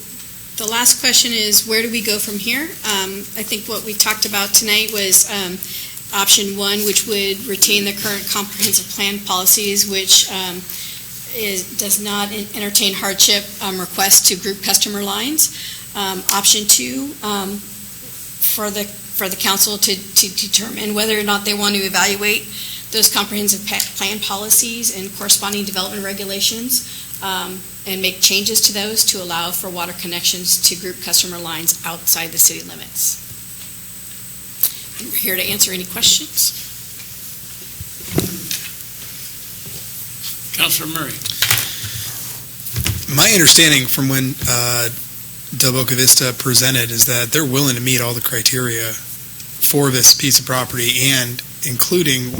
Speaker 16: the last question is, where do we go from here? I think what we talked about tonight was option one, which would retain the current comprehensive plan policies, which does not entertain hardship requests to group customer lines. Option two, for the council to determine whether or not they want to evaluate those comprehensive plan policies and corresponding development regulations, and make changes to those to allow for water connections to group customer lines outside the city limits. And we're here to answer any questions.
Speaker 14: Councilor Murray.
Speaker 17: My understanding from when Del Boca Vista presented is that they're willing to meet all the criteria for this piece of property, and including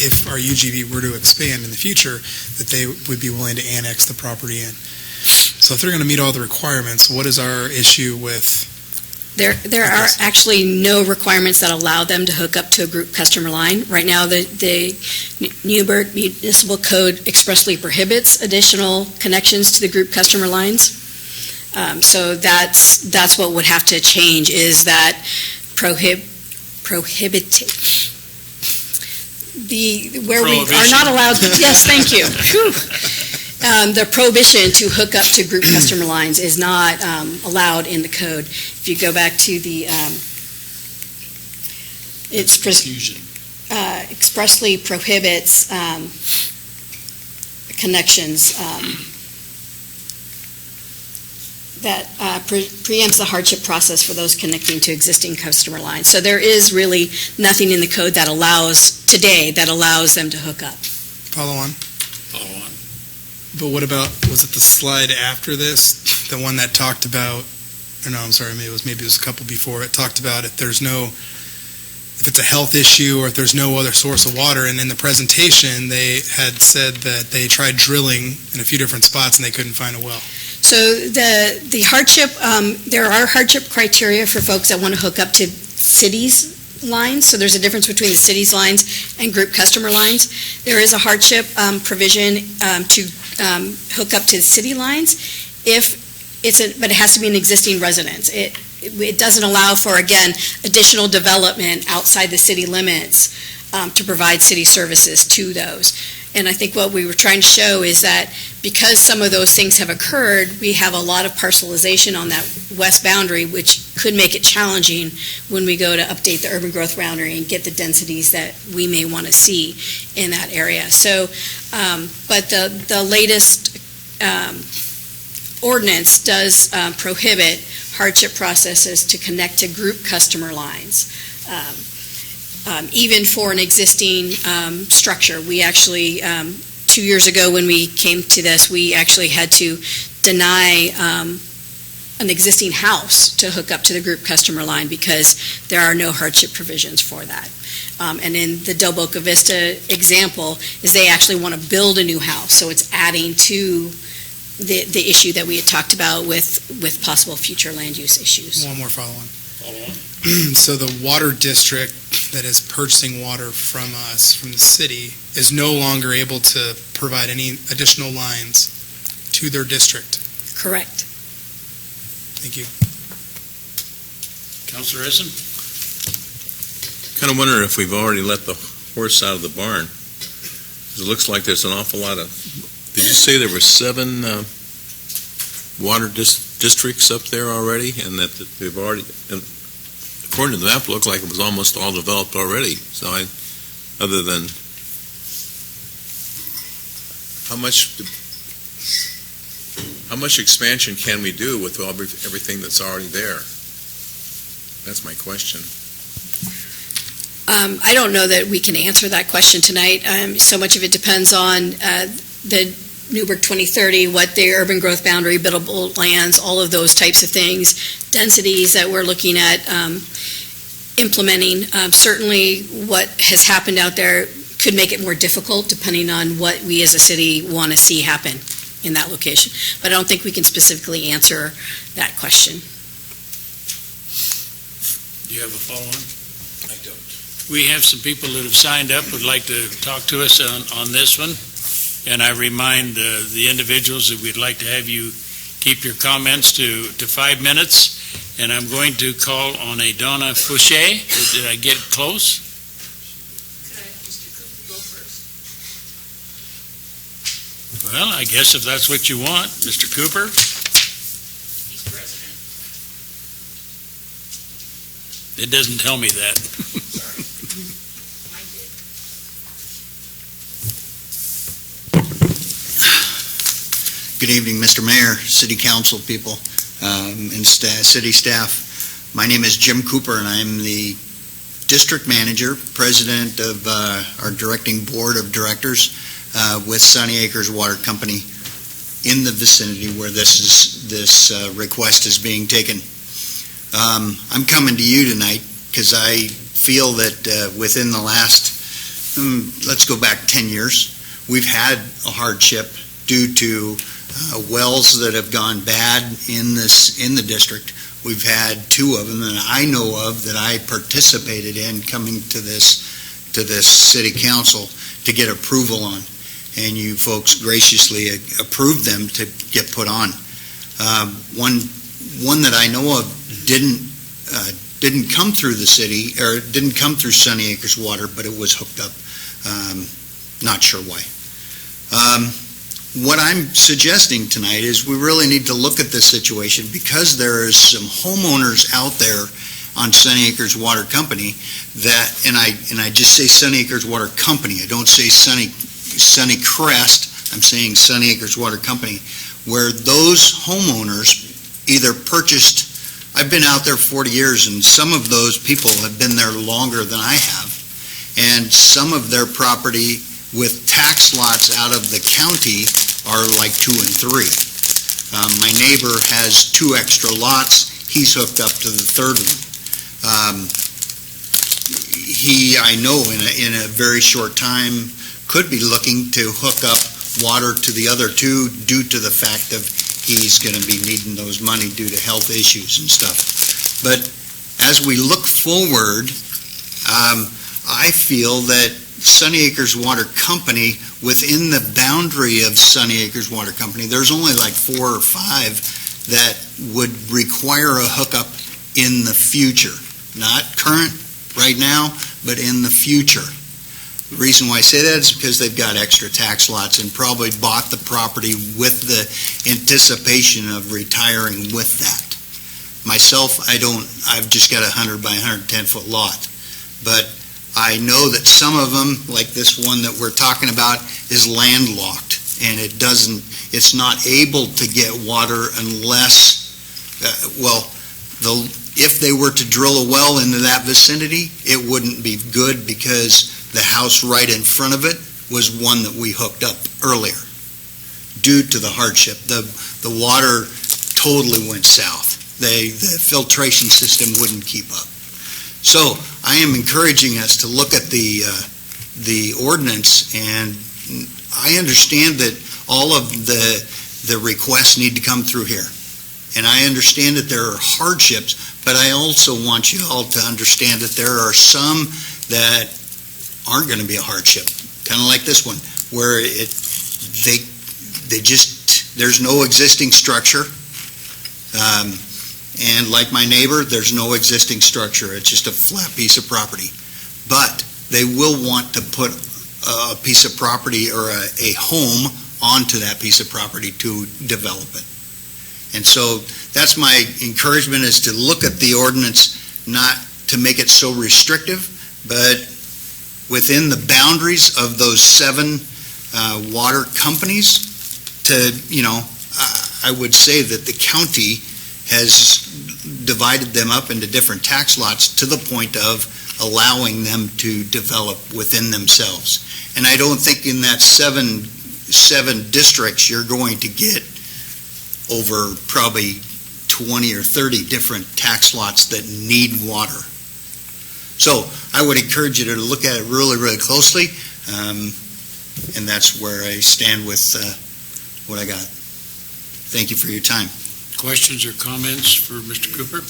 Speaker 17: if our UGB were to expand in the future, that they would be willing to annex the property in. So if they're going to meet all the requirements, what is our issue with?
Speaker 16: There are actually no requirements that allow them to hook up to a group customer line. Right now, the Newberg Municipal Code expressly prohibits additional connections to the group customer lines. So that's what would have to change, is that prohibited, where we are not allowed, yes, thank you. The prohibition to hook up to group customer lines is not allowed in the code. If you go back to the, expressly prohibits connections that preempts the hardship process for those connecting to existing customer lines. So there is really nothing in the code that allows them to hook up.
Speaker 17: Follow on. But what about, was it the slide after this, the one that talked about, or no, I'm sorry, maybe it was a couple before, it talked about if it's a health issue or if there's no other source of water, and in the presentation, they had said that they tried drilling in a few different spots and they couldn't find a well.
Speaker 16: So the hardship, there are hardship criteria for folks that want to hook up to cities lines. So there's a difference between the cities lines and group customer lines. There is a hardship provision to hook up to city lines but it has to be an existing residence. It doesn't allow for, again, additional development outside the city limits to provide city services to those. And I think what we were trying to show is that because some of those things have occurred, we have a lot of parcelization on that west boundary, which could make it challenging when we go to update the urban growth boundary and get the densities that we may want to see in that area. So, but the latest ordinance does prohibit hardship processes to connect to group customer lines. Even for an existing structure. We actually, 2 years ago when we came to this, we actually had to deny an existing house to hook up to the group customer line because there are no hardship provisions for that. And in the Del Boca Vista example, is they actually want to build a new house, so it's adding to the issue that we had talked about with possible future land use issues.
Speaker 17: One more follow-on. So the water district that is purchasing water from us, from the city, is no longer able to provide any additional lines to their district.
Speaker 16: Correct.
Speaker 17: Thank you.
Speaker 14: Councilor Essen?
Speaker 15: Kind of wonder if we've already let the horse out of the barn. It looks like there's an awful lot of, did you say there were 7 water districts up there already, and that they've already, according to the map, it looked like it was almost all developed already. So other than how much expansion can we do with everything that's already there? That's my question.
Speaker 16: I don't know that we can answer that question tonight. So much of it depends on the Newberg 2030, what the urban growth boundary, buildable lands, all of those types of things, densities that we're looking at implementing. Certainly what has happened out there could make it more difficult depending on what we as a city want to see happen in that location. But I don't think we can specifically answer that question.
Speaker 14: Do you have a follow-on?
Speaker 15: I don't.
Speaker 14: We have some people that have signed up would like to talk to us on this one. And I remind the individuals that we'd like to have you keep your comments to 5 minutes. And I'm going to call on a Donna Fouché. Did I get close? Well, I guess if that's what you want, Mr. Cooper.
Speaker 19: He's president.
Speaker 14: It doesn't tell me that.
Speaker 21: Good evening, Mr. Mayor, City Council people, and city staff. My name is Jim Cooper, and I'm the District Manager, President of our Directing Board of Directors with Sunny Acres Water Company in the vicinity where this request is being taken. I'm coming to you tonight because I feel that within the last, let's go back 10 years, we've had a hardship due to wells that have gone bad in the district. We've had 2 of them that I know of that I participated in coming to this city council to get approval on, and you folks graciously approved them to get put on. One that I know of didn't come through the city, or didn't come through Sunny Acres Water, but it was hooked up. Not sure why. What I'm suggesting tonight is we really need to look at this situation, because there is some homeowners out there on Sunny Acres Water Company that, and I just say Sunny Acres Water Company, I don't say Sunny Crest, I'm saying Sunny Acres Water Company, where those homeowners either purchased, I've been out there 40 years, and some of those people have been there longer than I have, and some of their property with tax lots out of the county are like 2 and 3. My neighbor has 2 extra lots. He's hooked up to the third one. He, I know, in a very short time, could be looking to hook up water to the other 2 due to the fact of he's going to be needing those money due to health issues and stuff. But as we look forward, I feel that Sunny Acres Water Company, within the boundary of Sunny Acres Water Company, there's only like 4 or 5 that would require a hookup in the future. Not current, right now, but in the future. The reason why I say that is because they've got extra tax lots and probably bought the property with the anticipation of retiring with that. Myself, I've just got a 100 by 110 foot lot. But I know that some of them, like this one that we're talking about, is landlocked, and it's not able to get water unless, if they were to drill a well into that vicinity, it wouldn't be good, because the house right in front of it was one that we hooked up earlier due to the hardship. The water totally went south. The filtration system wouldn't keep up. So I am encouraging us to look at the ordinance, and I understand that all of the requests need to come through here. And I understand that there are hardships, but I also want you all to understand that there are some that aren't going to be a hardship. Kind of like this one, where there's no existing structure. And like my neighbor, there's no existing structure. It's just a flat piece of property. But they will want to put a piece of property or a home onto that piece of property to develop it. And so that's my encouragement, is to look at the ordinance, not to make it so restrictive, but within the boundaries of those 7 water companies I would say that the county has divided them up into different tax lots to the point of allowing them to develop within themselves. And I don't think in that seven districts you're going to get over probably 20 or 30 different tax lots that need water. So I would encourage you to look at it really, really closely, and that's where I stand with what I got. Thank you for your time.
Speaker 14: Questions or comments for Mr. Cooper?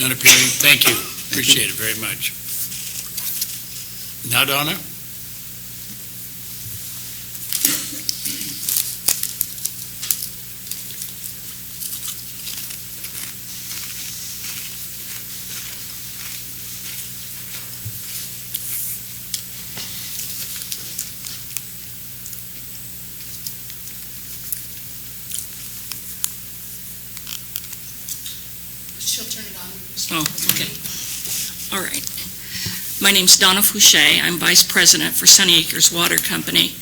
Speaker 14: None appearing. Thank you. Appreciate it very much. Now, Donna?
Speaker 5: She'll turn it on. Oh, okay. All right. My name's Donna Fouché. I'm Vice President for Sunny Acres Water Company.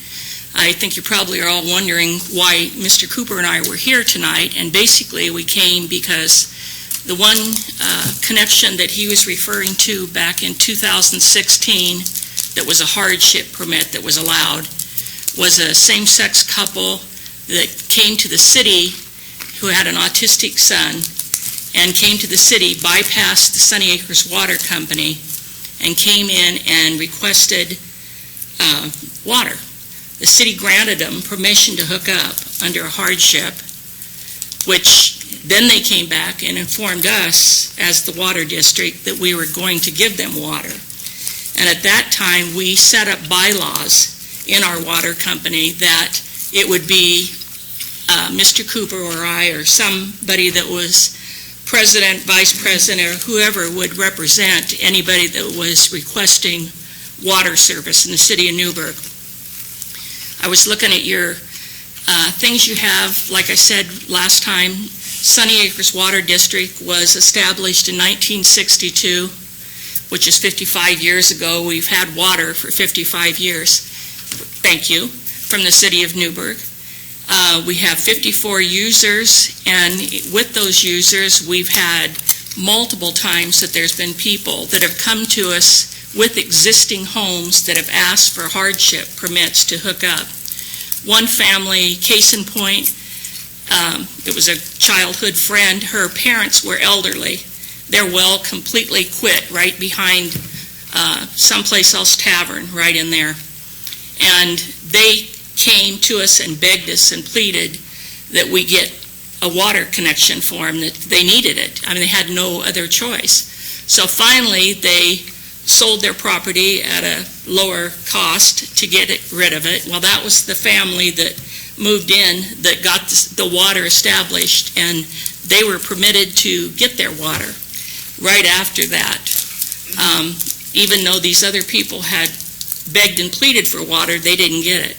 Speaker 5: I think you probably are all wondering why Mr. Cooper and I were here tonight, and basically we came because the one connection that he was referring to back in 2016 that was a hardship permit that was allowed was a same-sex couple that came to the city who had an autistic son and came to the city, bypassed the Sunny Acres Water Company, and came in and requested water. The city granted them permission to hook up under a hardship, which then they came back and informed us as the water district that we were going to give them water. And at that time, we set up bylaws in our water company that it would be Mr. Cooper or I or somebody that was president, vice president, or whoever would represent anybody that was requesting water service in the city of Newberg. I was looking at your things you have. Like I said last time, Sunny Acres Water District was established in 1962, which is 55 years ago. We've had water for 55 years. Thank you, from the city of Newberg. We have 54 users, and with those users, we've had multiple times that there's been people that have come to us with existing homes that have asked for hardship permits to hook up. One family, case in point, it was a childhood friend. Her parents were elderly. Their well completely quit right behind someplace else tavern right in there. And they came to us and begged us and pleaded that we get a water connection for them, that they needed it. I mean, they had no other choice. So finally, they sold their property at a lower cost to get rid of it. Well, that was the family that moved in that got the water established, and they were permitted to get their water right after that. Even though these other people had begged and pleaded for water, they didn't get it.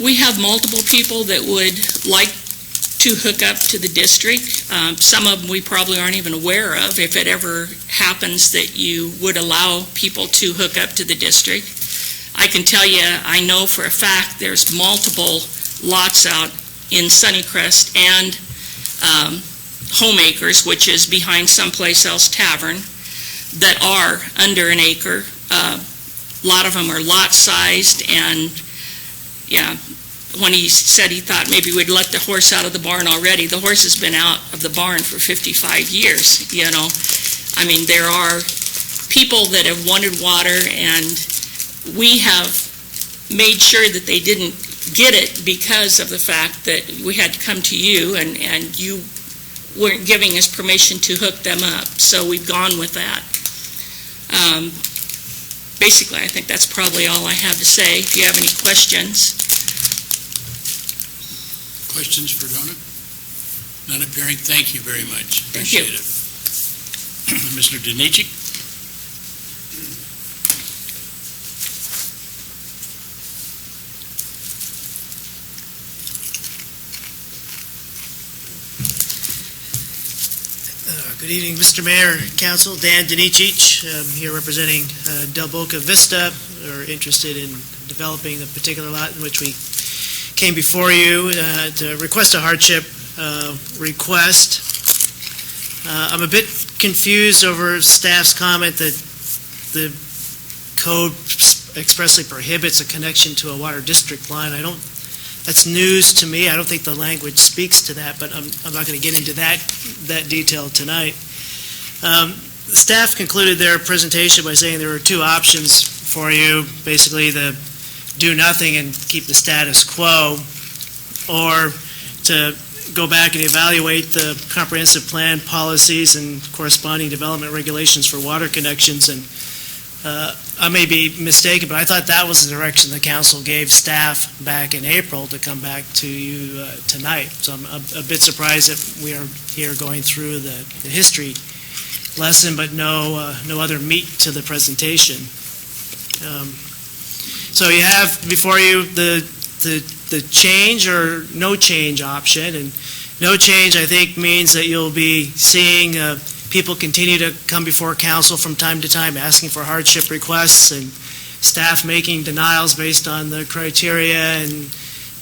Speaker 5: We have multiple people that would like to hook up to the district. Some of them we probably aren't even aware of, if it ever happens that you would allow people to hook up to the district. I can tell you, I know for a fact there's multiple lots out in Sunnycrest and Home Acres, which is behind someplace else tavern, that are under an acre. A lot of them are lot sized, and yeah, when he said he thought maybe we'd let the horse out of the barn already, the horse has been out of the barn for 55 years, you know. I mean, there are people that have wanted water, and we have made sure that they didn't get it because of the fact that we had to come to you, and you weren't giving us permission to hook them up. So we've gone with that. Basically, I think that's probably all I have to say. If you have any questions.
Speaker 14: Questions for Donna? None appearing. Thank you very much. Appreciate it. Mr. Danichik?
Speaker 6: Good evening, Mr. Mayor, Council. Dan Danichich. I'm here representing Del Boca Vista. We're interested in developing a particular lot in which we came before you to request a hardship request. I'm a bit confused over staff's comment that the code expressly prohibits a connection to a water district line. That's news to me. I don't think the language speaks to that, but I'm not going to get into that detail tonight. Staff concluded their presentation by saying there were two options for you, basically the do nothing and keep the status quo, or to go back and evaluate the comprehensive plan policies and corresponding development regulations for water connections. And I may be mistaken, but I thought that was the direction the council gave staff back in April to come back to you tonight. So I'm a bit surprised that we are here going through the history lesson, but no other meat to the presentation. So you have before you the change or no change option, and no change I think means that you'll be seeing people continue to come before council from time to time asking for hardship requests, and staff making denials based on the criteria, and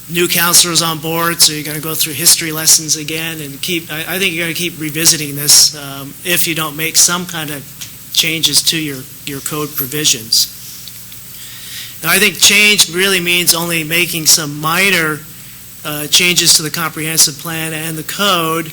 Speaker 6: new councilors on board, so you're going to go through history lessons again, and I think you're going to keep revisiting this if you don't make some kind of changes to your code provisions. Now, I think change really means only making some minor changes to the comprehensive plan and the code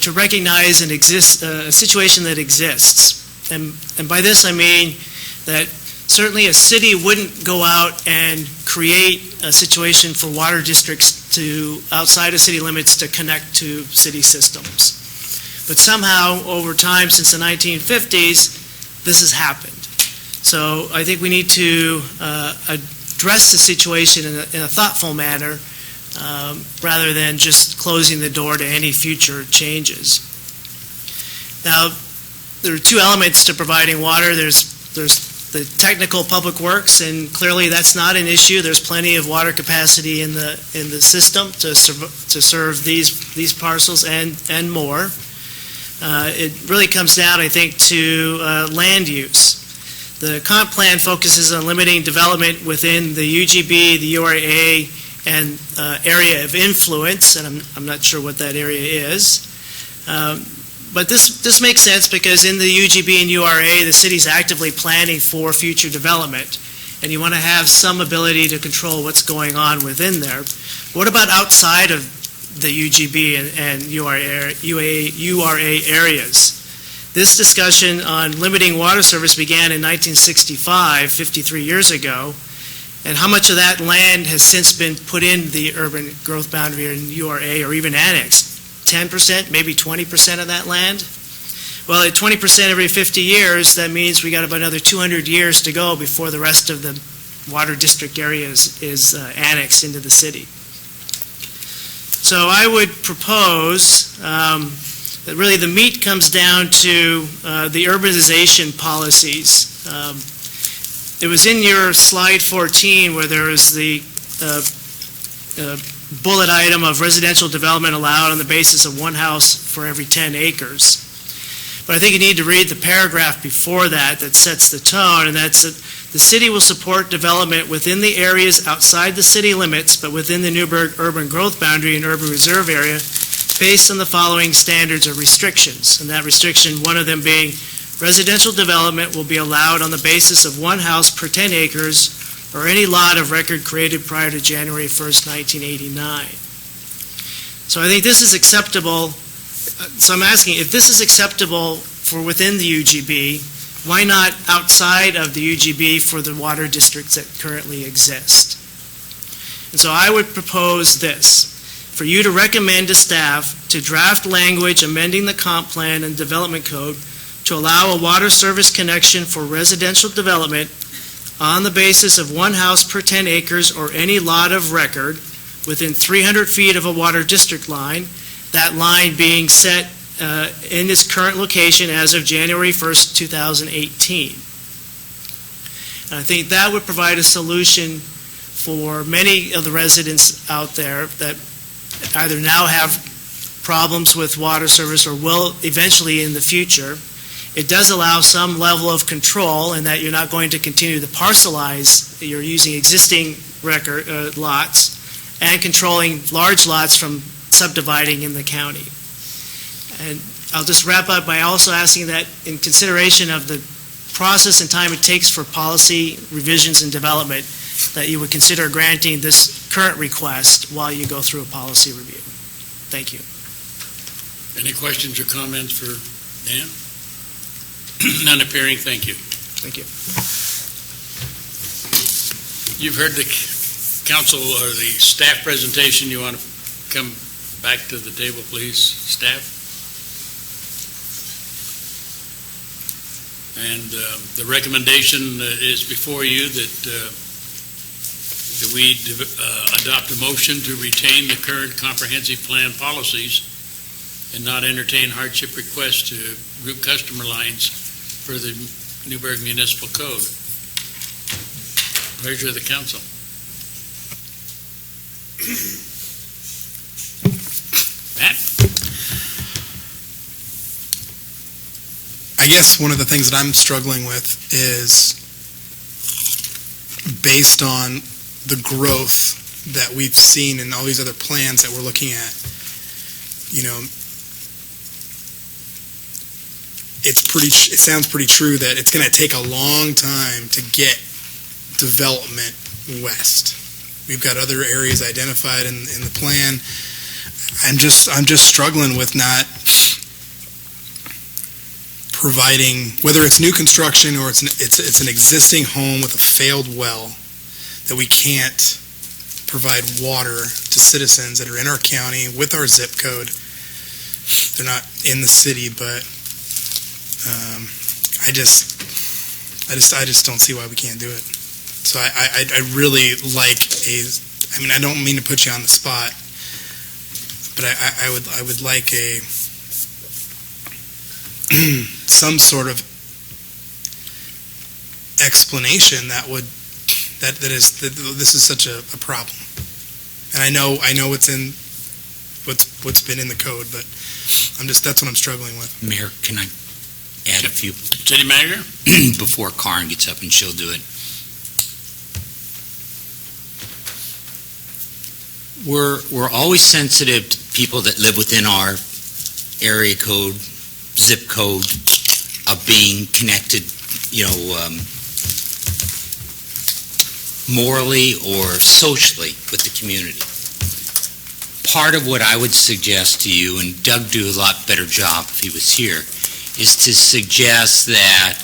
Speaker 6: to recognize a situation that exists. And by this I mean that certainly a city wouldn't go out and create a situation for water districts to outside of city limits to connect to city systems. But somehow over time since the 1950s, this has happened. So I think we need to address the situation in a thoughtful manner rather than just closing the door to any future changes. Now, there are two elements to providing water. There's the technical public works, and clearly that's not an issue. There's plenty of water capacity in the system to serve these parcels and more. It really comes down, I think, to land use. The comp plan focuses on limiting development within the UGB, the URA, and area of influence, and I'm not sure what that area is. But this makes sense because in the UGB and URA, the city's actively planning for future development, and you want to have some ability to control what's going on within there. What about outside of the UGB and URA areas? This discussion on limiting water service began in 1965, 53 years ago, and how much of that land has since been put in the urban growth boundary in URA or even annexed? 10%, maybe 20% of that land? Well, at 20% every 50 years, that means we got about another 200 years to go before the rest of the water district area is annexed into the city. So I would propose that really the meat comes down to the urbanization policies. It was in your slide 14 where there is the bullet item of residential development allowed on the basis of one house for every 10 acres. But I think you need to read the paragraph before that sets the tone, and that's that the city will support development within the areas outside the city limits, but within the Newberg urban growth boundary and urban reserve area, based on the following standards or restrictions. And that restriction, one of them being residential development will be allowed on the basis of one house per 10 acres or any lot of record created prior to January 1st, 1989. So I think this is acceptable. So I'm asking, if this is acceptable for within the UGB, why not outside of the UGB for the water districts that currently exist? And so I would propose this, for you to recommend to staff to draft language amending the comp plan and development code to allow a water service connection for residential development on the basis of one house per 10 acres or any lot of record within 300 feet of a water district line, that line being set in its current location as of January 1st, 2018. And I think that would provide a solution for many of the residents out there that either now have problems with water service or will eventually in the future. It does allow some level of control in that you're not going to continue to parcelize. You're using existing record lots and controlling large lots from subdividing in the county. And I'll just wrap up by also asking that in consideration of the process and time it takes for policy revisions and development, that you would consider granting this current request while you go through a policy review. Thank you.
Speaker 14: Any questions or comments for Dan? None appearing. Thank you.
Speaker 6: Thank you.
Speaker 14: You've heard the council or the staff presentation. You want to come back to the table, please, staff? And the recommendation is before you that we adopt a motion to retain the current comprehensive plan policies and not entertain hardship requests to group customer lines for the Newberg Municipal Code. Pleasure of the council. Matt?
Speaker 17: I guess one of the things that I'm struggling with is based on the growth that we've seen in all these other plans that we're looking at. You know, it sounds pretty true that it's going to take a long time to get development west. We've got other areas identified in the plan. I'm just struggling with not providing, whether it's new construction or it's an existing home with a failed well, that we can't provide water to citizens that are in our county with our zip code. They're not in the city, but I just don't see why we can't do it. So I really like I mean, I don't mean to put you on the spot, but I would like a some sort of explanation that this is such a problem. And I know it's in what's been in the code, but that's what I'm struggling with.
Speaker 3: Mayor, can I add a few?
Speaker 14: City Manager?
Speaker 3: Before Karen gets up and she'll do it. We're always sensitive to people that live within our area code, zip code, of being connected, morally or socially with the community. Part of what I would suggest to you, and Doug do a lot better job if he was here, is to suggest that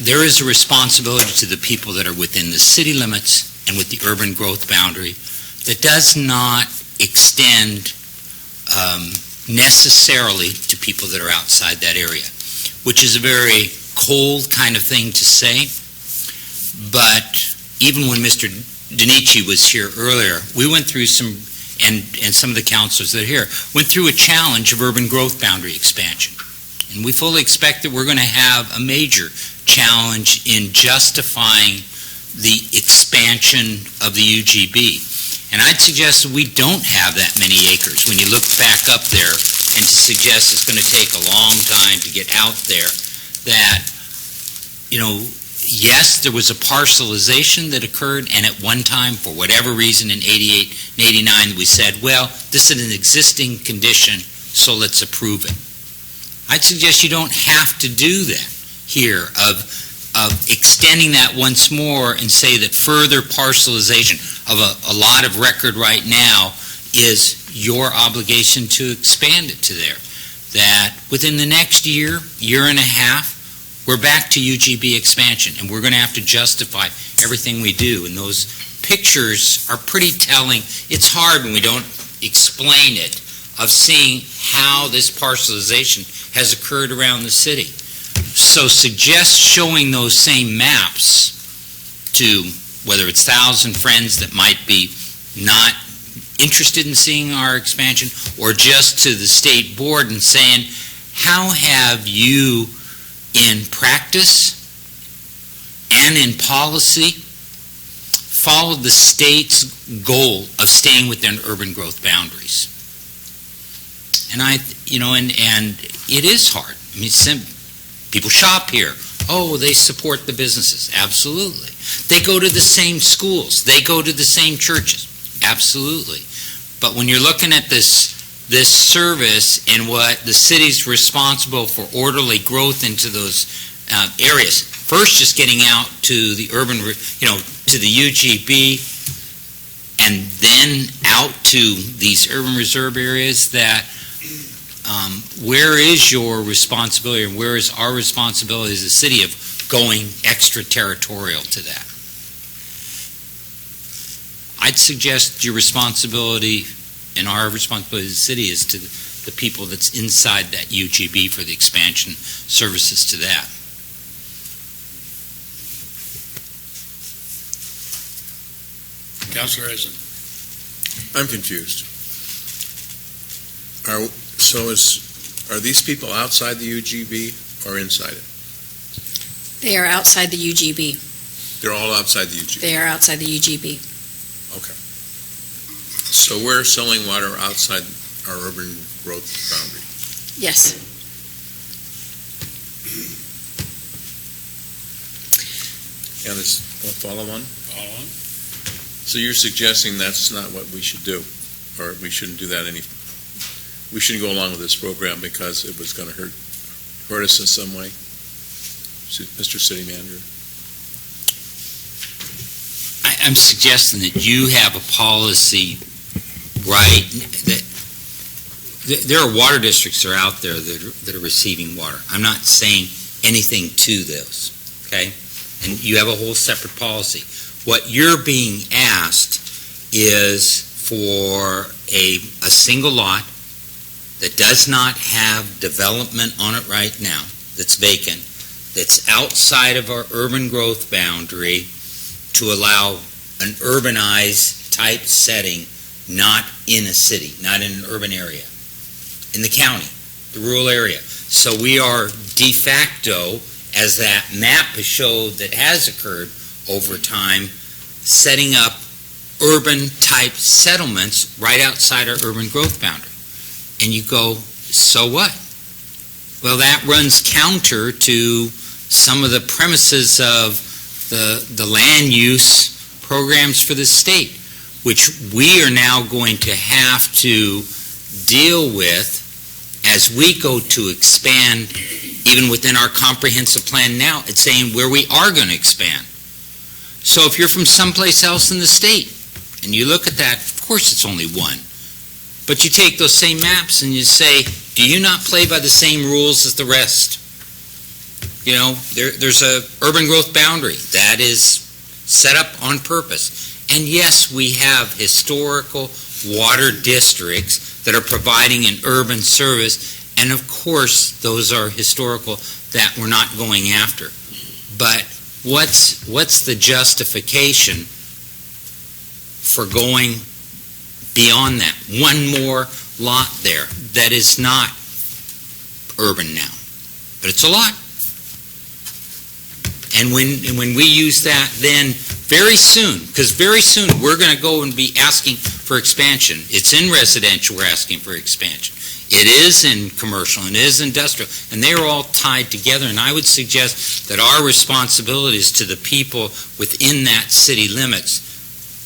Speaker 3: there is a responsibility to the people that are within the city limits and with the urban growth boundary that does not extend necessarily to people that are outside that area, which is a very cold kind of thing to say. But even when Mr. Danici was here earlier, we went through some, and some of the councilors that are here, went through a challenge of urban growth boundary expansion. And we fully expect that we're going to have a major challenge in justifying the expansion of the UGB. And I'd suggest that we don't have that many acres when you look back up there, and to suggest it's going to take a long time to get out there, that, yes, there was a parcelization that occurred, and at one time, for whatever reason, in 88 and 89, we said, well, this is an existing condition, so let's approve it. I'd suggest you don't have to do that here, of extending that once more and say that further parcelization of a lot of record right now is your obligation to expand it to there. That within the next year and a half, we're back to UGB expansion, and we're going to have to justify everything we do. And those pictures are pretty telling. It's hard when we don't explain it, of seeing how this parcelization has occurred around the city. So suggest showing those same maps to, whether it's 1,000 friends that might be not interested in seeing our expansion, or just to the state board and saying, how have you, in practice and in policy, followed the state's goal of staying within urban growth boundaries? And and it is hard. I mean, people shop here. Oh, they support the businesses. Absolutely. They go to the same schools. They go to the same churches. Absolutely. But when you're looking at this service and what the city's responsible for orderly growth into those areas, first just getting out to the urban, to the UGB, and then out to these urban reserve areas, that where is your responsibility, and where is our responsibility as a city of going extraterritorial to that? I'd suggest your responsibility and our responsibility as a city is to the people that's inside that UGB for the expansion services to that.
Speaker 14: Councilor Eisen.
Speaker 15: I'm confused. Are these people outside the UGB or inside it?
Speaker 16: They are outside the UGB.
Speaker 15: They're all outside the UGB?
Speaker 16: They are outside the UGB.
Speaker 15: Okay. So we're selling water outside our urban growth boundary?
Speaker 16: Yes.
Speaker 15: And it's follow on?
Speaker 14: Follow on.
Speaker 15: So you're suggesting that's not what we should do, or we shouldn't do that we shouldn't go along with this program because it was going to hurt us in some way? Mr. City Manager?
Speaker 3: I'm suggesting that you have a policy, right, that there are water districts that are out there that are receiving water. I'm not saying anything to those, okay? And you have a whole separate policy. What you're being asked is for a single lot that does not have development on it right now, that's vacant, that's outside of our urban growth boundary, to allow an urbanized type setting, not in a city, not in an urban area, in the county, the rural area. So we are de facto, as that map has showed that has occurred over time, setting up urban type settlements right outside our urban growth boundary. And you go, so what? Well, that runs counter to some of the premises of the land use programs for the state, which we are now going to have to deal with as we go to expand. Even within our comprehensive plan now, it's saying where we are going to expand. So if you're from someplace else in the state and you look at that, of course it's only one. But you take those same maps and you say, do you not play by the same rules as the rest? You know, there's a urban growth boundary that is set up on purpose. And yes, we have historical water districts that are providing an urban service, and of course those are historical that we're not going after. But what's the justification for going beyond that? One more lot there that is not urban now, but it's a lot. And when we use that, then very soon, because very soon we're going to go and be asking for expansion. It's in residential we're asking for expansion. It is in commercial and it is industrial, and they are all tied together. And I would suggest that our responsibility is to the people within that city limits,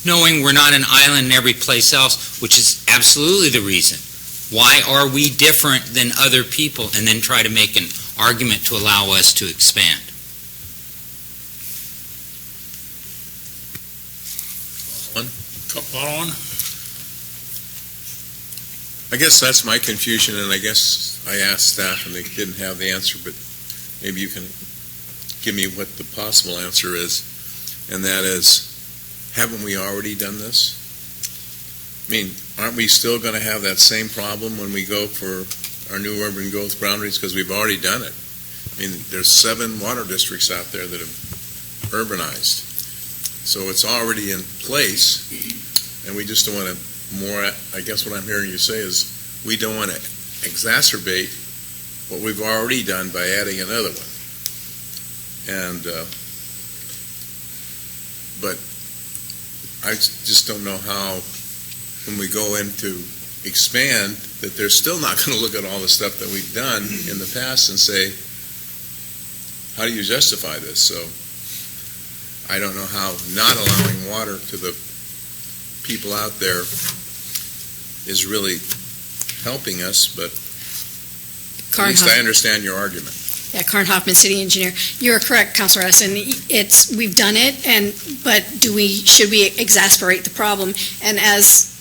Speaker 3: knowing we're not an island in every place else, which is absolutely the reason. Why are we different than other people, and then try to make an argument to allow us to expand?
Speaker 14: On.
Speaker 15: I guess that's my confusion, and I guess I asked staff and they didn't have the answer, but maybe you can give me what the possible answer is, and that is, haven't we already done this? I mean, aren't we still going to have that same problem when we go for our new urban growth boundaries, because we've already done it? I mean, there's 7 water districts out there that have urbanized. So it's already in place, and we just don't want to I guess what I'm hearing you say is we don't want to exacerbate what we've already done by adding another one. And, but I just don't know how, when we go in to expand, that they're still not going to look at all the stuff that we've done in the past and say, how do you justify this? So I don't know how not allowing water to the people out there is really helping us, but at least I understand your argument.
Speaker 16: Yeah, Karn Hoffman, City Engineer. You're correct, Councilor Essen. We've done it, but should we exasperate the problem? And as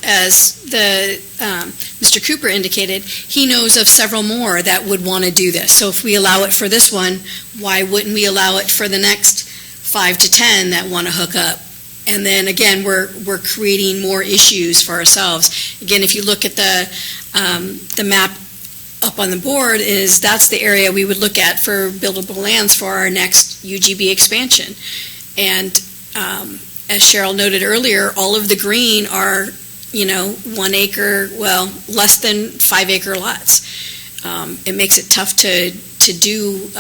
Speaker 16: Mr. Cooper indicated, he knows of several more that would want to do this. So if we allow it for this one, why wouldn't we allow it for the next 5 to 10 that want to hook up? And then again, we're creating more issues for ourselves. Again, if you look at the map up on the board, that's the area we would look at for buildable lands for our next UGB expansion. And as Cheryl noted earlier, all of the green are, 1 acre, well, less than 5 acre lots. It makes it tough to do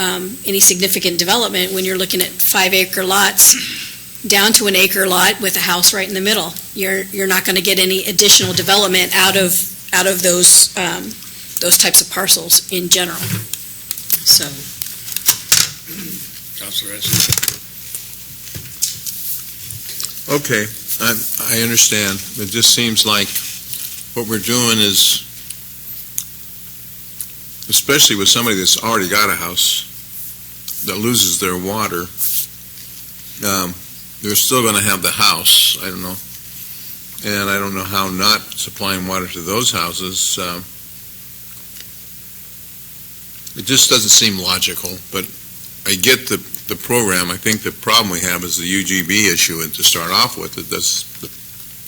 Speaker 16: any significant development when you're looking at 5 acre lots down to an acre lot with a house right in the middle. You're not going to get any additional development out of those types of parcels in general. So,
Speaker 14: Councilor Essen.
Speaker 15: Okay, I understand. It just seems like what we're doing is, especially with somebody that's already got a house that loses their water, they're still going to have the house, I don't know. And I don't know how not supplying water to those houses, it just doesn't seem logical. But I get the program. I think the problem we have is the UGB issue, and to start off with, that's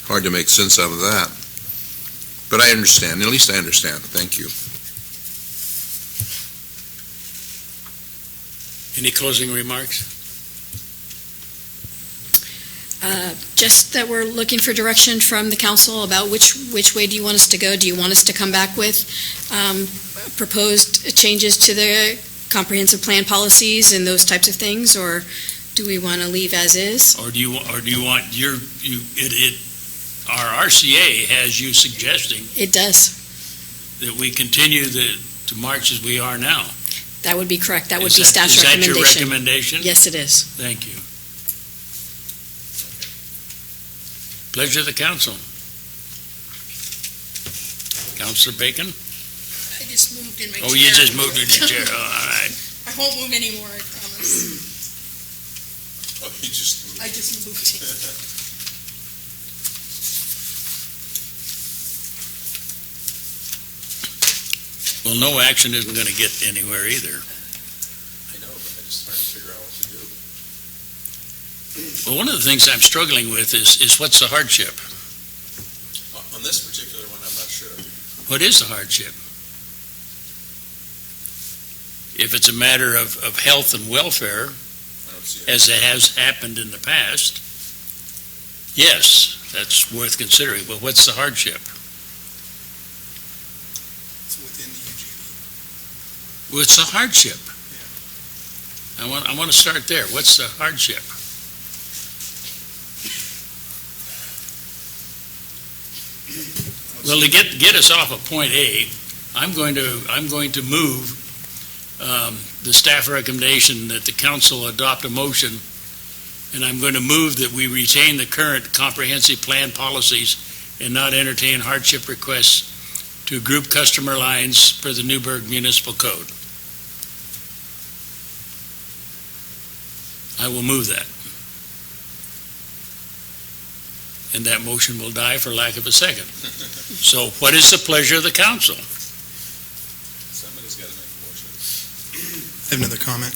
Speaker 15: hard to make sense out of that. But I understand. At least I understand. Thank you.
Speaker 14: Any closing remarks?
Speaker 16: Just that we're looking for direction from the council about which way do you want us to go? Do you want us to come back with proposed changes to the comprehensive plan policies and those types of things, or do we want to leave as is?
Speaker 14: Or do you want our RCA has you suggesting
Speaker 16: It does.
Speaker 14: that we continue to march as we are now?
Speaker 16: That would be correct. That would
Speaker 14: Is
Speaker 16: be staff's
Speaker 14: Is that your
Speaker 16: recommendation.
Speaker 14: recommendation?
Speaker 16: Yes, it is.
Speaker 14: Thank you. Pleasure of the council. Councilor Bacon?
Speaker 5: I just moved in my chair.
Speaker 14: Oh, you just moved in your chair. All right.
Speaker 5: I won't move anymore, I promise.
Speaker 15: Oh, you just moved.
Speaker 5: I just moved.
Speaker 14: Well, no action isn't going to get anywhere either.
Speaker 15: I know, but I'm just trying to figure out what to do.
Speaker 14: Well, one of the things I'm struggling with is what's the hardship?
Speaker 15: On this particular one, I'm not sure.
Speaker 14: What is the hardship? If it's a matter of health and welfare,
Speaker 15: I don't see it.
Speaker 14: as it has happened in the past, yes, that's worth considering. But what's the hardship?
Speaker 17: It's within the UGB.
Speaker 14: Well, it's the hardship. I want to start there. What's the hardship? Well, to get us off of point A, I'm going to move the staff recommendation that the council adopt a motion, and I'm going to move that we retain the current comprehensive plan policies and not entertain hardship requests to group customer lines per the Newberg Municipal Code. I will move that. And that motion will die for lack of a second. So what is the pleasure of the council?
Speaker 15: Somebody's got to make a motion.
Speaker 17: I have another comment.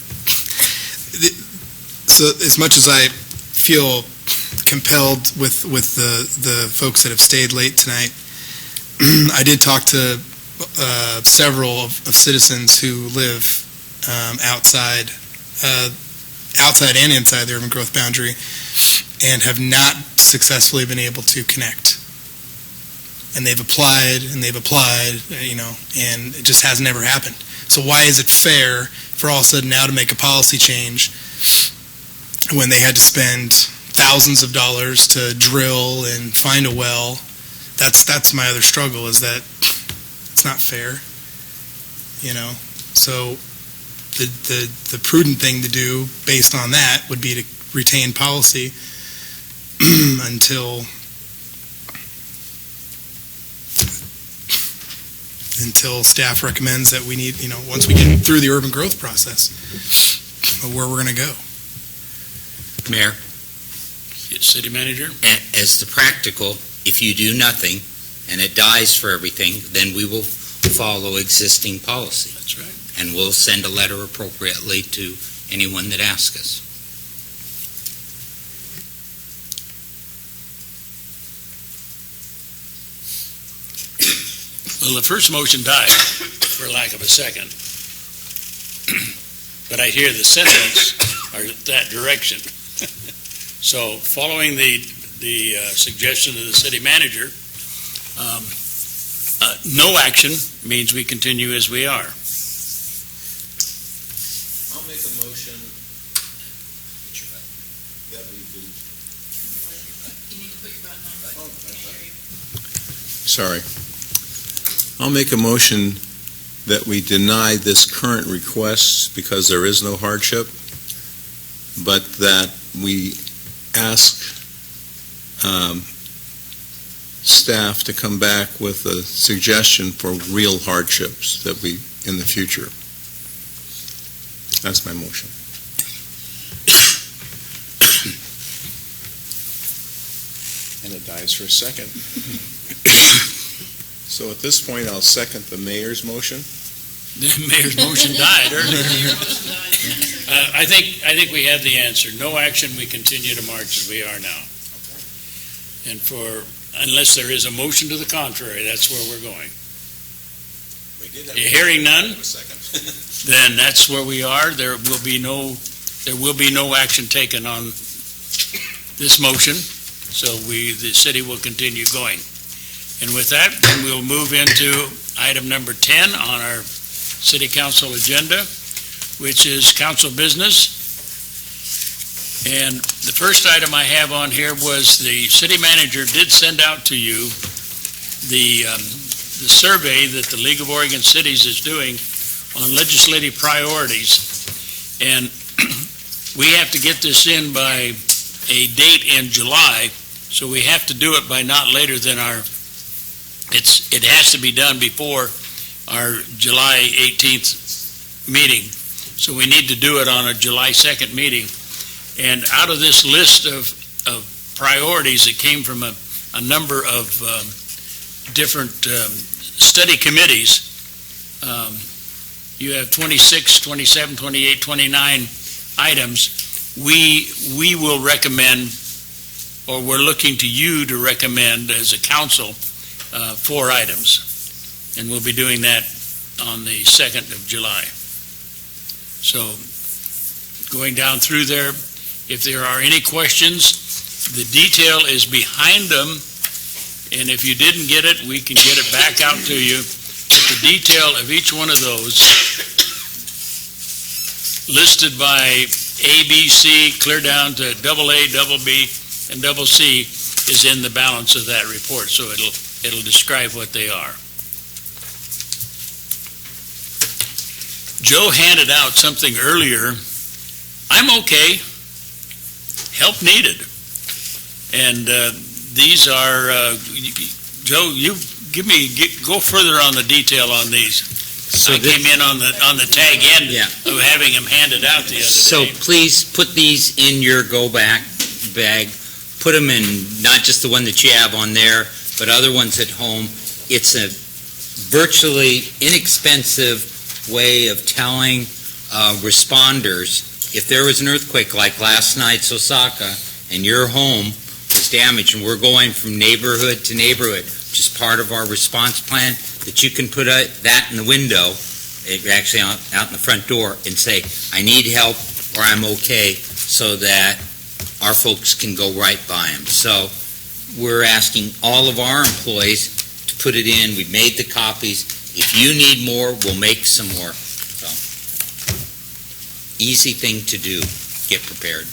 Speaker 17: So as much as I feel compelled with the folks that have stayed late tonight, I did talk to several of citizens who live outside and inside the urban growth boundary and have not successfully been able to connect. And they've applied, and it just has never happened. So why is it fair for all of a sudden now to make a policy change when they had to spend thousands of dollars to drill and find a well? That's my other struggle, is that it's not fair, So the prudent thing to do based on that would be to retain policy until staff recommends that we need, once we get through the urban growth process, where we're going to go.
Speaker 3: Mayor,
Speaker 14: City Manager?
Speaker 3: as the practical, if you do nothing and it dies for everything, then we will follow existing policy.
Speaker 14: That's right.
Speaker 3: And we'll send a letter appropriately to anyone that asks us.
Speaker 14: Well, the first motion died for lack of a second. But I hear the sentiments are that direction. So following the suggestion of the city manager, no action means we continue as we are.
Speaker 15: I'll make a motion that we do.
Speaker 5: You need to put your button on.
Speaker 15: Sorry. I'll make a motion that we deny this current request because there is no hardship, but that we ask staff to come back with a suggestion for real hardships that we, in the future. That's my motion. And it dies for a second. So at this point, I'll second the mayor's motion.
Speaker 14: The mayor's motion died earlier. I think we have the answer. No action, we continue to march as we are now. And unless there is a motion to the contrary, that's where we're going.
Speaker 15: We did have
Speaker 14: Hearing none,
Speaker 15: a second.
Speaker 14: then that's where we are. There will be no action taken on this motion, so the city will continue going. And with that, then we'll move into item number 10 on our city council agenda, which is council business. And the first item I have on here was the city manager did send out to you the survey that the League of Oregon Cities is doing on legislative priorities. And we have to get this in by a date in July, so we have to do it by not later than it has to be done before our July 18th meeting. So we need to do it on a July 2nd meeting. And out of this list of priorities, it came from a number of different study committees. You have 26, 27, 28, 29 items. We will recommend, or we're looking to you to recommend as a council, 4 items. And we'll be doing that on the 2nd of July. So going down through there, if there are any questions, the detail is behind them, and if you didn't get it, we can get it back out to you. But the detail of each one of those, listed by A, B, C, clear down to double A, double B, and double C, is in the balance of that report, so it'll describe what they are. Joe handed out something earlier. I'm okay. Help needed. And these are, Joe, you go further on the detail on these. So I came in on the tag end of having them handed out the other day.
Speaker 3: So please put these in your go-back bag. Put them in not just the one that you have on there, but other ones at home. It's a virtually inexpensive way of telling responders if there was an earthquake like last night's Osaka and your home was damaged, and we're going from neighborhood to neighborhood, which is part of our response plan, that you can put that in the window, actually out in the front door, and say, I need help or I'm okay, so that our folks can go right by them. So we're asking all of our employees to put it in. We've made the copies. If you need more, we'll make some more. So, easy thing to do. Get prepared.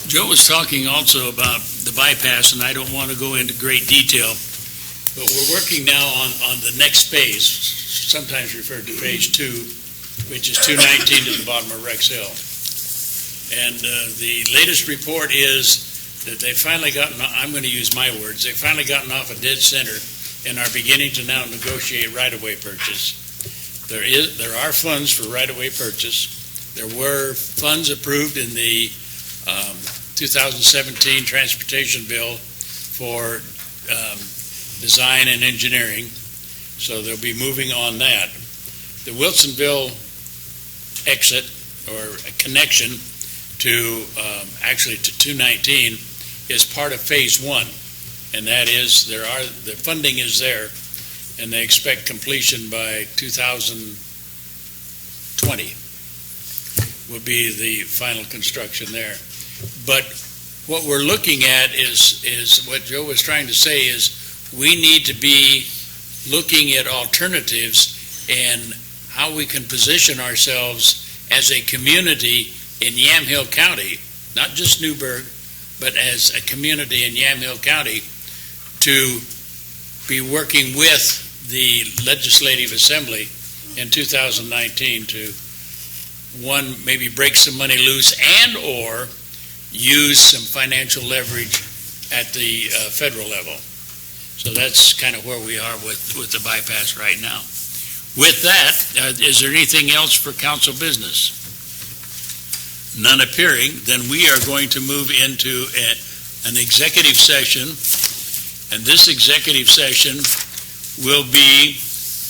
Speaker 14: Joe was talking also about the bypass, and I don't want to go into great detail, but we're working now on the next phase, sometimes referred to phase 2, which is 219 to the bottom of Rex Hill. And the latest report is that they've finally gotten, I'm going to use my words, they've finally gotten off a dead center and are beginning to now negotiate right-of-way purchase. There are funds for right-of-way purchase. There were funds approved in the 2017 transportation bill for design and engineering, so they'll be moving on that. The Wilsonville exit or a connection to actually to 219 is part of phase 1, and that is the funding is there, and they expect completion by 2020 will be the final construction there. But what we're looking at is what Joe was trying to say is we need to be looking at alternatives and how we can position ourselves as a community in Yamhill County, not just Newberg, but as a community in Yamhill County, to be working with the Legislative Assembly in 2019 to, one, maybe break some money loose and or use some financial leverage at the federal level. So that's kind of where we are with the bypass right now. With that, is there anything else for council business? None appearing, then we are going to move into an executive session, and this executive session will be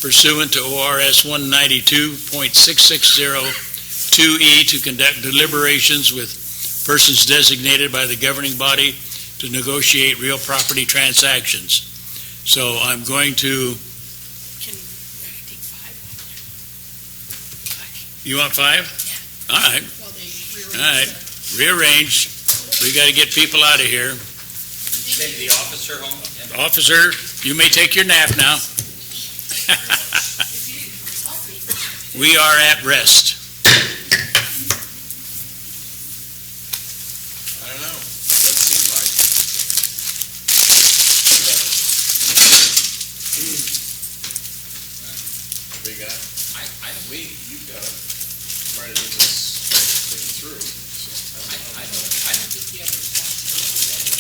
Speaker 14: pursuant to ORS 192.6602E to conduct deliberations with persons designated by the governing body to negotiate real property transactions. So I'm going to... You want 5? Yeah. All right. All right. Rearrange. We got to get people out of here.
Speaker 3: Take the officer home.
Speaker 14: Officer, you may take your nap now. We are at rest.
Speaker 15: I don't know. What it seems like. What do you got? You've got it. Trying to get this thing through.
Speaker 3: I don't think you have a responsibility there.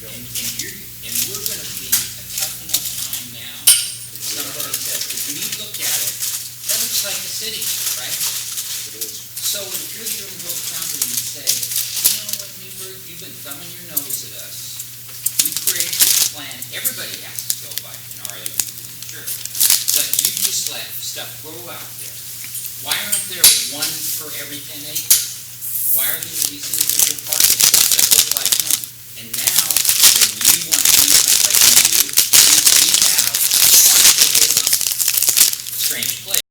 Speaker 3: And we're going to be a tough enough time now that somebody says, because when you look at it, that looks like a city, right?
Speaker 15: It is.
Speaker 3: So if you're the Grove County and you say, you know what, Newberg, you've been thumbing your nose at us. We create this plan, everybody has to go by it, and RA, sure. But you just let stuff grow out there. Why aren't there one for every 10 acres? Why are there these individual parcels that look like one? And now, when you want to do something like you do, we have, on Shahalem, strange place.